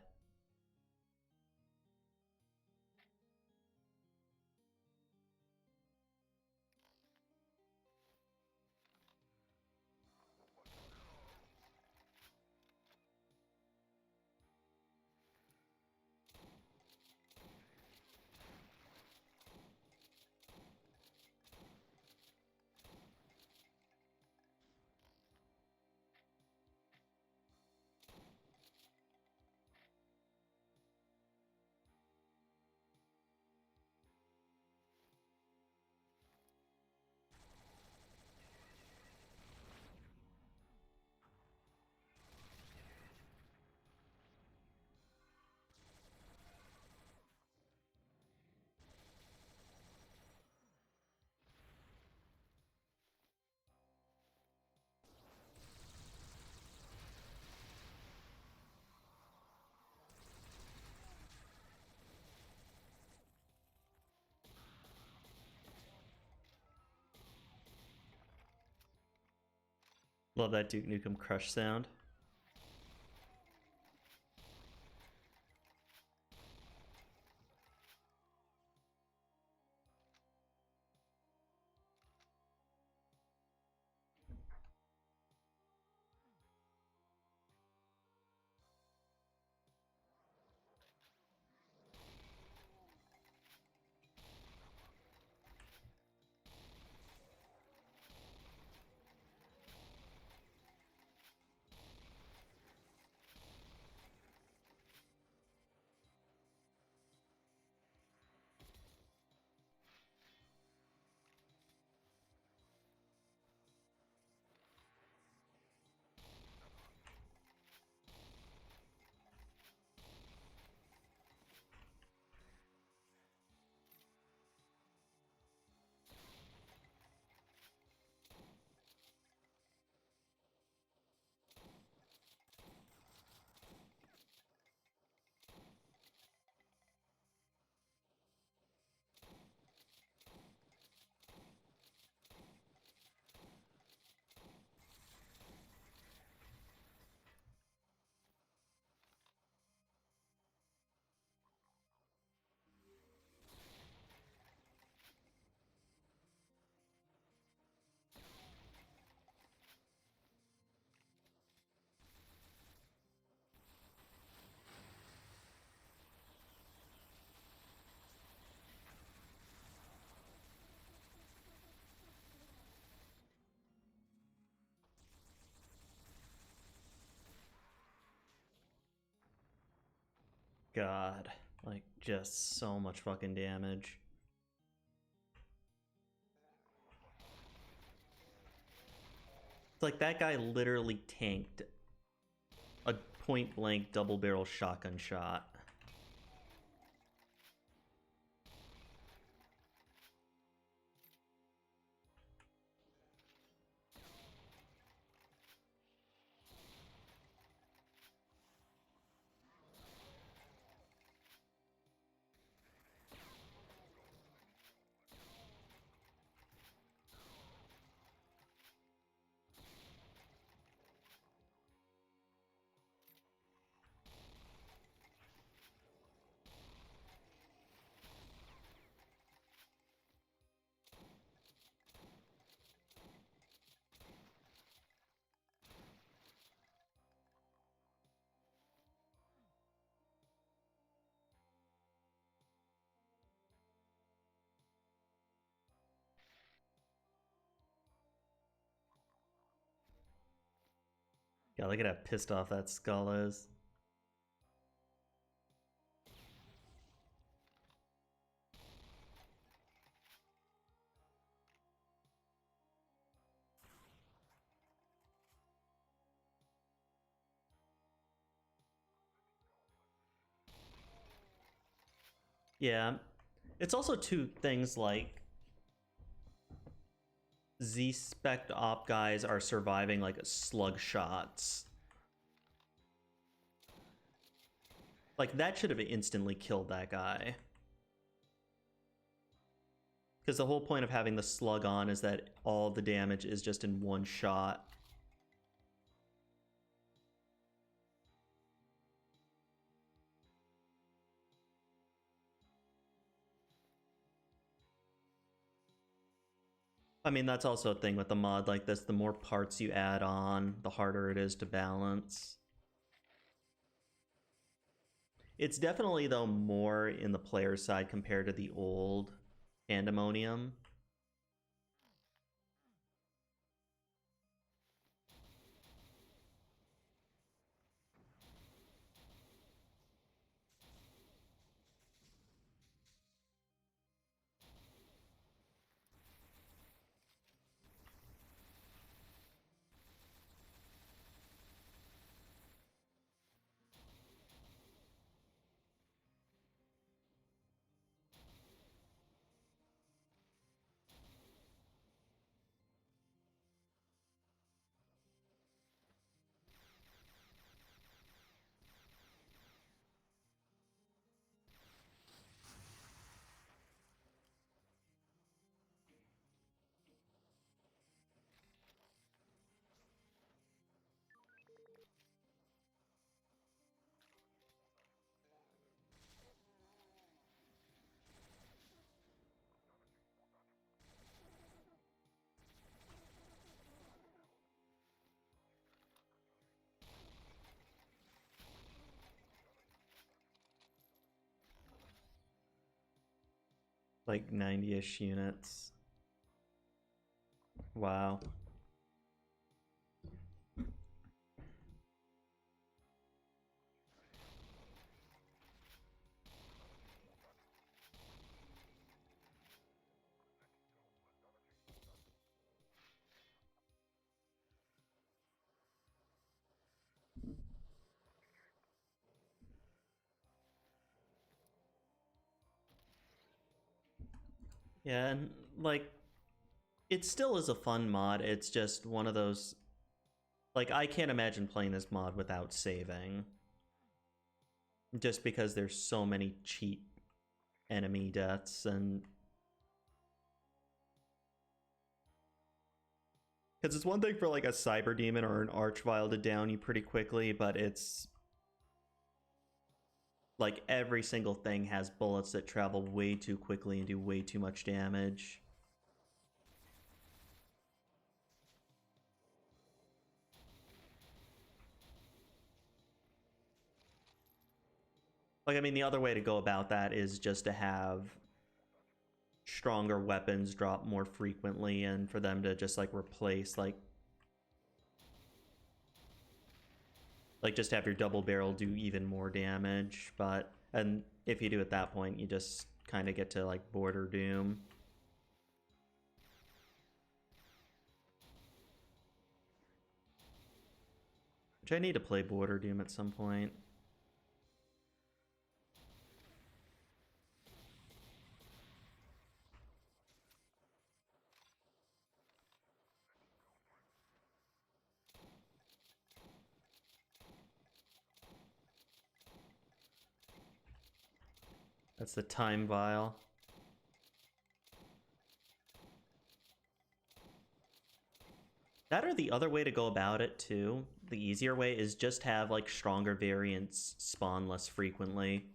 Love that Duke Nukem Crush sound. God, like, just so much fucking damage. It's like that guy literally tanked a point-blank double-barrel shotgun shot. God, look at how pissed off that skull is. Yeah. It's also two things like Z-Spec op guys are surviving like slug shots. Like, that should have instantly killed that guy. Because the whole point of having the slug on is that all the damage is just in one shot. I mean, that's also a thing with the mod like this. The more parts you add on, the harder it is to balance. It's definitely, though, more in the player side compared to the old Pandemonium. Like 90-ish units. Wow. Yeah, and like it still is a fun mod. It's just one of those, like, I can't imagine playing this mod without saving. Just because there's so many cheap enemy deaths, and because it's one thing for like a cyber demon or an archvile to down you pretty quickly, but it's like every single thing has bullets that travel way too quickly and do way too much damage. Like, I mean, the other way to go about that is just to have stronger weapons drop more frequently, and for them to just like replace like just have your double barrel do even more damage. But and if you do at that point, you just kind of get to like border doom. Which I need to play border doom at some point. That's the time vial. That, or the other way to go about it too, the easier way, is just have like stronger variants spawn less frequently.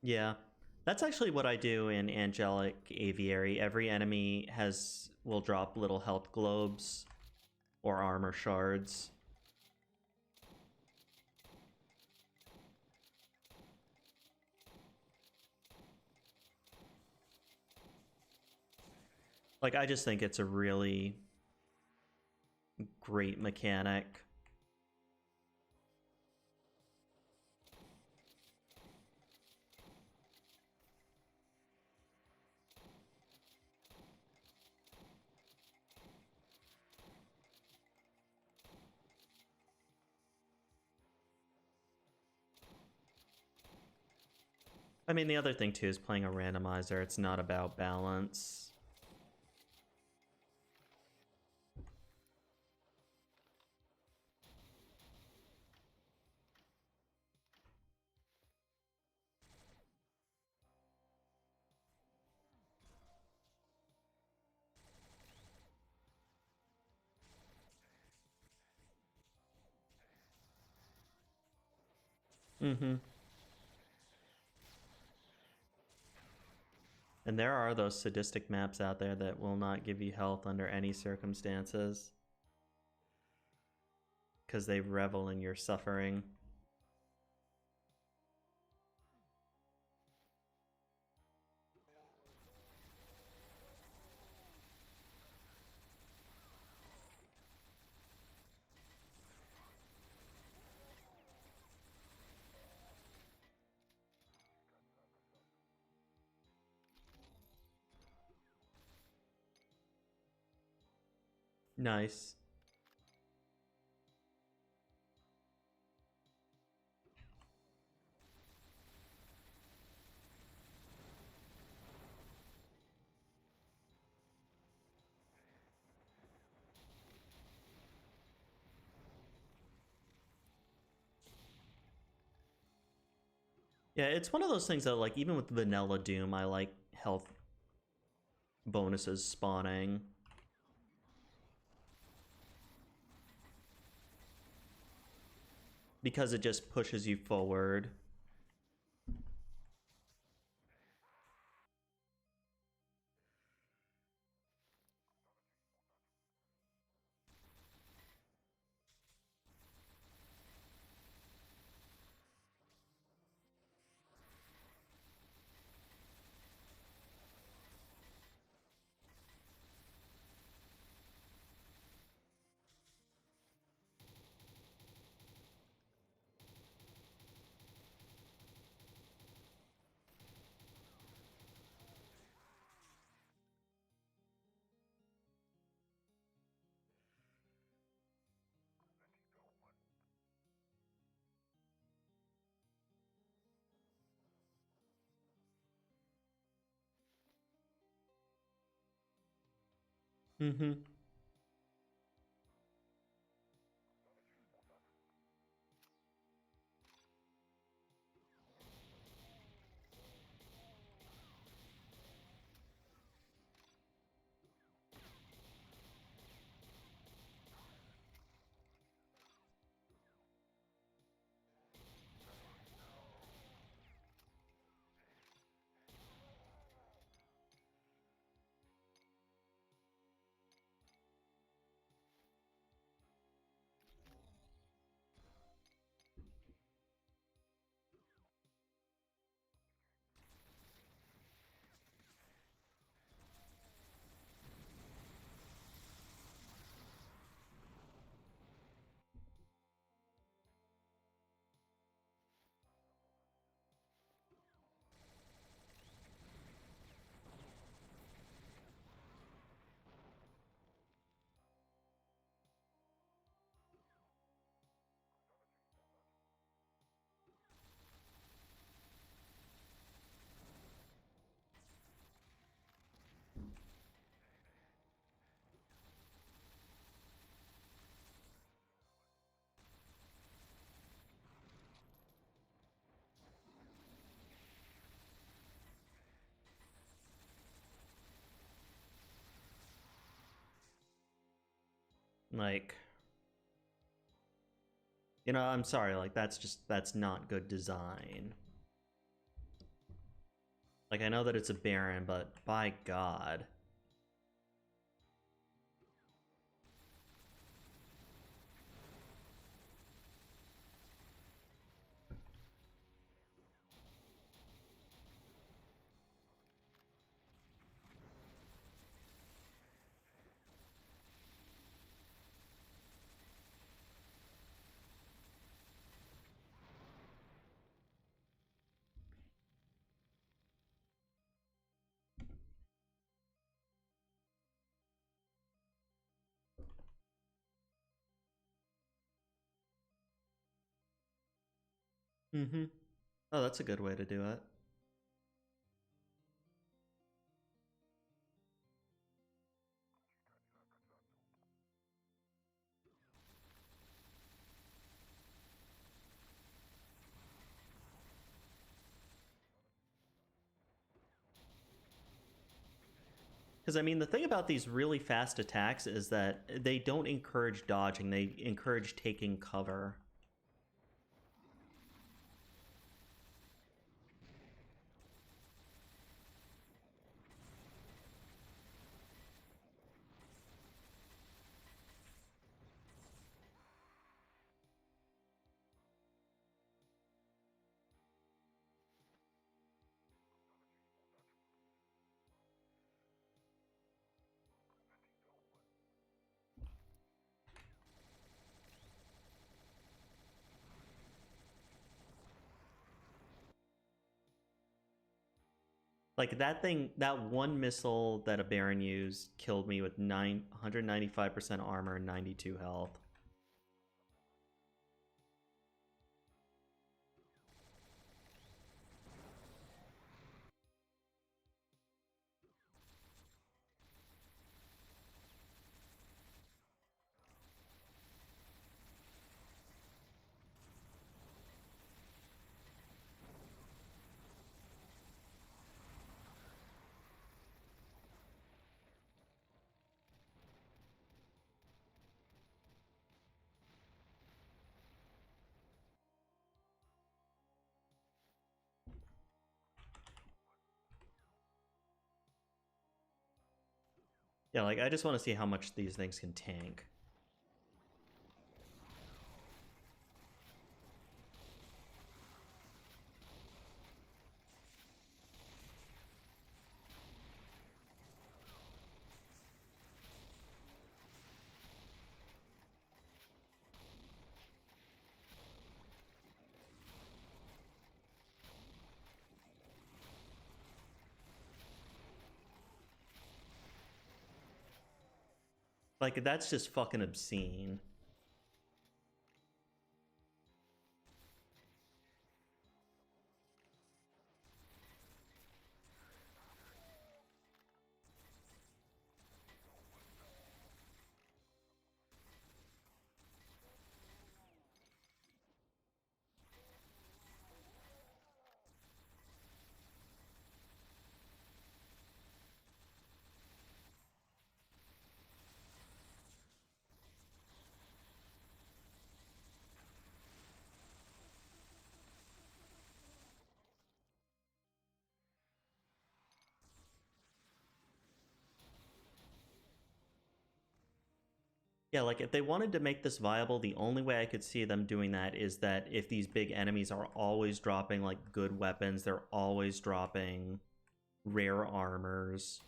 Yeah. That's actually what I do in Angelic Aviary. Every enemy will drop little health globes or armor shards. Like, I just think it's a really great mechanic. I mean, the other thing too is playing a randomizer. It's not about balance. Mm-hmm. And there are those sadistic maps out there that will not give you health under any circumstances, because they revel in your suffering. Nice. Yeah, it's one of those things that, like, even with vanilla Doom, I like health bonuses spawning. Because it just pushes you forward. Mm-hmm. Like, you know, I'm sorry, like, that's not good design. Like, I know that it's a Baron, but by God. Mm-hmm. Oh, that's a good way to do it. Because, I mean, the thing about these really fast attacks is that they don't encourage dodging, they encourage taking cover. Like, that thing, that one missile that a Baron used killed me with 195% armor and 92 health. Yeah, like, I just want to see how much these things can tank. Like, that's just fucking obscene. Yeah, like if they wanted to make this viable, the only way I could see them doing that is that if these big enemies are always dropping like good weapons, they're always dropping rare armors.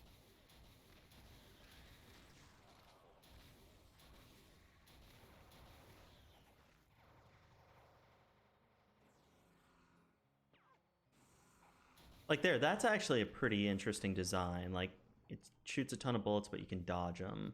Like there, that's actually a pretty interesting design. Like it shoots a ton of bullets, but you can dodge them.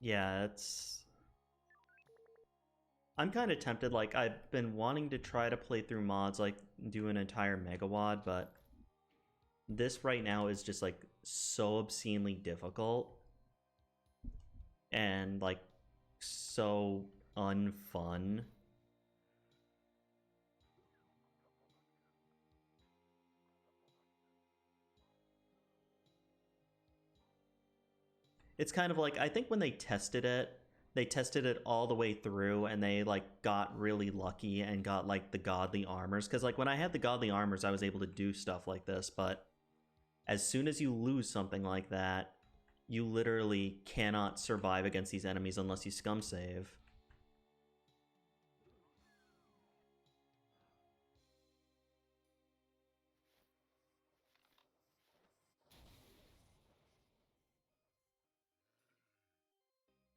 Yeah, it's... I'm kind of tempted, like, I've been wanting to try to play through mods, like, do an entire Megawad, but this right now is just, like, so obscenely difficult and, like, so unfun. It's kind of like, I think when they tested it all the way through and they like got really lucky and got like the godly armors, because like when I had the godly armors I was able to do stuff like this, but as soon as you lose something like that, you literally cannot survive against these enemies unless you scum save.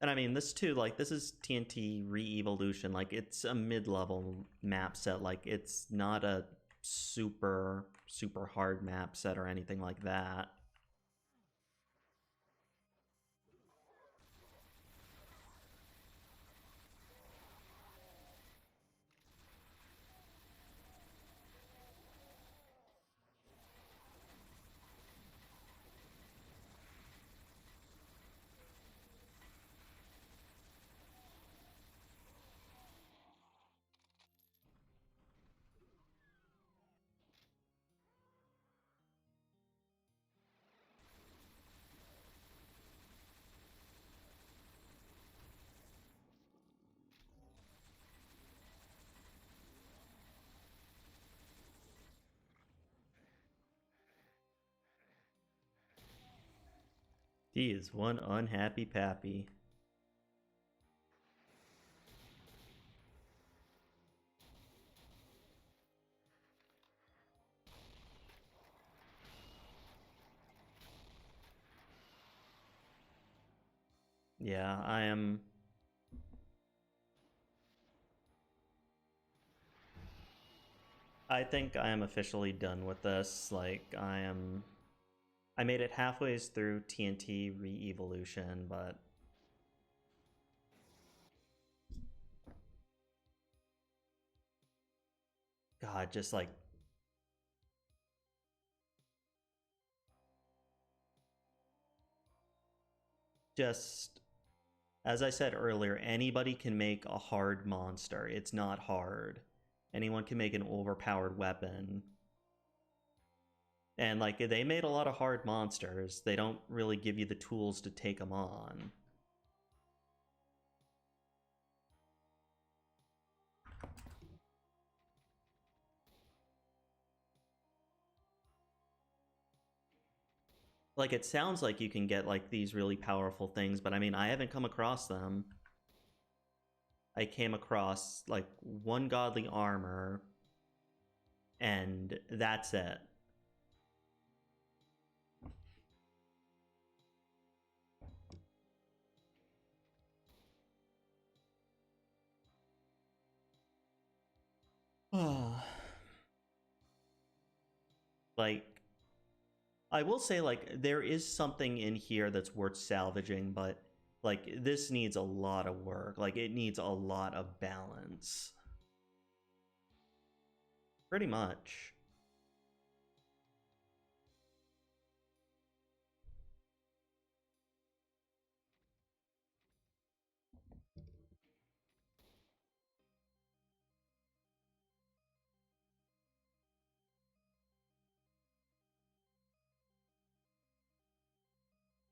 And I mean, this too, like, this is TNT ReEviluiton. Like, it's a mid-level map set. Like, it's not a super, super hard map set or anything like that. He is one unhappy pappy. Yeah, I am... I think I am officially done with this. Like, I made it halfway through TNT ReEviluiton, but... God, just like... Just... As I said earlier, anybody can make a hard monster. It's not hard. Anyone can make an overpowered weapon. And, like, they made a lot of hard monsters. They don't really give you the tools to take them on. Like, it sounds like you can get, like, these really powerful things, but I mean, I haven't come across them. I came across like one godly armor, and that's it. Like, I will say, like, there is something in here that's worth salvaging, but like, this needs a lot of work. Like, it needs a lot of balance. Pretty much.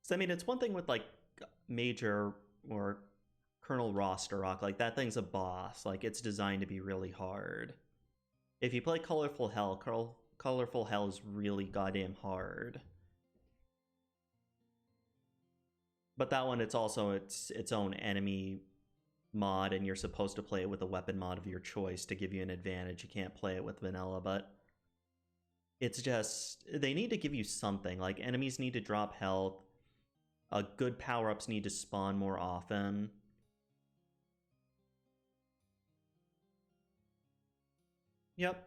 So, I mean, it's one thing with like Major or Colonel Rosterrock. Like, that thing's a boss. Like, it's designed to be really hard. If you play Colorful Hell, Colorful Hell is really goddamn hard. But that one, it's also its own enemy mod, and you're supposed to play it with a weapon mod of your choice to give you an advantage. You can't play it with vanilla, but it's just, they need to give you something. Like, enemies need to drop health. Good power-ups need to spawn more often. Yep.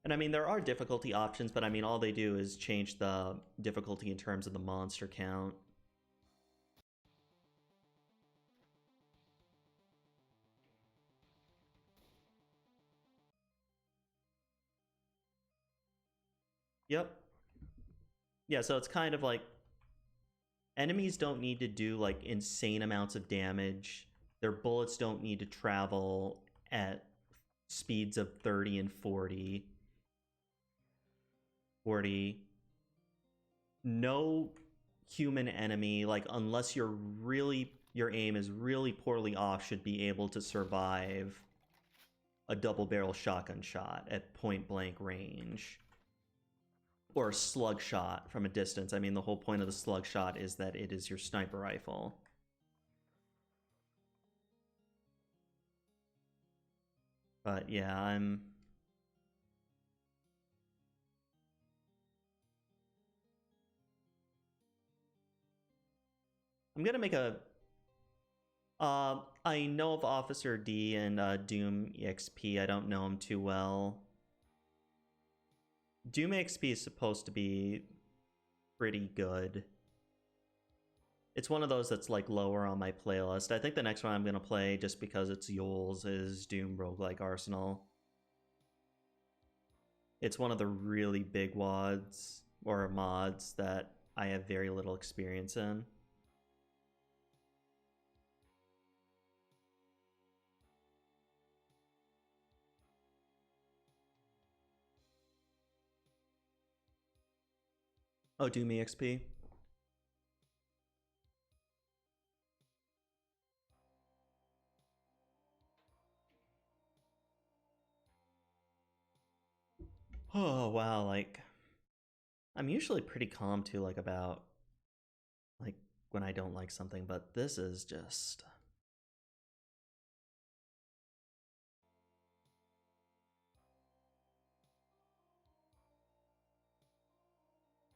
And I mean, there are difficulty options, but I mean, all they do is change the difficulty in terms of the monster count. Yep. Yeah, so it's kind of like, enemies don't need to do like insane amounts of damage. Their bullets don't need to travel at speeds of 30 and 40. No human enemy, like, unless your aim is really poorly off, should be able to survive a double barrel shotgun shot at point blank range. Or a slug shot from a distance. I mean, the whole point of the slug shot is that it is your sniper rifle. But yeah, I'm gonna make a... I know of Officer D and Doom EXP. I don't know him too well. Doom EXP is supposed to be pretty good. It's one of those that's like lower on my playlist. I think the next one I'm gonna play, just because it's Yoles, is Doom Roguelike Arsenal. It's one of the really big WODs or mods that I have very little experience in. Oh, Doom EXP? Oh, wow, like, I'm usually pretty calm too, like, about, like, when I don't like something, but this is just...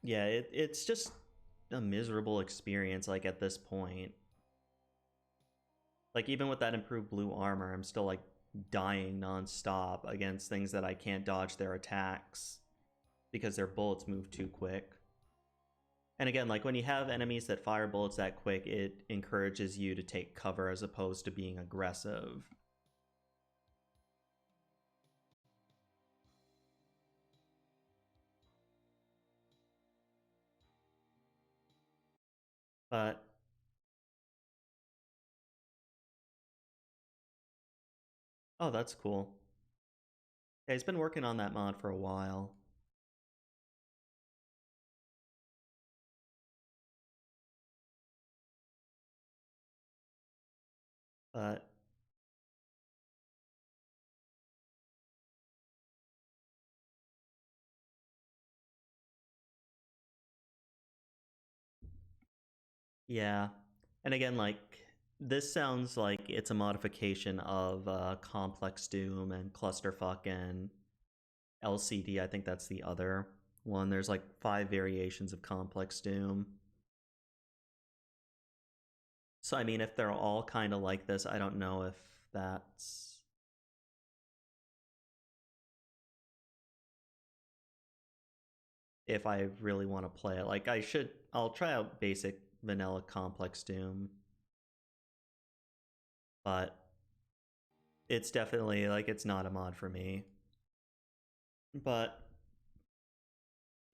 Yeah, it's just a miserable experience, like, at this point. Like, even with that improved blue armor, I'm still, like, dying non-stop against things that I can't dodge their attacks because their bullets move too quick. And again, like, when you have enemies that fire bullets that quick, it encourages you to take cover as opposed to being aggressive. But... oh, that's cool. Yeah, he's been working on that mod for a while. But... yeah. And again, like, This sounds like it's a modification of Complex Doom and Clusterfuck and LCD. I think that's the other one. There's like 5 variations of Complex Doom. So, I mean, if they're all kind of like this, I don't know if that's... if I really want to play it. Like, I'll try out basic vanilla Complex Doom. But it's definitely, like, it's not a mod for me. But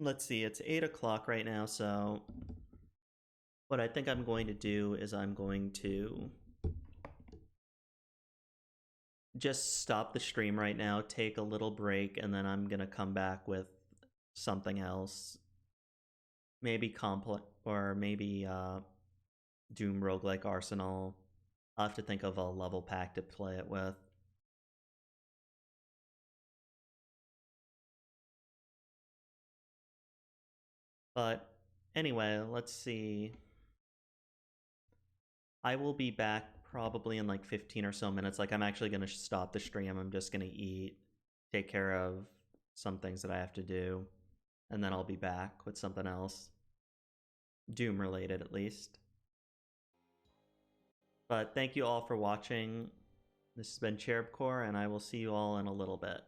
let's see, it's 8 o'clock right now, so what I think I'm going to do is I'm going to just stop the stream right now, take a little break, and then I'm gonna come back with something else. Maybe Complex, or maybe Doom Roguelike Arsenal. I'll have to think of a level pack to play it with. But anyway, let's see. I will be back probably in like 15 or so minutes. Like, I'm actually going to stop the stream. I'm just going to eat, take care of some things that I have to do, and then I'll be back with something else. Doom related, at least. But thank you all for watching. This has been Cherubcorps, and I will see you all in a little bit.